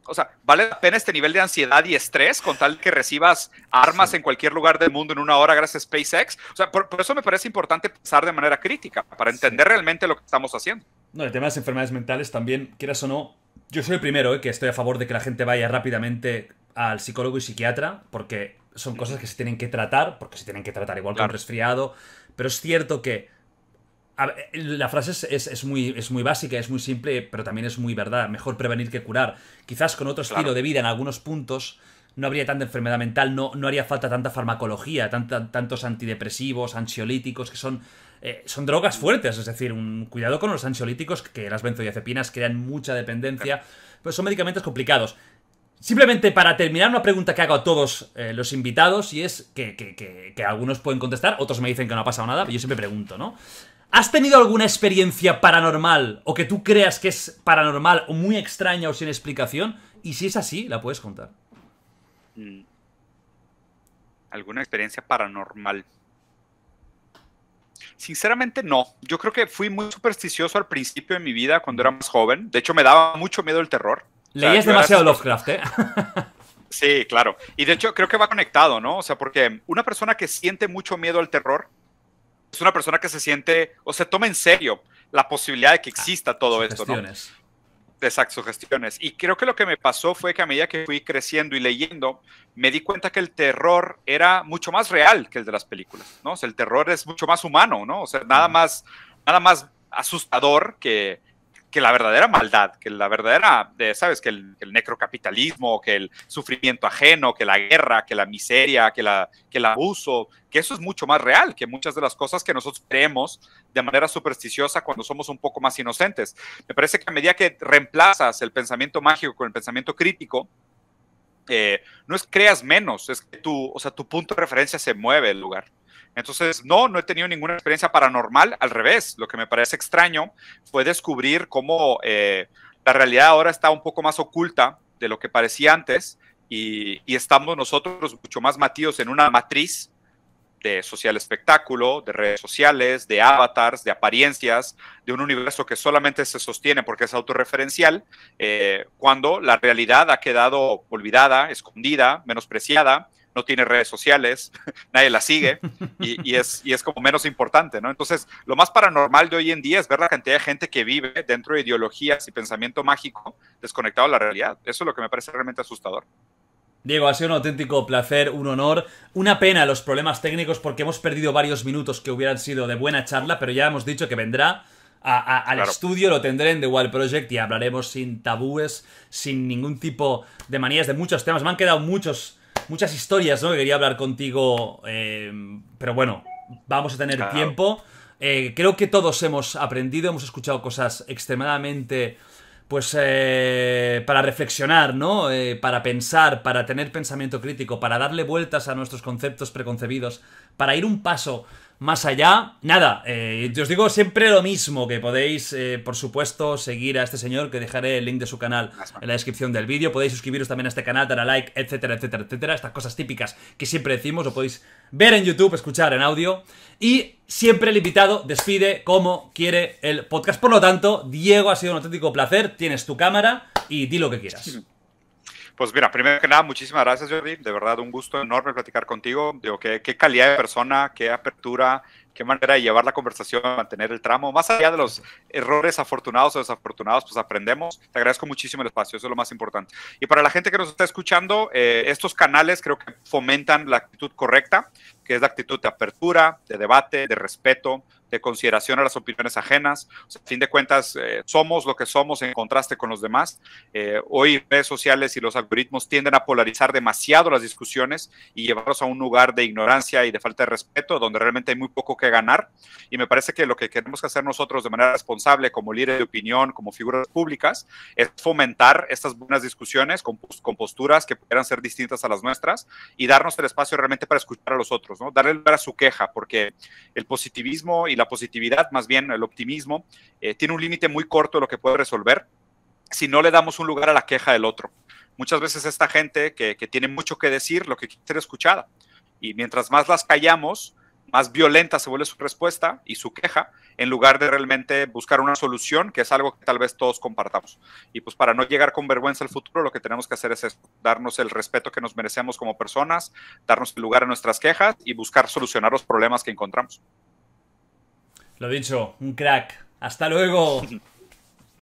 Speaker 3: O sea, ¿vale la pena este nivel de ansiedad y estrés con tal que recibas armas en cualquier lugar del mundo en una hora gracias a SpaceX? O sea, por eso me parece importante pensar de manera crítica, para entender realmente lo que estamos haciendo.
Speaker 2: No, el tema de las enfermedades mentales también, quieras o no, yo soy el primero que estoy a favor de que la gente vaya rápidamente al psicólogo y psiquiatra, porque son cosas que se tienen que tratar, porque se tienen que tratar igual que un resfriado, pero es cierto que la frase es muy básica, es muy simple, pero también es muy verdad. Mejor prevenir que curar. Quizás con otro estilo de vida en algunos puntos no habría tanta enfermedad mental, no haría falta tanta farmacología, tantos antidepresivos, ansiolíticos, que son drogas fuertes. Es decir, cuidado con los ansiolíticos, que las benzodiazepinas crean mucha dependencia, pero son medicamentos complicados. Simplemente para terminar, una pregunta que hago a todos los invitados, y es que algunos pueden contestar, otros me dicen que no ha pasado nada, pero yo siempre pregunto, ¿no? ¿Has tenido alguna experiencia paranormal o que tú creas que es paranormal o muy extraña o sin explicación? Y si es así, la puedes contar.
Speaker 3: ¿Alguna experiencia paranormal? Sinceramente no. Yo creo que fui muy supersticioso al principio de mi vida cuando era más joven. De hecho, me daba mucho miedo el terror.
Speaker 2: Leías demasiado Lovecraft, ¿eh?
Speaker 3: Sí, claro. Y de hecho creo que va conectado, ¿no? O sea, porque una persona que siente mucho miedo al terror es una persona que se siente, o se toma en serio la posibilidad de que exista todo esto, ¿no? Exacto, sugestiones. Y creo que lo que me pasó fue que a medida que fui creciendo y leyendo, me di cuenta que el terror era mucho más real que el de las películas, ¿no? O sea, el terror es mucho más humano, ¿no? O sea, nada más asustador que la verdadera maldad, que la verdadera, ¿sabes? Que el necrocapitalismo, que el sufrimiento ajeno, que la guerra, que la miseria, que el abuso, que eso es mucho más real que muchas de las cosas que nosotros creemos de manera supersticiosa cuando somos un poco más inocentes. Me parece que a medida que reemplazas el pensamiento mágico con el pensamiento crítico, no es que creas menos, es que tu punto de referencia se mueve el lugar. Entonces, no he tenido ninguna experiencia paranormal, al revés. Lo que me parece extraño fue descubrir cómo la realidad ahora está un poco más oculta de lo que parecía antes y estamos nosotros mucho más metidos en una matriz de social espectáculo, de redes sociales, de avatars, de apariencias, de un universo que solamente se sostiene porque es autorreferencial, cuando la realidad ha quedado olvidada, escondida, menospreciada, no tiene redes sociales, nadie la sigue y es como menos importante, ¿no? Entonces, lo más paranormal de hoy en día es ver la cantidad de gente que vive dentro de ideologías y pensamiento mágico desconectado de la realidad. Eso es lo que me parece realmente asustador.
Speaker 2: Diego, ha sido un auténtico placer, un honor. Una pena los problemas técnicos porque hemos perdido varios minutos que hubieran sido de buena charla, pero ya hemos dicho que vendrá al estudio, lo tendré en The Wild Project y hablaremos sin tabúes, sin ningún tipo de manías, de muchos temas. Me han quedado muchas historias, ¿no? Que quería hablar contigo, pero bueno, vamos a tener tiempo. Creo que todos hemos aprendido, hemos escuchado cosas extremadamente... pues para reflexionar, ¿no? Para pensar, para tener pensamiento crítico, para darle vueltas a nuestros conceptos preconcebidos, para ir un paso más allá. Nada, yo os digo siempre lo mismo, que podéis, por supuesto, seguir a este señor, que dejaré el link de su canal en la descripción del vídeo. Podéis suscribiros también a este canal, dar a like, etcétera, etcétera, etcétera. Estas cosas típicas que siempre decimos, lo podéis ver en YouTube, escuchar en audio. Y siempre el invitado despide como quiere el podcast. Por lo tanto, Diego, ha sido un auténtico placer. Tienes tu cámara y di lo que quieras.
Speaker 3: Pues mira, primero que nada, muchísimas gracias, Jordi. De verdad, un gusto enorme platicar contigo. Digo, qué calidad de persona, qué apertura, qué manera de llevar la conversación, mantener el tramo. Más allá de los errores afortunados o desafortunados, pues aprendemos. Te agradezco muchísimo el espacio, eso es lo más importante. Y para la gente que nos está escuchando, estos canales creo que fomentan la actitud correcta, que es la actitud de apertura, de debate, de respeto, de consideración a las opiniones ajenas. O sea, a fin de cuentas, somos lo que somos en contraste con los demás. Hoy redes sociales y los algoritmos tienden a polarizar demasiado las discusiones y llevarlos a un lugar de ignorancia y de falta de respeto, donde realmente hay muy poco que ganar. Y me parece que lo que queremos hacer nosotros de manera responsable, como líderes de opinión, como figuras públicas, es fomentar estas buenas discusiones con posturas que pudieran ser distintas a las nuestras y darnos el espacio realmente para escuchar a los otros, ¿no? Darle lugar a su queja, porque el positivismo y la positividad, más bien el optimismo, tiene un límite muy corto de lo que puede resolver si no le damos un lugar a la queja del otro. Muchas veces esta gente que tiene mucho que decir, lo que quiere ser escuchada. Y mientras más las callamos, más violenta se vuelve su respuesta y su queja, en lugar de realmente buscar una solución, que es algo que tal vez todos compartamos. Y pues para no llegar con vergüenza al futuro, lo que tenemos que hacer es eso, darnos el respeto que nos merecemos como personas, darnos el lugar a nuestras quejas y buscar solucionar los problemas que encontramos.
Speaker 2: Lo dicho, un crack. ¡Hasta luego!